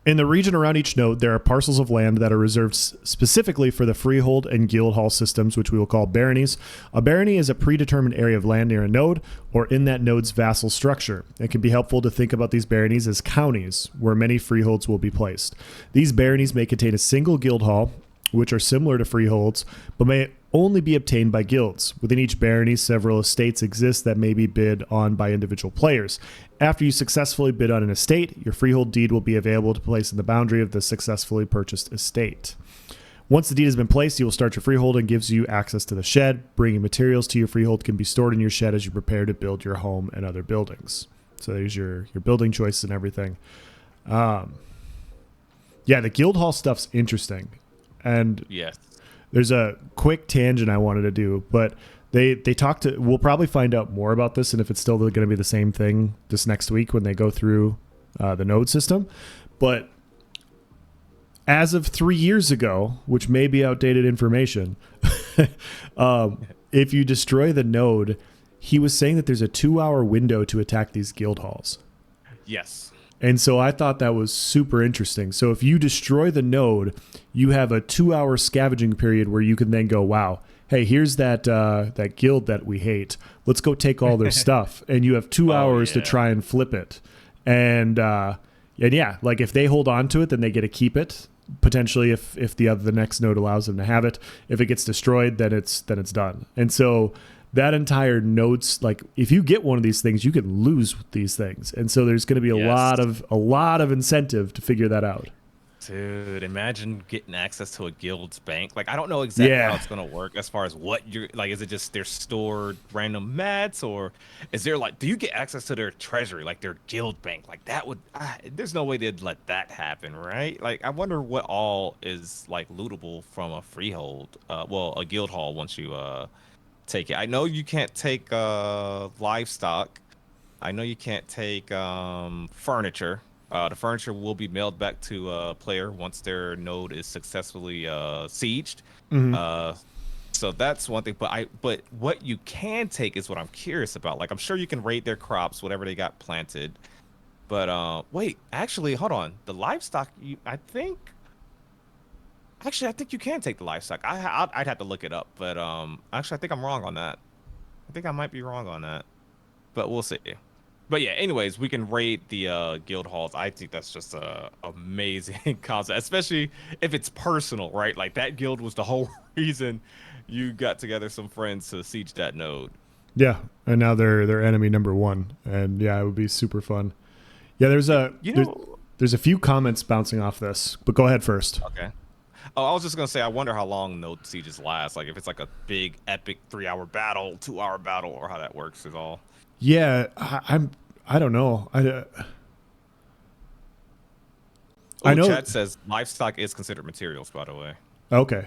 In the region around each node, there are parcels of land that are reserved specifically for the freehold and guild hall systems, which we will call baronies. A barony is a predetermined area of land near a node or in that node's vassal structure. It can be helpful to think about these baronies as counties, where many freeholds will be placed. These baronies may contain a single guild hall, which are similar to freeholds, but may only be obtained by guilds. Within each barony, several estates exist that may be bid on by individual players. After you successfully bid on an estate, your freehold deed will be available to place in the boundary of the successfully purchased estate. Once the deed has been placed, you will start your freehold and gives you access to the shed. Bringing materials to your freehold can be stored in your shed as you prepare to build your home and other buildings. So there's your building choices and everything. Yeah, the guild hall stuff's interesting. And yes, there's a quick tangent I wanted to do, but they talked to, we'll probably find out more about this and if it's still going to be the same thing this next week when they go through the node system. But as of 3 years ago, which may be outdated information, if you destroy the node, he was saying that there's a 2-hour window to attack these guild halls. Yes. And so I thought that was super interesting. So if you destroy the node, you have a 2-hour scavenging period where you can then go, wow, hey, here's that guild that we hate. Let's go take all their stuff. And you have 2 hours to try and flip it. And yeah, like if they hold on to it, then they get to keep it. Potentially if the next node allows them to have it. If it gets destroyed, then it's done. And so that entire nodes, like if you get one of these things, you can lose these things. And so there's going to be a lot of incentive to figure that out. Dude, imagine getting access to a guild's bank. Like, I don't know exactly how it's going to work as far as what you're like. Is it just they're stored random mats, or is there like, do you get access to their treasury, like their guild bank? Like that would, there's no way they'd let that happen, right? Like, I wonder what all is like lootable from a freehold, a guild hall once you take it. I know you can't take livestock. I know you can't take furniture. The furniture will be mailed back to a player once their node is successfully sieged. Mm-hmm. So that's one thing. But what you can take is what I'm curious about. Like, I'm sure you can raid their crops, whatever they got planted. But wait, actually, hold on. The livestock, I think you can take the livestock. I'd have to look it up. But actually, I think I'm wrong on that. I think I might be wrong on that. But we'll see. But yeah, anyways, we can raid the guild halls. I think that's just a amazing concept, especially if it's personal, right? Like that guild was the whole reason you got together some friends to siege that node. Yeah, and now they're enemy number one, and yeah, it would be super fun. Yeah, there's a few comments bouncing off this, but go ahead first. Okay. Oh, I was just gonna say, I wonder how long node sieges last. Like if it's like a big epic 3-hour battle, 2-hour battle, or how that works is all. Yeah, I don't know. I know. Chat says livestock is considered materials, by the way. Okay.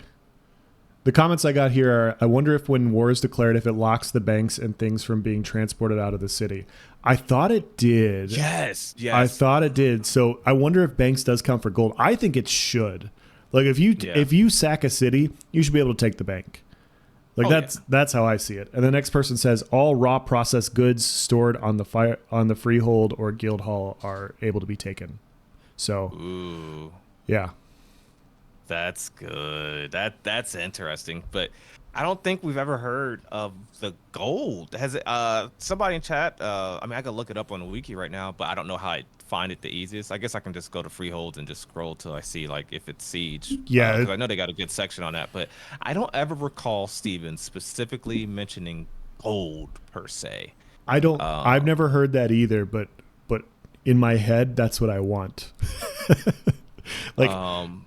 The comments I got here are, I wonder if when war is declared, if it locks the banks and things from being transported out of the city. I thought it did. Yes. I thought it did. So I wonder if banks does count for gold. I think it should. Like if you sack a city, you should be able to take the bank. Like Oh, that's how I see it. And the next person says all raw processed goods stored on the freehold or guild hall are able to be taken. So Ooh, yeah. that's good. That's interesting. But I don't think we've ever heard of the gold. Has it somebody in chat, I mean I could look it up on the wiki right now, but I don't know how I find it the easiest. I guess I can just go to Freeholds and just scroll till I see like if it's siege. Yeah. Because I know they got a good section on that, but I don't ever recall Steven specifically mentioning gold per se. I've Um never heard that either, but in my head that's what I want. Like um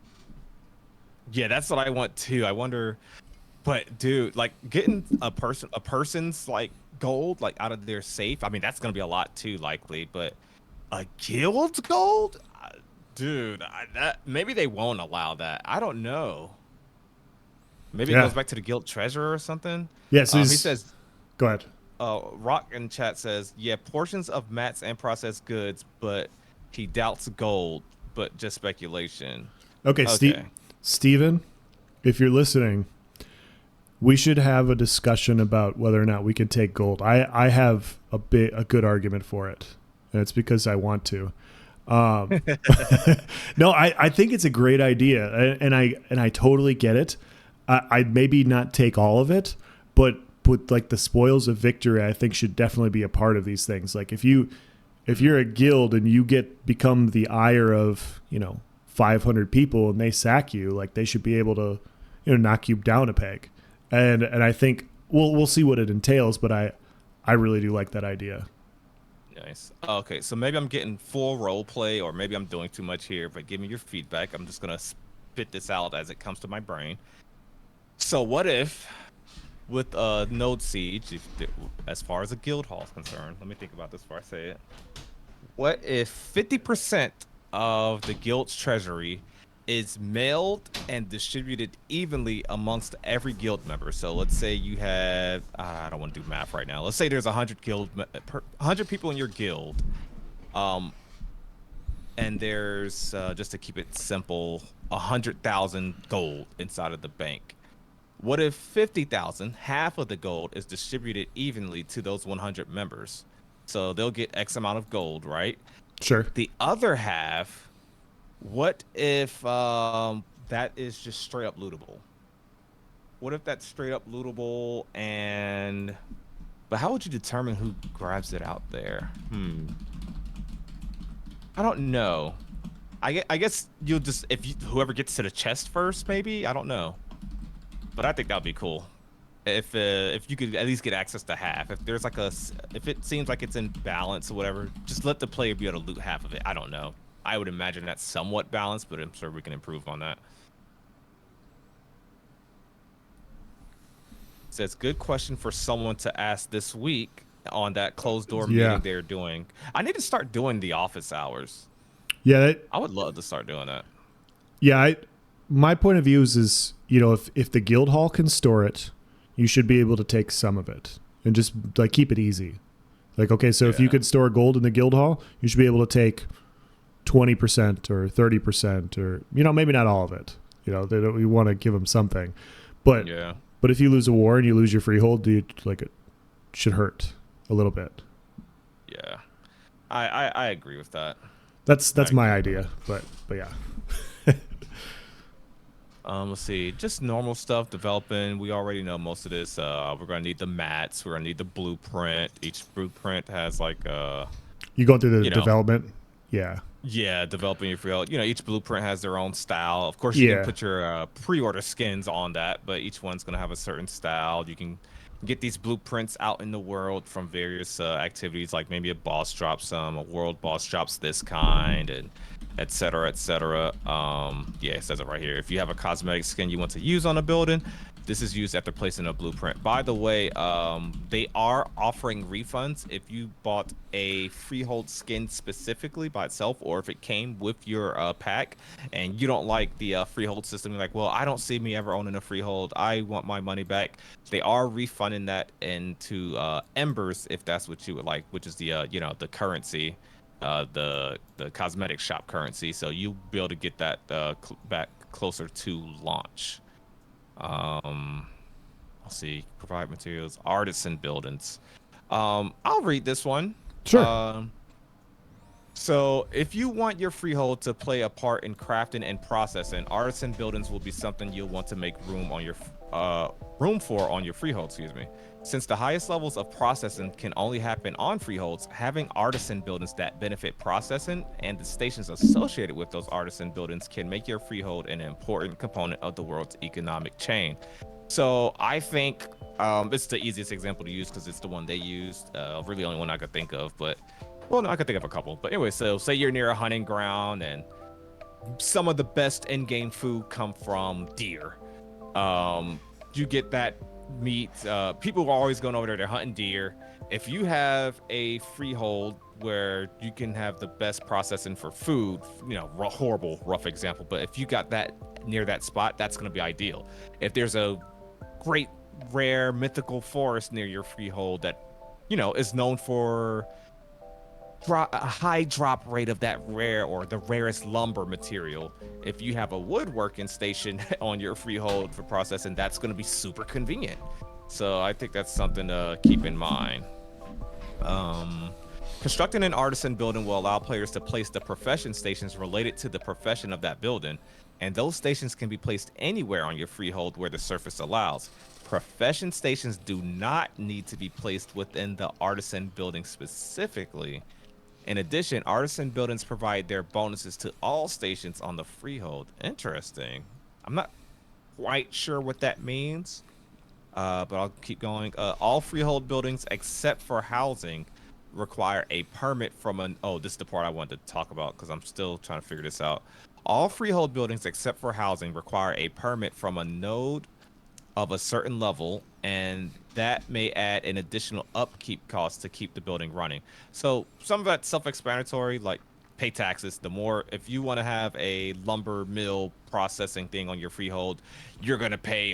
yeah, that's what I want too. I wonder. But dude, like getting a person's like gold like out of their safe, I mean that's gonna be a lot too likely. But a guild's gold, dude, that maybe they won't allow that. I don't know. Maybe it yeah. goes back to the guild treasurer or something. Yeah, so He he's says, go ahead. Rock in chat says, yeah, portions of mats and processed goods, but he doubts gold, but just speculation. Okay, Okay. Steven, if you're listening, we should have a discussion about whether or not we can take gold. I have a good argument for it, and it's because I want to. No, I think it's a great idea, and I totally get it. I'd maybe not take all of it, but like the spoils of victory, I think should definitely be a part of these things. Like if you're a guild and you become the ire of 500 people and they sack you, like they should be able to knock you down a peg. And I think we'll see what it entails, but I really do like that idea. Nice. Okay, so maybe I'm getting full role play, or maybe I'm doing too much here, but give me your feedback. I'm just gonna spit this out as it comes to my brain. So what if, with Node Siege, as far as a guild hall is concerned, let me think about this before I say it. What if 50% of the guild's treasury is mailed and distributed evenly amongst every guild member? So let's say you have, I don't want to do math right now. Let's say there's 100 people in your guild, and there's just to keep it simple, 100,000 gold inside of the bank. What if 50,000, half of the gold, is distributed evenly to those 100 members? So they'll get X amount of gold, right? Sure. The other half, what if that is just straight up lootable? What if that's straight up lootable but how would you determine who grabs it out there? I don't know. I guess you'll just whoever gets to the chest first, maybe. I don't know, but I think that'd be cool if you could at least get access to half. If there's like if it seems like it's in balance or whatever, just let the player be able to loot half of it. I don't know. I would imagine that's somewhat balanced, but I'm sure we can improve on that. It says good question for someone to ask this week on that closed door meeting they're doing. I need to start doing the office hours. Yeah, I would love to start doing that. Yeah, my point of view is if the guild hall can store it, you should be able to take some of it and just like keep it easy. Like, okay, so if you could store gold in the guild hall, you should be able to take 20% or 30% or maybe not all of it. We want to give them something, but if you lose a war and you lose your freehold, it should hurt a little bit. Yeah, I agree with that. That's my idea, but yeah. Let's see, just normal stuff developing. We already know most of this. We're gonna need the mats. We're gonna need the blueprint. Each blueprint has like you go through the development. Yeah, developing your freehold. Each blueprint has their own style. Of course, you can put your pre-order skins on that, but each one's gonna have a certain style. You can get these blueprints out in the world from various activities, like maybe a boss drops some, a world boss drops this kind, and etc. etc. It says it right here. If you have a cosmetic skin you want to use on a building, this is used after placing a blueprint. By the way, they are offering refunds if you bought a Freehold skin specifically by itself, or if it came with your pack and you don't like the Freehold system. You're like, well, I don't see me ever owning a Freehold. I want my money back. They are refunding that into Embers if that's what you would like, which is the the currency. The cosmetic shop currency, so you'll be able to get that back closer to launch. I'll see. Provide materials, artisan buildings. I'll read this one. Sure. So if you want your freehold to play a part in crafting and processing, artisan buildings will be something you'll want to make room on your room for on your freehold, excuse me. Since the highest levels of processing can only happen on freeholds, having artisan buildings that benefit processing and the stations associated with those artisan buildings can make your freehold an important component of the world's economic chain. So I think it's the easiest example to use because it's the one they used. Really, only one I could think of, but well, no, I could think of a couple. But anyway, so say you're near a hunting ground and some of the best in-game food come from deer. You get that meat. People are always going over there. They're hunting deer. If you have a freehold where you can have the best processing for food, horrible, rough example, but if you got that near that spot, that's going to be ideal. If there's a great, rare, mythical forest near your freehold that, is known for a high drop rate of that rare or the rarest lumber material. If you have a woodworking station on your freehold for processing, that's going to be super convenient. So I think that's something to keep in mind. Constructing an artisan building will allow players to place the profession stations related to the profession of that building, and those stations can be placed anywhere on your freehold where the surface allows. Profession stations do not need to be placed within the artisan building specifically. In addition, artisan buildings provide their bonuses to all stations on the freehold. Interesting. I'm not quite sure what that means, but I'll keep going. All freehold buildings except for housing require a permit from an... Oh, this is the part I wanted to talk about because I'm still trying to figure this out. All freehold buildings except for housing require a permit from a node of a certain level, and that may add an additional upkeep cost to keep the building running. So some of that's self-explanatory, like pay taxes. The more, if you want to have a lumber mill processing thing on your freehold, you're going to pay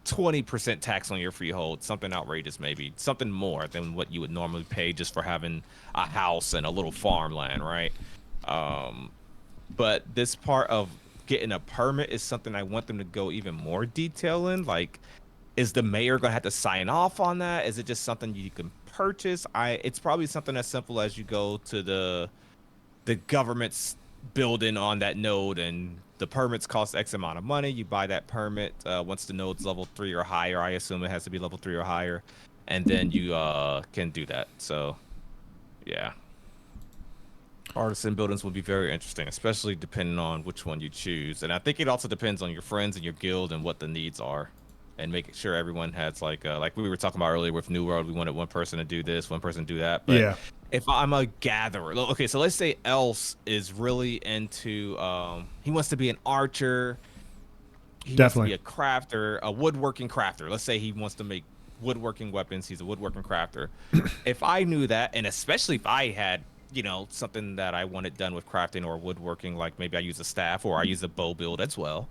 20% tax on your freehold, something outrageous, maybe something more than what you would normally pay just for having a house and a little farmland, right? But this part of getting a permit is something I want them to go even more detail in. Like, is the mayor gonna have to sign off on that? Is it just something you can purchase? It's probably something as simple as you go to the government's building on that node, and the permits cost X amount of money. You buy that permit once the node's level 3 or higher. I assume it has to be level 3 or higher, and then you can do that. So, yeah. Artisan buildings will be very interesting, especially depending on which one you choose. And I think it also depends on your friends and your guild and what the needs are, and making sure everyone has like we were talking about earlier with New World, we wanted one person to do this, one person to do that. But yeah, if I'm a gatherer, okay, so let's say Else is really into he wants to be an archer, he definitely wants to be a crafter, a woodworking crafter. Let's say he wants to make woodworking weapons, he's a woodworking crafter. If I knew that, and especially if I had something that I wanted done with crafting or woodworking, like maybe I use a staff or I use a bow build as well.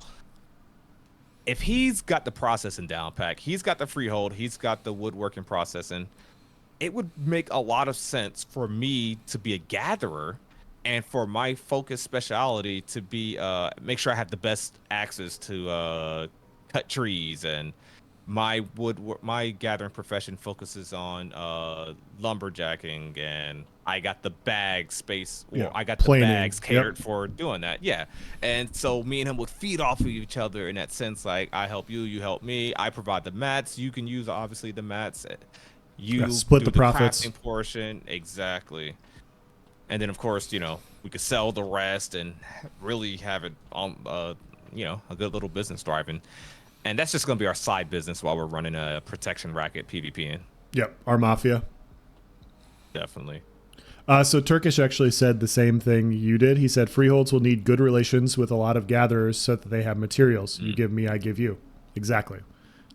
If he's got the processing down pack, he's got the freehold, he's got the woodworking processing, it would make a lot of sense for me to be a gatherer and for my focus speciality to be make sure I have the best access to cut trees. And my gathering profession focuses on lumberjacking, and I got the bag space, or I got the bags catered for doing that. Yeah. And so me and him would feed off of each other in that sense. Like, I help you, you help me. I provide the mats. You can use obviously the mats. You split do the profits. Crafting portion. Exactly. And then of course, we could sell the rest and really have it on a good little business thriving. And that's just going to be our side business while we're running a protection racket PvP in. Yep, our mafia. Definitely. So Turkish actually said the same thing you did. He said freeholds will need good relations with a lot of gatherers so that they have materials. You give me, I give you. Exactly.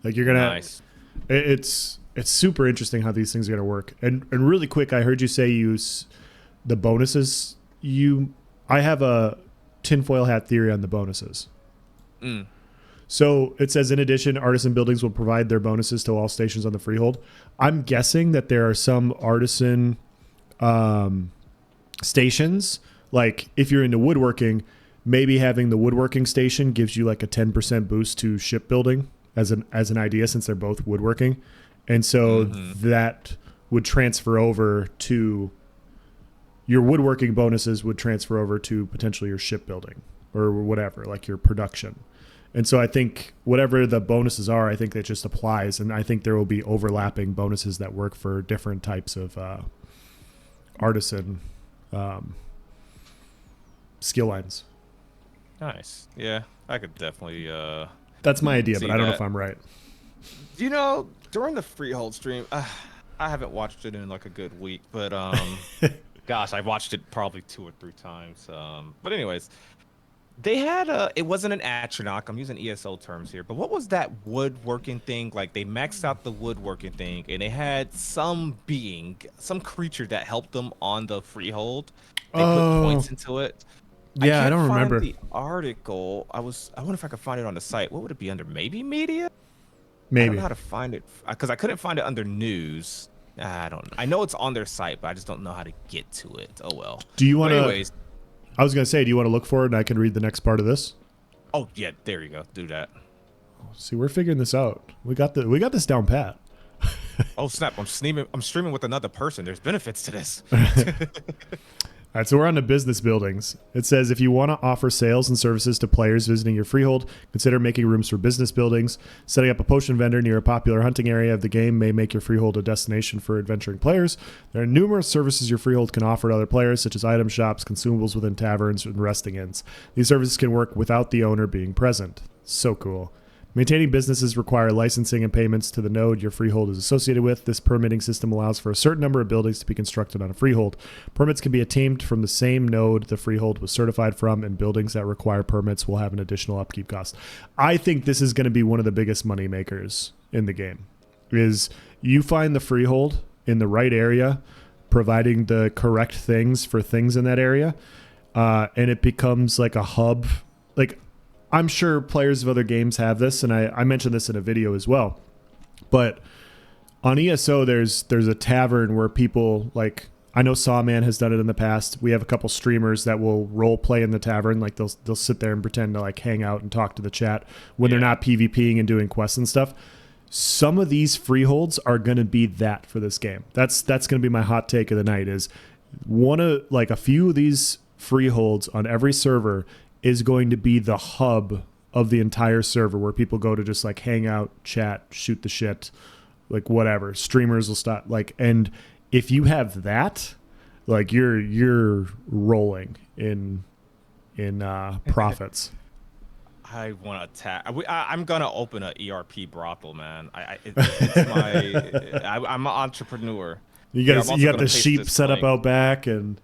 Like you're gonna. Nice. It's super interesting how these things are gonna work. And really quick, I heard you say use the bonuses. I have a tinfoil hat theory on the bonuses. So it says, in addition, artisan buildings will provide their bonuses to all stations on the freehold. I'm guessing that there are some artisan stations, like if you're into woodworking, maybe having the woodworking station gives you like a 10% boost to shipbuilding as an idea, since they're both woodworking, and so that would transfer over to your woodworking bonuses would transfer over to potentially your shipbuilding or whatever, like your production. And so I think whatever the bonuses are, I think that just applies. And I think there will be overlapping bonuses that work for different types of artisan skill lines. Nice. Yeah, I could definitely. That's my idea, but I don't know that. if I'm right. You know, during the Freehold stream, I haven't watched it in like a good week, but gosh, I watched it probably 2 or 3 times. But anyways. They had it wasn't an atronach. I'm using ESO terms here, but what was that woodworking thing? Like they maxed out the woodworking thing, and they had some being, some creature that helped them on the Freehold. They put points into it. Yeah, I don't remember the article. I wonder if I could find it on the site. What would it be under? Maybe media. Maybe. I don't know how to find it because I couldn't find it under news. I don't. I know it's on their site, but I just don't know how to get to it. Oh well. Do you want to? Anyways. I was going to say, do you want to look for it and I can read the next part of this? Oh, yeah, there you go. Do that. See, we're figuring this out. We got this down pat. Oh, snap. I'm streaming with another person. There's benefits to this. All right, so we're on to business buildings. It says, if you want to offer sales and services to players visiting your freehold, consider making rooms for business buildings. Setting up a potion vendor near a popular hunting area of the game may make your freehold a destination for adventuring players. There are numerous services your freehold can offer to other players, such as item shops, consumables within taverns, and resting inns. These services can work without the owner being present. So cool. Maintaining businesses require licensing and payments to the node your freehold is associated with. This permitting system allows for a certain number of buildings to be constructed on a freehold. Permits can be obtained from the same node the freehold was certified from, and buildings that require permits will have an additional upkeep cost. I think this is going to be one of the biggest money makers in the game. Is you find the freehold in the right area, providing the correct things for things in that area, and it becomes like a hub. Like, I'm sure players of other games have this, and I mentioned this in a video as well. But on ESO, there's a tavern where people, like, I know Sawman has done it in the past. We have a couple streamers that will role play in the tavern. Like, they'll sit there and pretend to, like, hang out and talk to the chat when they're not PvPing and doing quests and stuff. Some of these freeholds are going to be that for this game. That's going to be my hot take of the night, is a few of these freeholds on every server is going to be the hub of the entire server, where people go to just like hang out, chat, shoot the shit, like whatever. Streamers will stop, like, and if you have that, like, you're rolling in profits. I want to attack. I'm gonna open an ERP brothel, man. It's my. I'm an entrepreneur. You got the sheep set up out back and.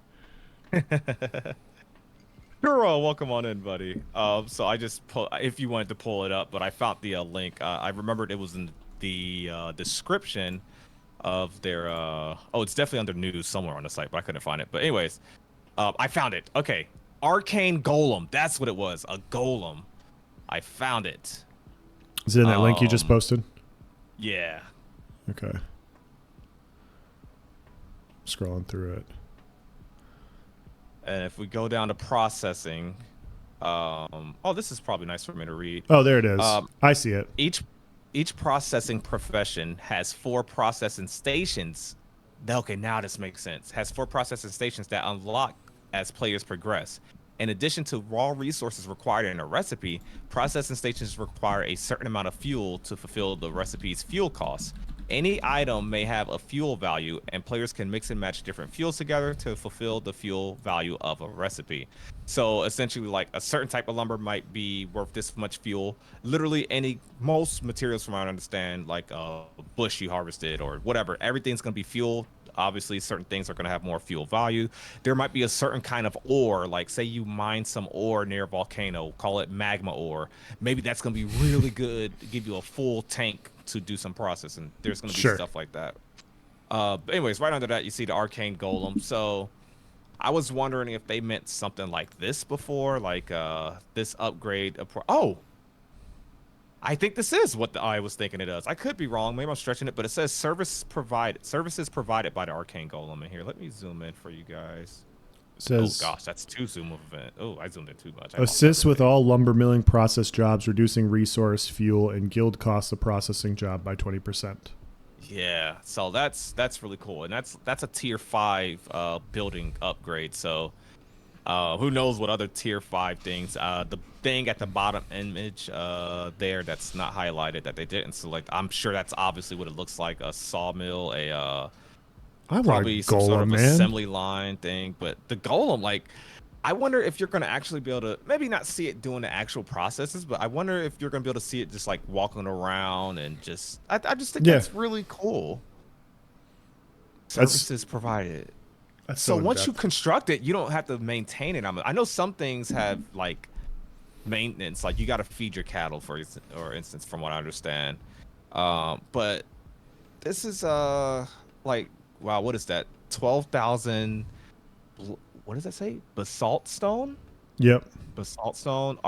Kuro, welcome on in, buddy. So I just if you wanted to pull it up, but I found the link. I remembered it was in the description of their. It's definitely under news somewhere on the site, but I couldn't find it. But anyways, I found it. Okay, Arcane Golem. That's what it was. A golem. I found it. Is it in that link you just posted? Yeah. Okay. Scrolling through it. And if we go down to processing, this is probably nice for me to read. Oh, there it is. I see it. Each processing profession has 4 processing stations. Okay, now this makes sense. Has 4 processing stations that unlock as players progress. In addition to raw resources required in a recipe, processing stations require a certain amount of fuel to fulfill the recipe's fuel costs. Any item may have a fuel value, and players can mix and match different fuels together to fulfill the fuel value of a recipe. So essentially, like, a certain type of lumber might be worth this much fuel. Literally most materials, from what I understand, like a bush you harvested or whatever, everything's going to be fuel. Obviously, certain things are going to have more fuel value. There might be a certain kind of ore, like say you mine some ore near a volcano, call it magma ore. Maybe that's going to be really good, give you a full tank to do some processing. There's going to be stuff like that. But anyways, right under that, you see the Arcane Golem. So I was wondering if they meant something like this before, like this upgrade. I think this is what I was thinking it is. I could be wrong. Maybe I'm stretching it, but it says services provided by the Arcane Golem in here. Let me zoom in for you guys. Oh says gosh, that's too zoom of event. Oh, I zoomed in too much. I lost assists with everything. all lumber milling process jobs, reducing resource, fuel, and guild costs of processing job by 20%. Yeah, so that's really cool, and that's a tier 5 building upgrade. So who knows what other tier 5 things? The thing at the bottom image there that's not highlighted that they didn't select. I'm sure that's obviously what it looks like, a sawmill, I want a probably some sort golem, of man. assembly line thing. But the golem, like, I wonder if you're gonna actually be able to maybe not see it doing the actual processes, but I wonder if you're gonna be able to see it just like walking around and just I just think Yeah, that's really cool. that's Services provided. that's So so in once you depth. construct it, you don't have to maintain it. I know some things have like maintenance, like you got to feed your cattle or instance, from what I understand. But this is like, wow, what is that? 12,000. What does that say? Basalt stone. Yep. Basalt stone,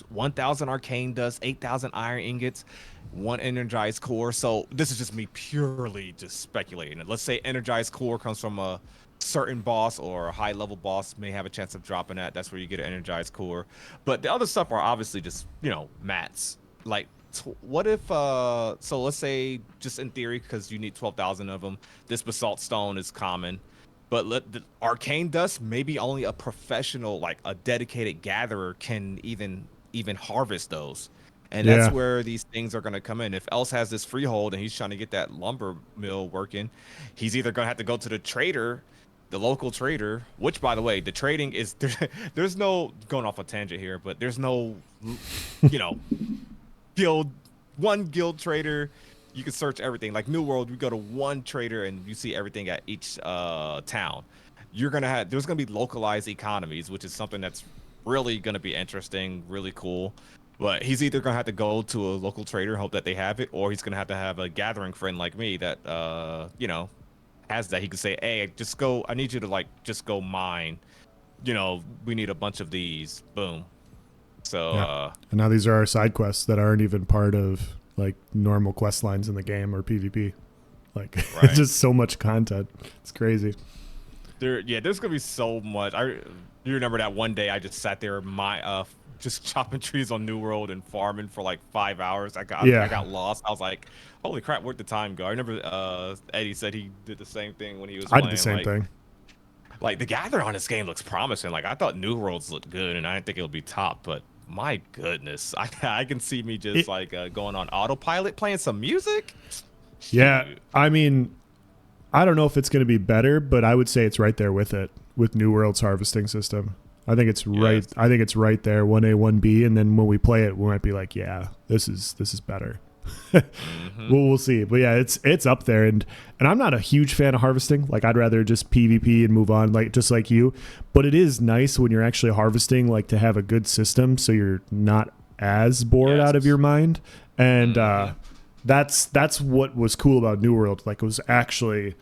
1,000 arcane dust, 8,000 iron ingots, one energized core. So this is just me purely just speculating. Let's say energized core comes from a certain boss or a high level boss may have a chance of dropping that. That's where you get an energized core. But the other stuff are obviously just, mats. Like, what if so let's say, just in theory, because you need 12,000 of them, this basalt stone is common, but let the arcane dust, maybe only a professional, like a dedicated gatherer, can even harvest those. And that's Yeah. where these things are going to come in. If Else has this freehold and he's trying to get that lumber mill working, he's either going to have to go to the trader, the local trader, which, by the way, the trading is there's no, going off a tangent here, but there's no, you know guild, one guild trader. You can search everything. Like New World, we go to one trader and you see everything at each town. There's gonna be localized economies, which is something that's really gonna be interesting, really cool. But he's either gonna have to go to a local trader, hope that they have it, or he's gonna have a gathering friend like me that has that. He could say, "Hey, just go. I need you to like just go mine. We need a bunch of these. Boom." So Yeah. And now these are our side quests that aren't even part of like normal quest lines in the game or PvP. Like it's right. just so much content. It's crazy. There's gonna be so much. You remember that one day I just sat there, just chopping trees on New World and farming for like 5 hours. I Yeah. got lost. I was like, holy crap, where'd the time go? I remember Eddie said he did the same thing when he was I did the playing. same thing. Like the gather on this game looks promising. Like I thought New Worlds looked good, and I didn't think it would be top, but my goodness, I can see me just It, like going on autopilot, playing some music. yeah. Shoot. I mean, I don't know if it's going to be better, but I would say it's right there with it with New World's harvesting system. I think it's right. Yes. I think it's right there, 1A, 1B, and then when we play it, we might be like, yeah, this is better. Mm-hmm. We'll see. But yeah, it's up there, and I'm not a huge fan of harvesting. Like I'd rather just PvP and move on, like just like you. But it is nice when you're actually harvesting, like to have a good system, so you're not as bored Yes. out of your mind. And Mm-hmm. that's what was cool about New World. Like it was actually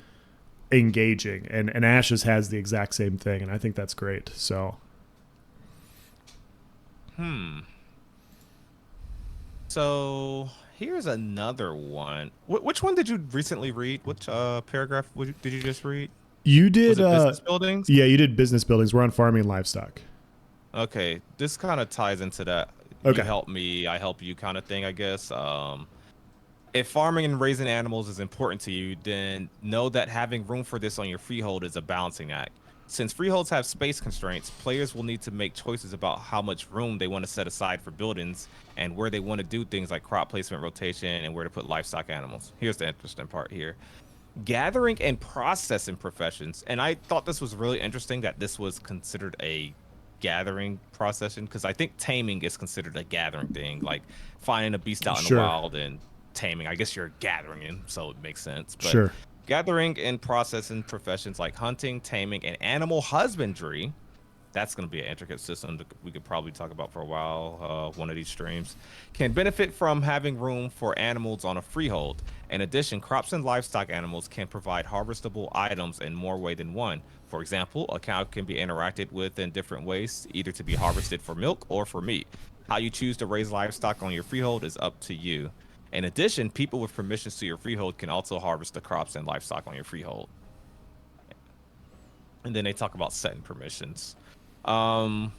engaging, and Ashes has the exact same thing, and I think that's great. So So here's another one. Which one did you recently read? Which paragraph did you just read? you Was did, it business buildings? yeah, you did business buildings. We're on farming and livestock. Okay, this kind of ties into that. You Okay. help me, I help you kind of thing, I guess. If farming and raising animals is important to you, then know that having room for this on your freehold is a balancing act. Since freeholds have space constraints, players will need to make choices about how much room they want to set aside for buildings and where they want to do things like crop placement, rotation, and where to put livestock animals. Here's the interesting part here. Gathering and processing professions. And I thought this was really interesting that this was considered a gathering procession, because I think taming is considered a gathering thing, like finding a beast out in the Sure. wild and taming. I guess you're gathering him, so it makes sense. But Sure. gathering and processing professions like hunting, taming, and animal husbandry, that's going to be an intricate system that we could probably talk about for a while, one of these streams, can benefit from having room for animals on a freehold. In addition, crops and livestock animals can provide harvestable items in more way than one. For example, a cow can be interacted with in different ways, either to be harvested for milk or for meat. How you choose to raise livestock on your freehold is up to you. In addition, people with permissions to your freehold can also harvest the crops and livestock on your freehold. and then they talk about setting permissions. I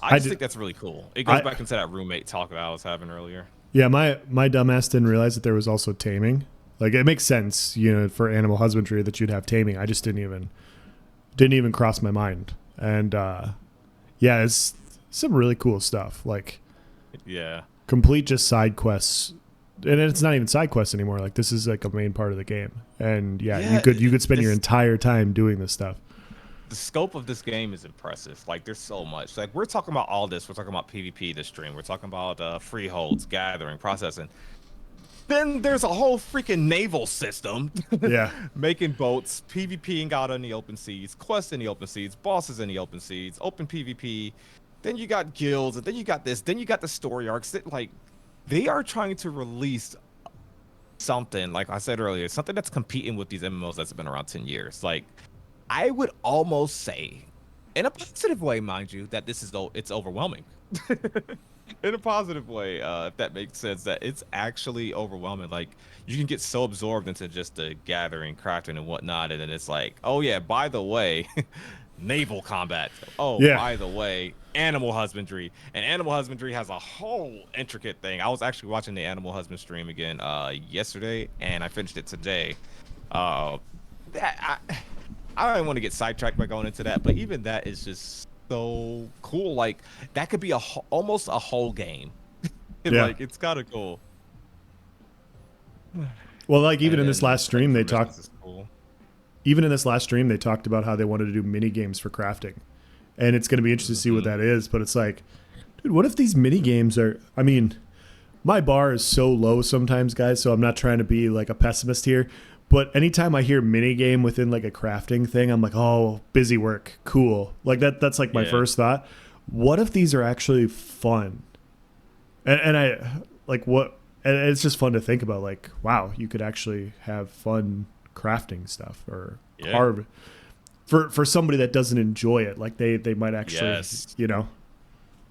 I just did, think that's really cool. It goes I back into that roommate talk that I was having earlier. yeah, my dumbass didn't realize that there was also taming. Like it makes sense, you know, for animal husbandry that you'd have taming. I just didn't even cross my mind. And yeah, it's some really cool stuff. Like Yeah. complete just side quests, and it's not even side quests anymore. Like this is like a main part of the game. And yeah, Yeah, you could spend your entire time doing this stuff. the scope of this game is impressive. Like there's so much. Like we're talking about all this. We're talking about PvP this stream. We're talking about freeholds, gathering, processing. Then there's a whole freaking naval system. Yeah. Making boats, PvPing out in the open seas, quests in the open seas, bosses in the open seas, open PvP. Then you got guilds, and then you got this. Then you got the story arcs. That, like, they are trying to release something, like I said earlier, something that's competing with these MMOs that's been around 10 years. Like, I would almost say, in a positive way, mind you, that this is it's overwhelming. In a positive way, if that makes sense, that it's actually overwhelming. Like you can get so absorbed into just the gathering, crafting, and whatnot, and then it's like, oh yeah, by the way, naval combat. Oh, Yeah. by the way, animal husbandry. And animal husbandry has a whole intricate thing. I was actually watching the animal husband stream again yesterday, and I finished it today. That I don't want to get sidetracked by going into that, but even that is just so cool. Like that could be almost a whole game. Yeah. Like it's kind of cool. Well, like even And in this then last stream, they talked. permissions is cool. Even in this last stream, they talked about how they wanted to do mini games for crafting, and it's going to be interesting to see what that is. But it's like, dude, what if these mini games are? I mean, my bar is so low sometimes, guys. So I'm not trying to be like a pessimist here. But anytime I hear mini game within like a crafting thing, I'm like, oh, busy work, cool. Like that's like my first thought. What if these are actually fun? And I like what? And it's just fun to think about. Like, wow, you could actually have fun crafting stuff or carve for somebody that doesn't enjoy it. Like they might actually, you know.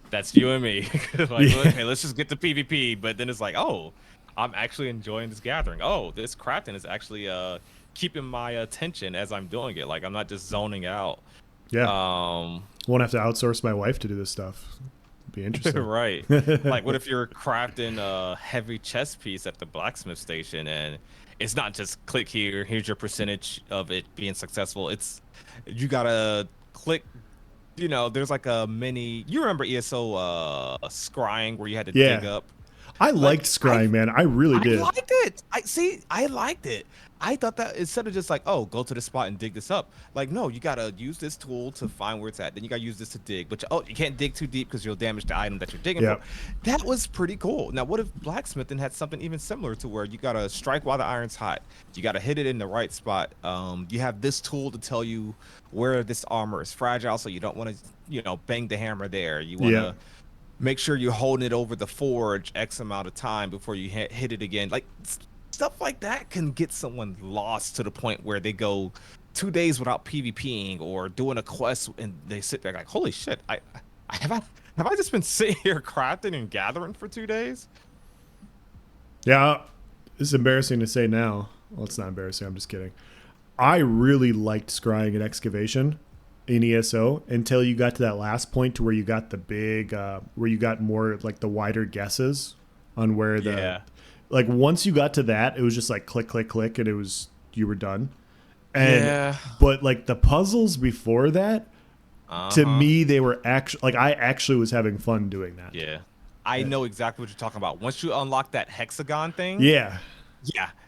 That's you and me. Like, okay, let's just get to PvP. But then it's like, oh, I'm actually enjoying this gathering. Oh, this crafting is actually keeping my attention as I'm doing it. Like I'm not just zoning out. Yeah. Won't have to outsource my wife to do this stuff. Be interesting. Right. Like what if you're crafting a heavy chest piece at the blacksmith station, and it's not just click here, here's your percentage of it being successful. It's you gotta click. You know, there's like a mini. You remember ESO scrying where you had to dig up. I liked scrying, man. I really did. I liked it. I liked it. I thought that instead of just like, oh, go to the spot and dig this up. Like, no, you gotta use this tool to find where it's at. Then you gotta use this to dig. But you can't dig too deep because you'll damage the item that you're digging for. That was pretty cool. Now, what if blacksmithing had something even similar to where you gotta strike while the iron's hot? You gotta hit it in the right spot. You have this tool to tell you where this armor is fragile, so you don't want to, bang the hammer there. You want to make sure you're holding it over the forge X amount of time before you hit it again. Like stuff like that can get someone lost to the point where they go 2 days without PvPing or doing a quest and they sit there like, holy shit, have I just been sitting here crafting and gathering for 2 days? Yeah, it's embarrassing to say now. Well, it's not embarrassing. I'm just kidding. I really liked scrying and excavation in ESO until you got to that last point to where you got the big, where you got more like the wider guesses on where the, like once you got to that, it was just like click, click, click, and you were done. And, but like the puzzles before that, to me, they were actually, like I actually was having fun doing that. Yeah. I know exactly what you're talking about. Once you unlock that hexagon thing. Yeah.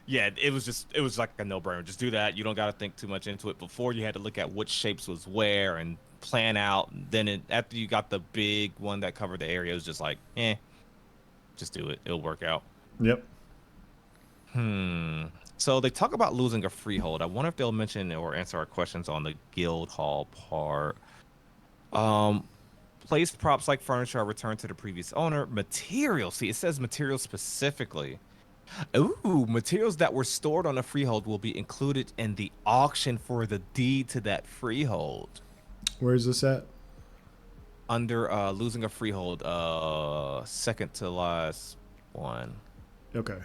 Yeah, it was like a no-brainer. Just do that. You don't got to think too much into it. Before you had to look at which shapes was where and plan out. Then after you got the big one that covered the area, it was just like, just do it. It'll work out. Yep. So they talk about losing a freehold. I wonder if they'll mention or answer our questions on the guild hall part. Placed props like furniture are returned to the previous owner. Materials. See, it says materials specifically. Ooh, materials that were stored on a freehold will be included in the auction for the deed to that freehold. Where is this at? Under losing a freehold, second to last one. Okay.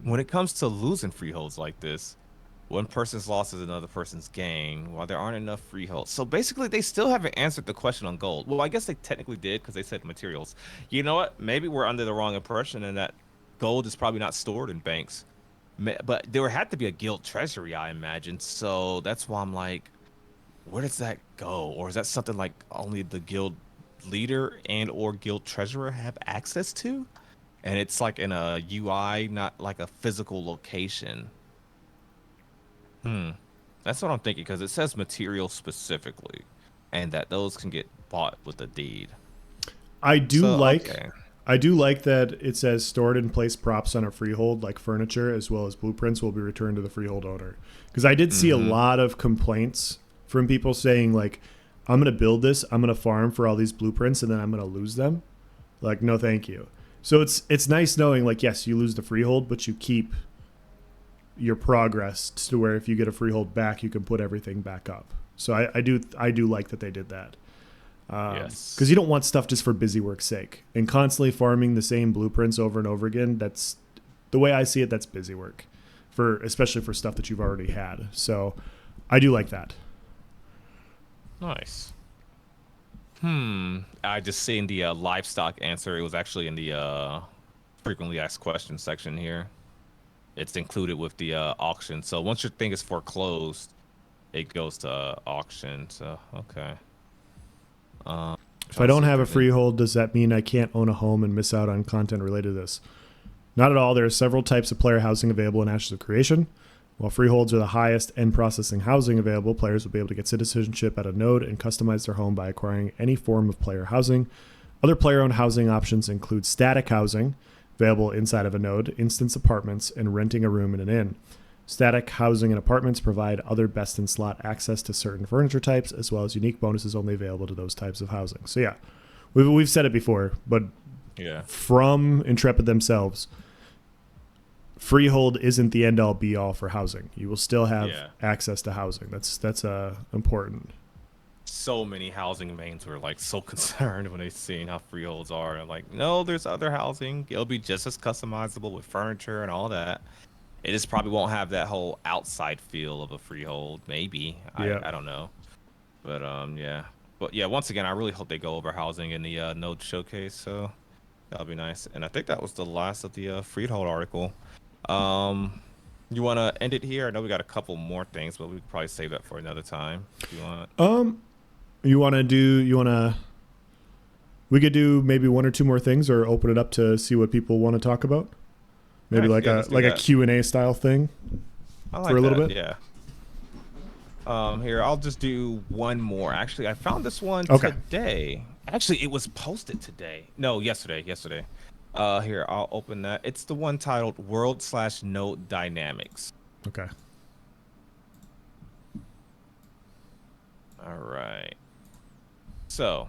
When it comes to losing freeholds like this, one person's loss is another person's gain. While there aren't enough freeholds, so basically they still haven't answered the question on gold. Well, I guess they technically did because they said materials. You know what? Maybe we're under the wrong impression, and that gold is probably not stored in banks. But there had to be a guild treasury, I imagine. So that's why I'm like, where does that go? Or is that something like only the guild leader and or guild treasurer have access to? And it's like in a UI, not like a physical location. Hmm. That's what I'm thinking because it says material specifically, and that those can get bought with a deed. I do So, like okay. I do like that it says stored in place props on a freehold like furniture as well as blueprints will be returned to the freehold owner. Because I did see a Mm-hmm. lot of complaints from people saying like, I'm gonna build this, I'm gonna farm for all these blueprints, and then I'm gonna lose them. Like, no, thank you. So it's nice knowing like, yes, you lose the freehold, but you keep your progress to where if you get a freehold back, you can put everything back up. So I do like that they did that. Yes. Because you don't want stuff just for busy work's sake and constantly farming the same blueprints over and over again. That's the way I see it. That's busy work, for especially for stuff that you've already had. So I do like that. Nice. I just seen the livestock answer. It was actually in the frequently asked questions section here. It's included with the auction. So once your thing is foreclosed, it goes to auction. So okay. If I Trying to don't see if have a there's any- freehold, does that mean I can't own a home and miss out on content related to this? Not at all. There are several types of player housing available in Ashes of Creation. While freeholds are the highest end processing housing available, players will be able to get citizenship at a node and customize their home by acquiring any form of player housing. Other player-owned housing options include static housing, available inside of a node, instance apartments, and renting a room in an inn. Static housing and apartments provide other best-in-slot access to certain furniture types, as well as unique bonuses only available to those types of housing. So yeah, we've said it before, but Yeah. from Intrepid themselves, freehold isn't the end-all be-all for housing. You will still have Yeah. access to housing. That's important. So many housing mains were like so concerned when they seen how freeholds are. And like, no, there's other housing. It'll be just as customizable with furniture and all that. It just probably won't have that whole outside feel of a freehold. Maybe Yeah. I don't know, but yeah. But yeah, once again, I really hope they go over housing in the node showcase. So that'll be nice. And I think that was the last of the Freehold article. Um, you want to end it here? I know we got a couple more things, but we could probably save that for another time if you want. We could do maybe one or two more things or open it up to see what people want to talk about. Maybe Nice. like Yeah, a let's do like a that. Q&A style thing. I like for a little that, bit? yeah. Here, I'll just do one more. Actually, I found this one Okay. today. Actually, it was posted today. No, yesterday. Here, I'll open that. It's the one titled World/Node Dynamics. Okay. All right. So,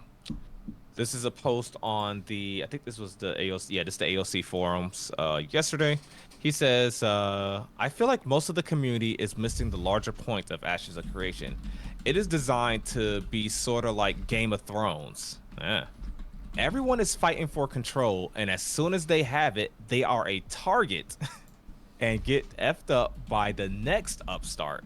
this is a post on I think this was the AOC, yeah, this is the AOC forums yesterday. He says, I feel like most of the community is missing the larger point of Ashes of Creation. It is designed to be sort of like Game of Thrones. Everyone is fighting for control, and as soon as they have it, they are a target and get effed up by the next upstart.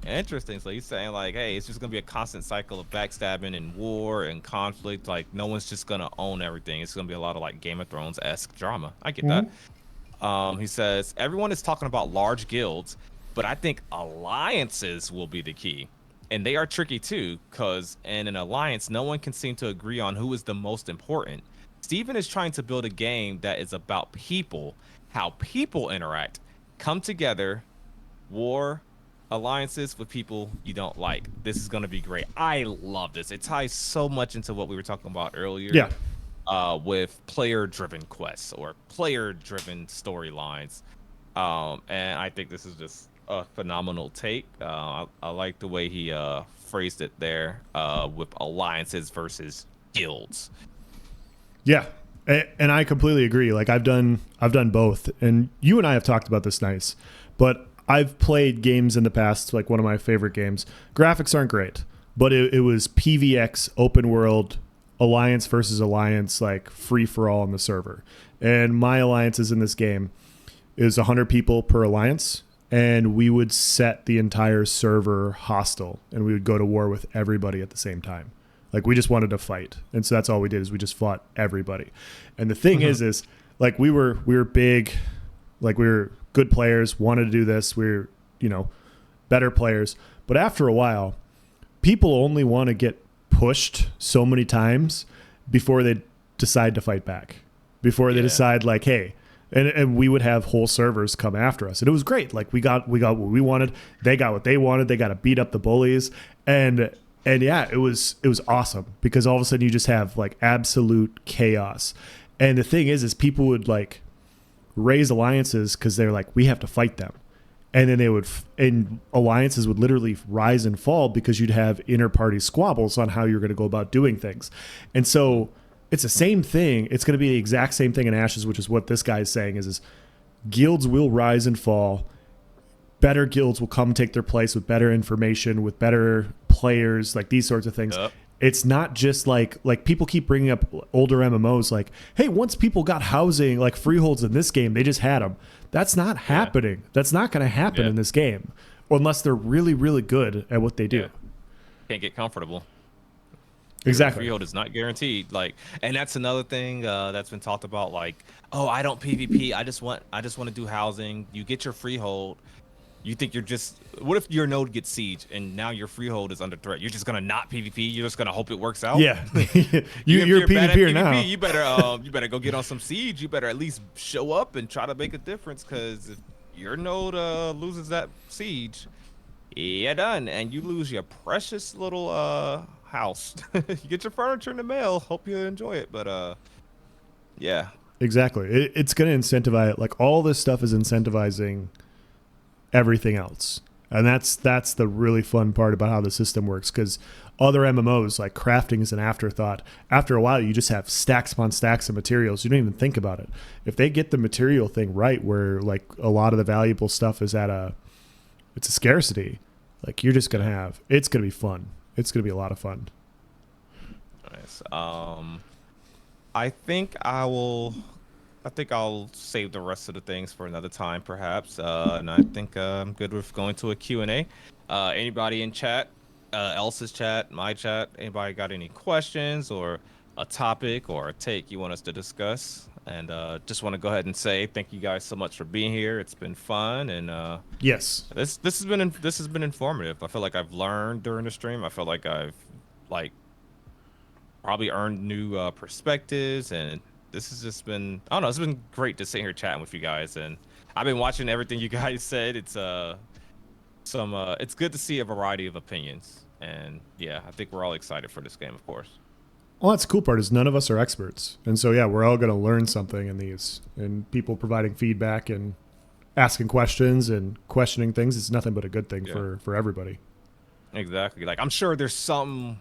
Interesting. So he's saying like, hey, it's just gonna be a constant cycle of backstabbing and war and conflict. Like no one's just gonna own everything. It's gonna be a lot of like Game of Thrones-esque drama. I get that. He says everyone is talking about large guilds, but I think alliances will be the key. And they are tricky too, because in an alliance, no one can seem to agree on who is the most important. Steven is trying to build a game that is about people, how people interact, come together, war, alliances with people you don't like. This is going to be great. I love this. It ties so much into what we were talking about earlier. Yeah. With player-driven quests or player-driven storylines. And I think this is just a phenomenal take. I like the way he phrased it there with alliances versus guilds. Yeah. And I completely agree. Like I've done both. And you and I have talked about this nice. But I've played games in the past, like one of my favorite games. Graphics aren't great, but it was PVX open world alliance versus alliance, like free for all on the server. And my alliances in this game is 100 people per alliance, and we would set the entire server hostile, and we would go to war with everybody at the same time. Like, we just wanted to fight, and so that's all we did, is we just fought everybody. And the thing is like, we were big, like, we were good players, wanted to do this, we were, you know, better players. But after a while, people only want to get pushed so many times before they decide to fight back, before they decide, like, hey. And we would have whole servers come after us, and it was great. Like, we got what we wanted, they got what they wanted, they got to beat up the bullies, and yeah, it was awesome, because all of a sudden you just have, like, absolute chaos. And the thing is people would, like, raise alliances because they're like, we have to fight them, and then they would and alliances would literally rise and fall because you'd have inter-party squabbles on how you're going to go about doing things. And so it's the same thing. It's going to be the exact same thing in Ashes, which is what this guy is saying, is guilds will rise and fall. Better guilds will come take their place with better information, with better players, like these sorts of things. Yep. It's not just like people keep bringing up older MMOs, like, hey, once people got housing, like Freeholds in this game, they just had them. That's not happening. That's not going to happen in this game, unless they're really, really good at what they do. Can't get comfortable. Exactly. Freehold is not guaranteed. Like, and that's another thing that's been talked about. Like, oh, I don't PvP. I just want to do housing. You get your Freehold. You think you're just. What if your node gets siege and now your Freehold is under threat? You're just gonna not PvP. You're just gonna hope it works out. Yeah, you're PvPer now. You better go get on some siege. You better at least show up and try to make a difference, because if your node loses that siege, yeah, done, and you lose your precious little house. You get your furniture in the mail. Hope you enjoy it, but yeah, exactly. It's going to incentivize, like, all this stuff is incentivizing everything else, and that's the really fun part about how the system works, because other MMOs, like, crafting is an afterthought. After a while, you just have stacks upon stacks of materials. You don't even think about it. If they get the material thing right, where, like, a lot of the valuable stuff is it's a scarcity, like, you're just gonna have, it's gonna be fun. It's going to be a lot of fun. Nice. I think I'll save the rest of the things for another time, perhaps. And I think I'm good with going to a Q&A. Anybody in chat, Elsa's chat, my chat, anybody got any questions or a topic or a take you want us to discuss? And just want to go ahead and say thank you guys so much for being here. It's been fun, and yes, this has been informative. I feel like I've learned during the stream. I feel like I've probably earned new perspectives, and this has just been, I don't know, it's been great to sit here chatting with you guys. And I've been watching everything you guys said. It's it's good to see a variety of opinions, and yeah, I think we're all excited for this game, of course. Well, that's the cool part, is none of us are experts. And so, yeah, we're all going to learn something in these. And people providing feedback and asking questions and questioning things is nothing but a good thing for everybody. Exactly. Like, I'm sure there's some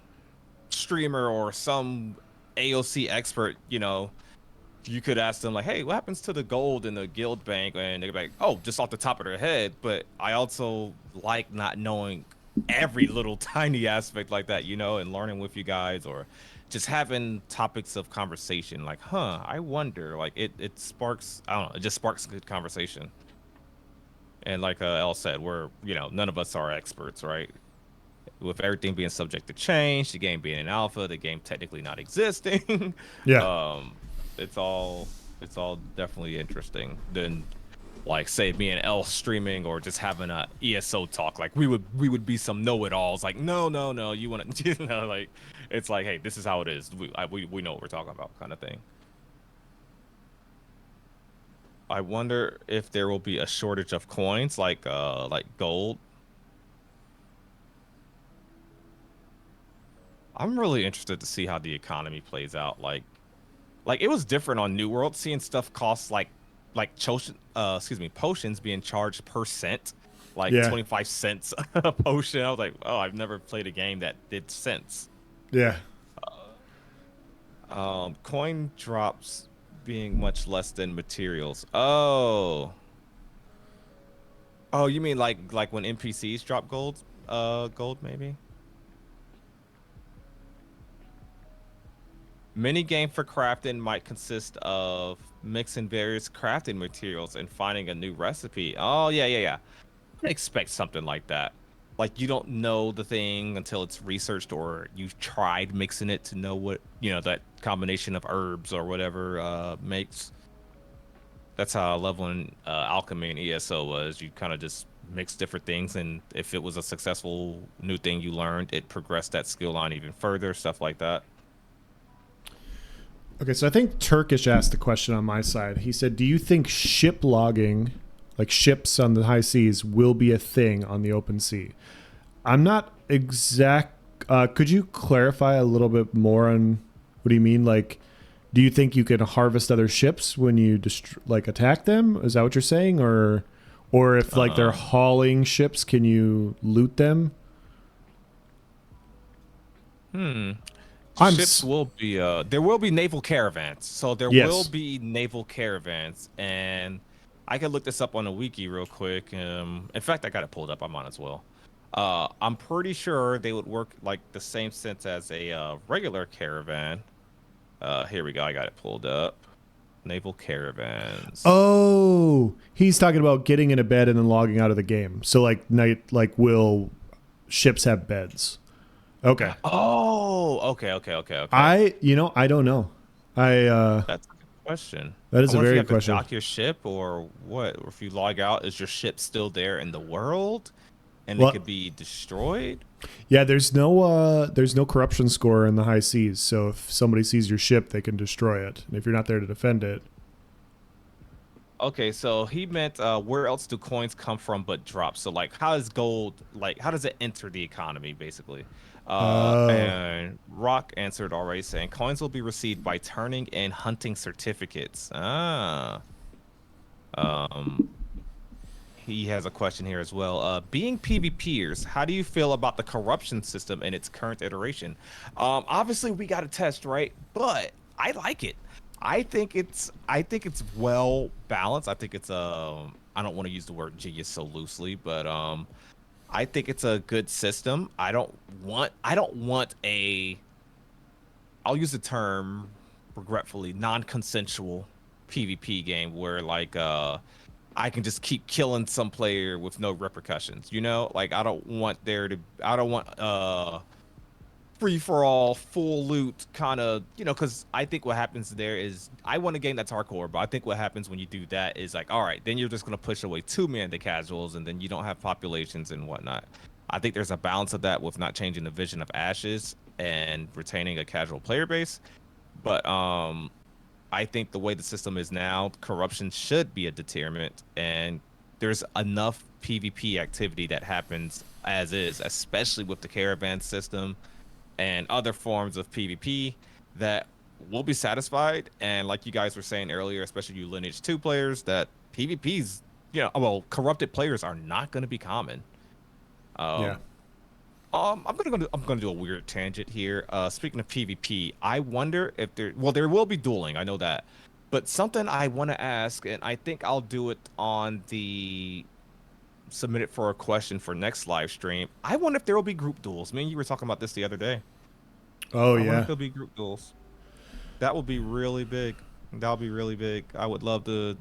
streamer or some AOC expert, you know, you could ask them, like, hey, what happens to the gold in the guild bank? And they'd be like, oh, just off the top of their head. But I also like not knowing every little tiny aspect like that, you know, and learning with you guys, or just having topics of conversation, like, I wonder, like, it sparks, I don't know, it just sparks good conversation. And like Elle said, we're, you know, none of us are experts, right? With everything being subject to change, the game being an alpha, the game technically not existing. Yeah. It's all definitely interesting. Then, like, say me and Elle streaming or just having a ESO talk, like we would be some know-it-alls, like, no, you want to, you know, like, it's like, hey, this is how it is. We know what we're talking about, kind of thing. I wonder if there will be a shortage of coins, like gold. I'm really interested to see how the economy plays out. Like it was different on New World, seeing stuff cost like potions being charged per cent, like 25 cents a potion. I was like, oh, I've never played a game that did cents. Yeah. Coin drops being much less than materials. Oh, you mean like when NPCs drop gold maybe? Minigame for crafting might consist of mixing various crafting materials and finding a new recipe. Oh, yeah. expect something like that. Like you don't know the thing until it's researched or you've tried mixing it to know what, that combination of herbs or whatever makes. That's how leveling alchemy and ESO was. You kind of just mix different things, and if it was a successful new thing you learned, it progressed that skill line even further, stuff like that. Okay, so I think Turkish asked a question on my side. He said, do you think ship logging, like ships on the high seas, will be a thing on the open sea? I'm not exact. Could you clarify a little bit more on what do you mean? Like, do you think you can harvest other ships when you attack them? Is that what you're saying? Or if like they're hauling ships, can you loot them? Ships will be there will be naval caravans. So there will be naval caravans, and I can look this up on the wiki real quick. In fact, I got it pulled up. I'm on as well. I'm pretty sure they would work like the same sense as a regular caravan. Here we go. I got it pulled up. Naval caravans. Oh, he's talking about getting in a bed and then logging out of the game. So will ships have beds? Okay. Oh, okay. I don't know. That's a good question. That is a very good question. Dock your ship or what? Or if you log out, is your ship still there in the world, and it could be destroyed? Yeah, there's no corruption score in the high seas. So if somebody sees your ship, they can destroy it. And if you're not there to defend it. Okay, so he meant where else do coins come from but drop? So like how is gold, like how does it enter the economy basically? And Rock answered already saying coins will be received by turning in hunting certificates. He has a question here as well. Being PvPers, how do you feel about the corruption system in its current iteration? Obviously we got to test, right? But I like it. I think it's well balanced. I think it's I don't want to use the word genius so loosely, but I think it's a good system. I don't want a, I'll use the term regretfully, non-consensual PvP game where like I can just keep killing some player with no repercussions, Like I don't want free for all, full loot kind of, because I think what happens there is I want a game that's hardcore, but I think what happens when you do that is like, all right, then you're just going to push away too many of the casuals and then you don't have populations and whatnot. I think there's a balance of that with not changing the vision of Ashes and retaining a casual player base. But I think the way the system is now, corruption should be a deterrent, and there's enough PvP activity that happens as is, especially with the caravan system and other forms of PvP, that will be satisfied. And like you guys were saying earlier, especially you Lineage 2 players, that PvPs, corrupted players are not going to be common. Yeah. I'm gonna do a weird tangent here. Speaking of PvP, I wonder if there will be dueling, I know that. But something I want to ask, and I think I'll do it on the submit it for a question for next live stream. I wonder if there will be group duels. Me and you were talking about this the other day. Oh, I wonder yeah. if there'll be group duels. That would be really big. That'll be really big. I would love to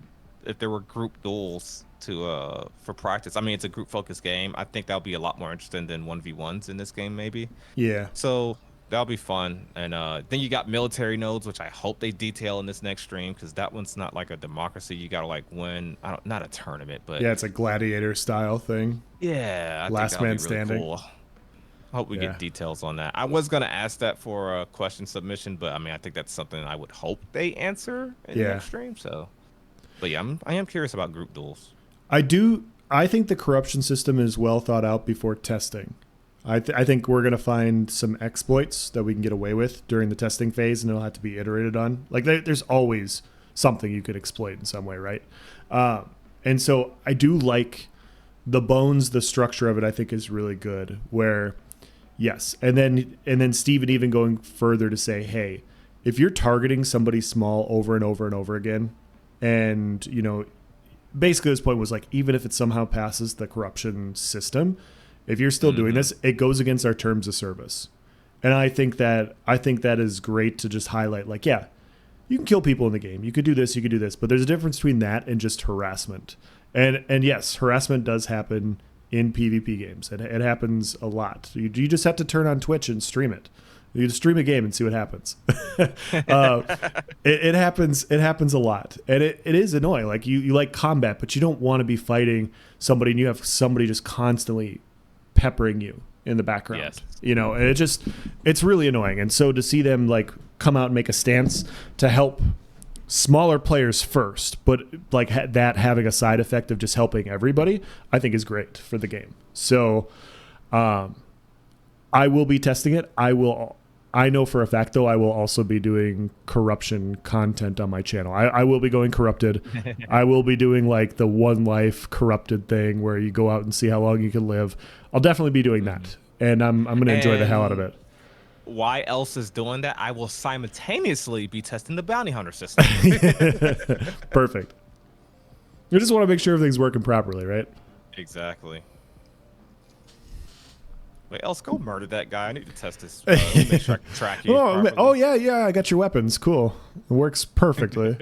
if there were group duels to for practice. I mean, it's a group focused game. I think that'll be a lot more interesting than 1v1s in this game maybe. Yeah. So that'll be fun. And then you got military nodes, which I hope they detail in this next stream, because that one's not like a democracy. You gotta like win, not a tournament, but yeah, it's a gladiator style thing. Yeah, I last think man be really standing. Cool. Hope we get details on that. I was gonna ask that for a question submission, but I mean, I think that's something I would hope they answer in the next stream. So, but yeah, I am curious about group duels. I think the corruption system is well thought out before testing. I think we're gonna find some exploits that we can get away with during the testing phase, and it'll have to be iterated on. Like there's always something you could exploit in some way, right? And so I do like the bones, the structure of it. I think is really good. Where yes, and then Steven even going further to say, hey, if you're targeting somebody small over and over and over again, and basically his point was like, even if it somehow passes the corruption system, if you're still doing this, it goes against our terms of service. And I think that is great to just highlight, like, yeah, you can kill people in the game. You could do this, but there's a difference between that and just harassment. And yes, harassment does happen in PvP games. It happens a lot. You just have to turn on Twitch and stream it. You just stream a game and see what happens. It happens. It happens a lot, and it is annoying. Like you like combat, but you don't want to be fighting somebody, and you have somebody just constantly peppering you in the background. Yes. You know, and it's really annoying. And so to see them like come out and make a stance to help smaller players first, but like that having a side effect of just helping everybody, I think is great for the game. So I will be testing it. I know for a fact, though, I will also be doing corruption content on my channel. I will be going corrupted. I will be doing like the one life corrupted thing where you go out and see how long you can live. I'll definitely be doing that, and I'm going to enjoy the hell out of it. Why else is doing that? I will simultaneously be testing the bounty hunter system. Perfect. You just want to make sure everything's working properly, right? Exactly. Wait, else go murder that guy. I need to test this. Make sure I can track you. Oh yeah, I got your weapons. Cool. It works perfectly.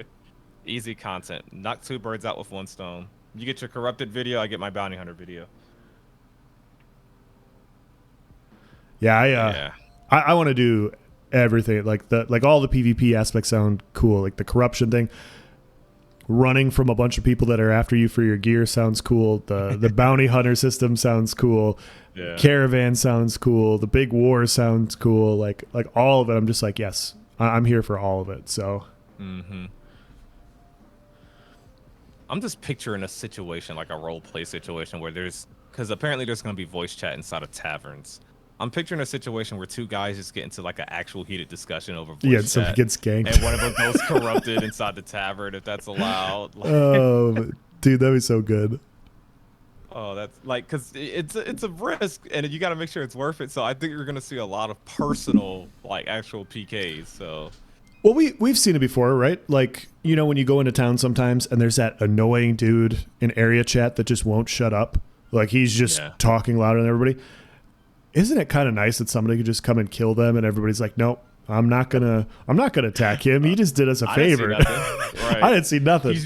Easy content. Knock 2 birds out with 1 stone. You get your corrupted video, I get my bounty hunter video. Yeah, I want to do everything. Like all the PvP aspects sound cool. Like the corruption thing. Running from a bunch of people that are after you for your gear sounds cool. The bounty hunter system sounds cool. Yeah. Caravan sounds cool. The big war sounds cool. Like all of it. I'm just like, yes, I'm here for all of it. So. Mm-hmm. I'm just picturing a situation, like a role play situation where because apparently there's going to be voice chat inside of taverns. I'm picturing a situation where 2 guys just get into like an actual heated discussion over voice chat. Somebody gets ganked. And one of them goes corrupted inside the tavern, if that's allowed. Oh, dude, that'd be so good. Oh, that's like, because it's a risk, and you got to make sure it's worth it. So I think you're going to see a lot of personal, like actual PKs. So. Well, we've seen it before, right? Like, you know, when you go into town sometimes and there's that annoying dude in area chat that just won't shut up. Like he's just talking louder than everybody. Isn't it kind of nice that somebody could just come and kill them and everybody's like, nope, I'm not gonna attack him. He just did us a favor. Right. I didn't see nothing.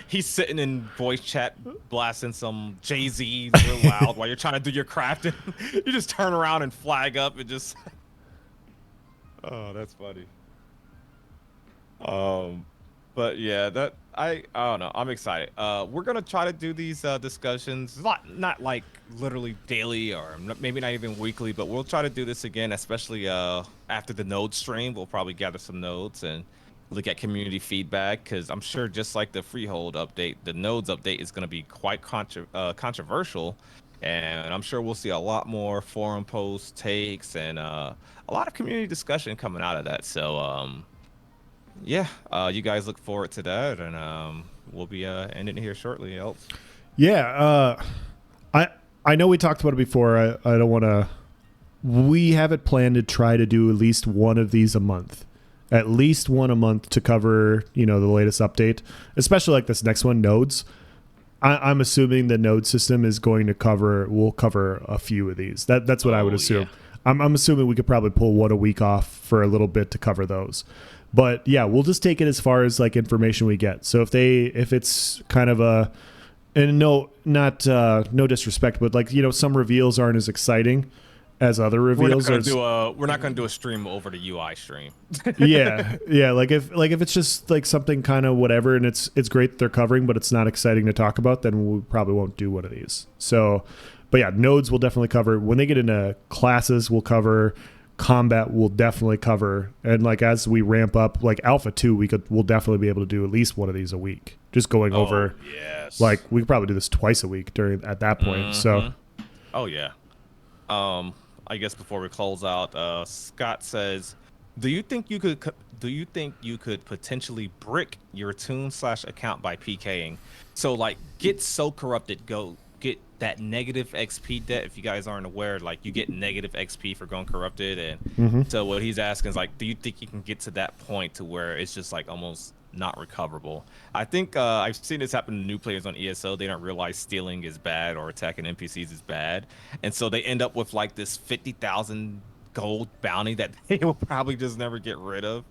He's sitting in voice chat blasting some Jay-Z real loud while you're trying to do your crafting. You just turn around and flag up and just. Oh, that's funny. But yeah, I don't know. I'm excited. We're gonna try to do these discussions, not like literally daily or maybe not even weekly, but we'll try to do this again, especially after the node stream. We'll probably gather some nodes and look at community feedback, because I'm sure just like the Freehold update, the nodes update is going to be quite controversial, and I'm sure we'll see a lot more forum posts, takes, and a lot of community discussion coming out of that. So yeah, you guys look forward to that, and we'll be ending here shortly. Else, yeah, I know we talked about it before. I don't want to. We have it planned to try to do at least one of these a month, at least one a month to cover, you know, the latest update, especially like this next one, nodes. I'm assuming the node system is going to will cover a few of these. That's what I would assume. Yeah. I'm assuming we could probably pull one a week off for a little bit to cover those. But yeah, we'll just take it as far as like information we get. So if it's kind of no disrespect, but like, you know, some reveals aren't as exciting as other reveals. We're not going to do a stream over the UI stream. yeah. Like if it's just like something kind of whatever, and it's great that they're covering, but it's not exciting to talk about, then we probably won't do one of these. So, but yeah, nodes we'll definitely cover. When they get into classes, we'll cover. Combat we'll definitely cover, and like as we ramp up, like Alpha 2, we'll definitely be able to do at least one of these a week. Just going over. Yes. Like we could probably do this twice a week at that point. Mm-hmm. So. Oh yeah. I guess before we close out, Scott says, do you think you could potentially brick your toon/account by PKing? So like get so corrupted, go get that negative XP debt. If you guys aren't aware, like you get negative XP for going corrupted, and so what he's asking is like, do you think you can get to that point to where it's just like almost not recoverable? I think I've seen this happen to new players on ESO. They don't realize stealing is bad or attacking NPCs is bad, and so they end up with like this 50,000 gold bounty that they will probably just never get rid of.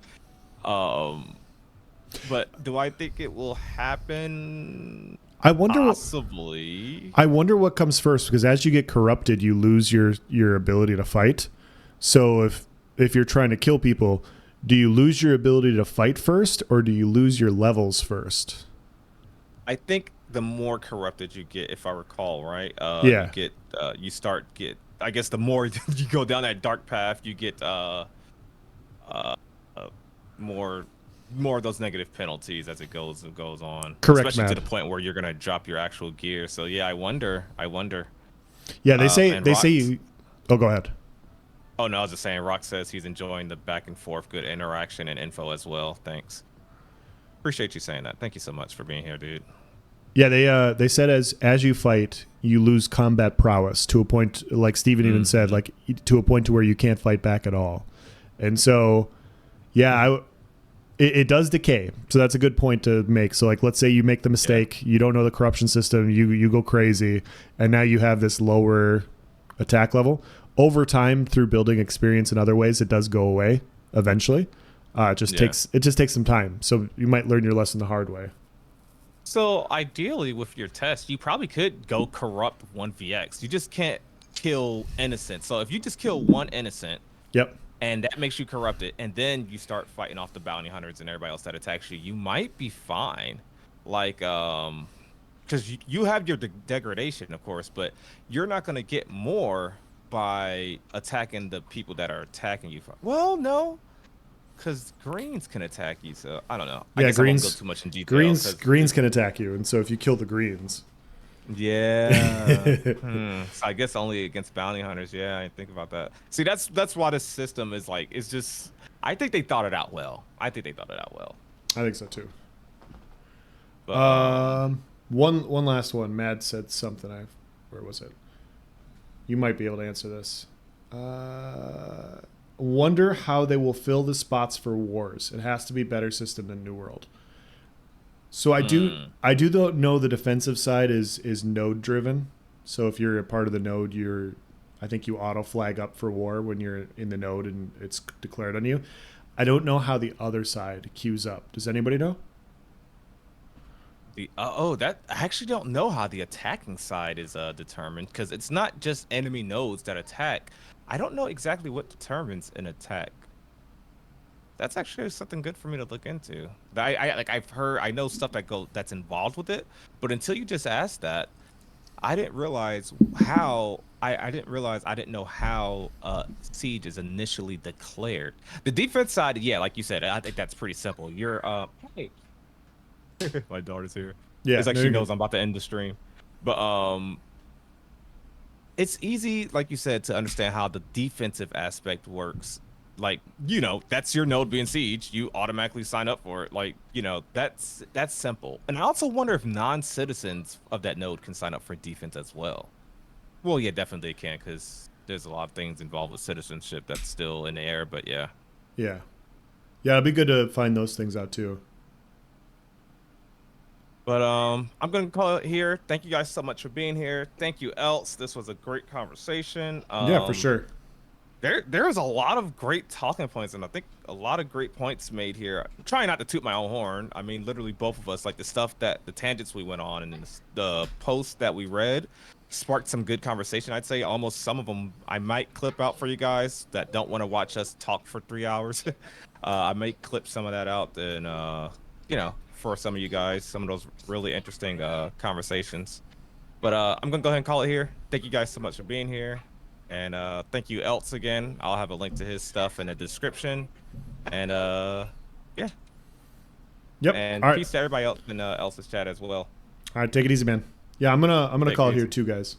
But do I think it will happen? I wonder. Possibly. I wonder what comes first, because as you get corrupted, you lose your ability to fight. So if you're trying to kill people, do you lose your ability to fight first, or do you lose your levels first? I think the more corrupted you get, if I recall, right? Yeah. I guess the more you go down that dark path, you get more of those negative penalties as it goes on. Correct, Especially Matt. to the point where you're gonna drop your actual gear. So yeah, I wonder. Yeah, they And say Rock, you. Oh, go ahead. oh no, I was just saying. Rock says he's enjoying the back and forth, good interaction and info as well. Thanks. Appreciate you saying that. Thank you so much for being here, dude. Yeah, they said as you fight, you lose combat prowess to a point, like Steven even said, like to a point to where you can't fight back at all. And so, yeah, it does decay. So that's a good point to make. So like, let's say you make the mistake, you don't know the corruption system, you go crazy, and now you have this lower attack level. Over time, through building experience in other ways, it does go away eventually. It just takes some time. So you might learn your lesson the hard way. So ideally, with your test, you probably could go corrupt 1vx. You just can't kill innocent. So if you just kill one innocent, yep, and that makes you corrupted, and then you start fighting off the bounty hunters and everybody else that attacks you, you might be fine. Like, because you have your degradation, of course, but you're not gonna get more by attacking the people that are attacking you. Well, no. Because greens can attack you, so I don't know. I guess greens I won't go too much in detail. Greens can attack you, and so if you kill the greens, yeah. So I guess only against bounty hunters. Yeah, I think about that. See, that's why this system is like. It's just. I think they thought it out well. I think so too. But, one last one. Mad said something. Where was it? You might be able to answer this. Wonder how they will fill the spots for wars. It has to be better system than New World. So I do know the defensive side is node driven. So if you're a part of the node, I think you auto flag up for war when you're in the node and it's declared on you. I don't know how the other side queues up. Does anybody know? I actually don't know how the attacking side is determined, because it's not just enemy nodes that attack. I don't know exactly what determines an attack. That's actually something good for me to look into. I know stuff that's involved with it, but until you just asked that, I didn't realize how I didn't know how siege is initially declared. The defense side, yeah, like you said, I think that's pretty simple. You're hey. My daughter's here. Yeah, it's like she knows I'm about to end the stream. But it's easy, like you said, to understand how the defensive aspect works. Like, that's your node being siege. You automatically sign up for it. Like, that's simple. And I also wonder if non-citizens of that node can sign up for defense as well. Well, yeah, definitely they can, because there's a lot of things involved with citizenship that's still in the air. But yeah. Yeah, it'd be good to find those things out too. But I'm gonna call it here. Thank you guys so much for being here. Thank you, Else. This was a great conversation. Yeah, for sure. There was a lot of great talking points, and I think a lot of great points made here. I'm trying not to toot my own horn. I mean, literally both of us, like the tangents we went on, and the posts that we read sparked some good conversation. I'd say almost some of them I might clip out for you guys that don't want to watch us talk for 3 hours. I might clip some of that out, and for some of you guys, some of those really interesting conversations. But I'm gonna go ahead and call it here. Thank you guys so much for being here, and thank you, Elts, again. I'll have a link to his stuff in the description, and yeah. Yep. And all peace to everybody else in Elsa's chat as well. All right, take it easy, man. Yeah, I'm gonna call it here too, guys.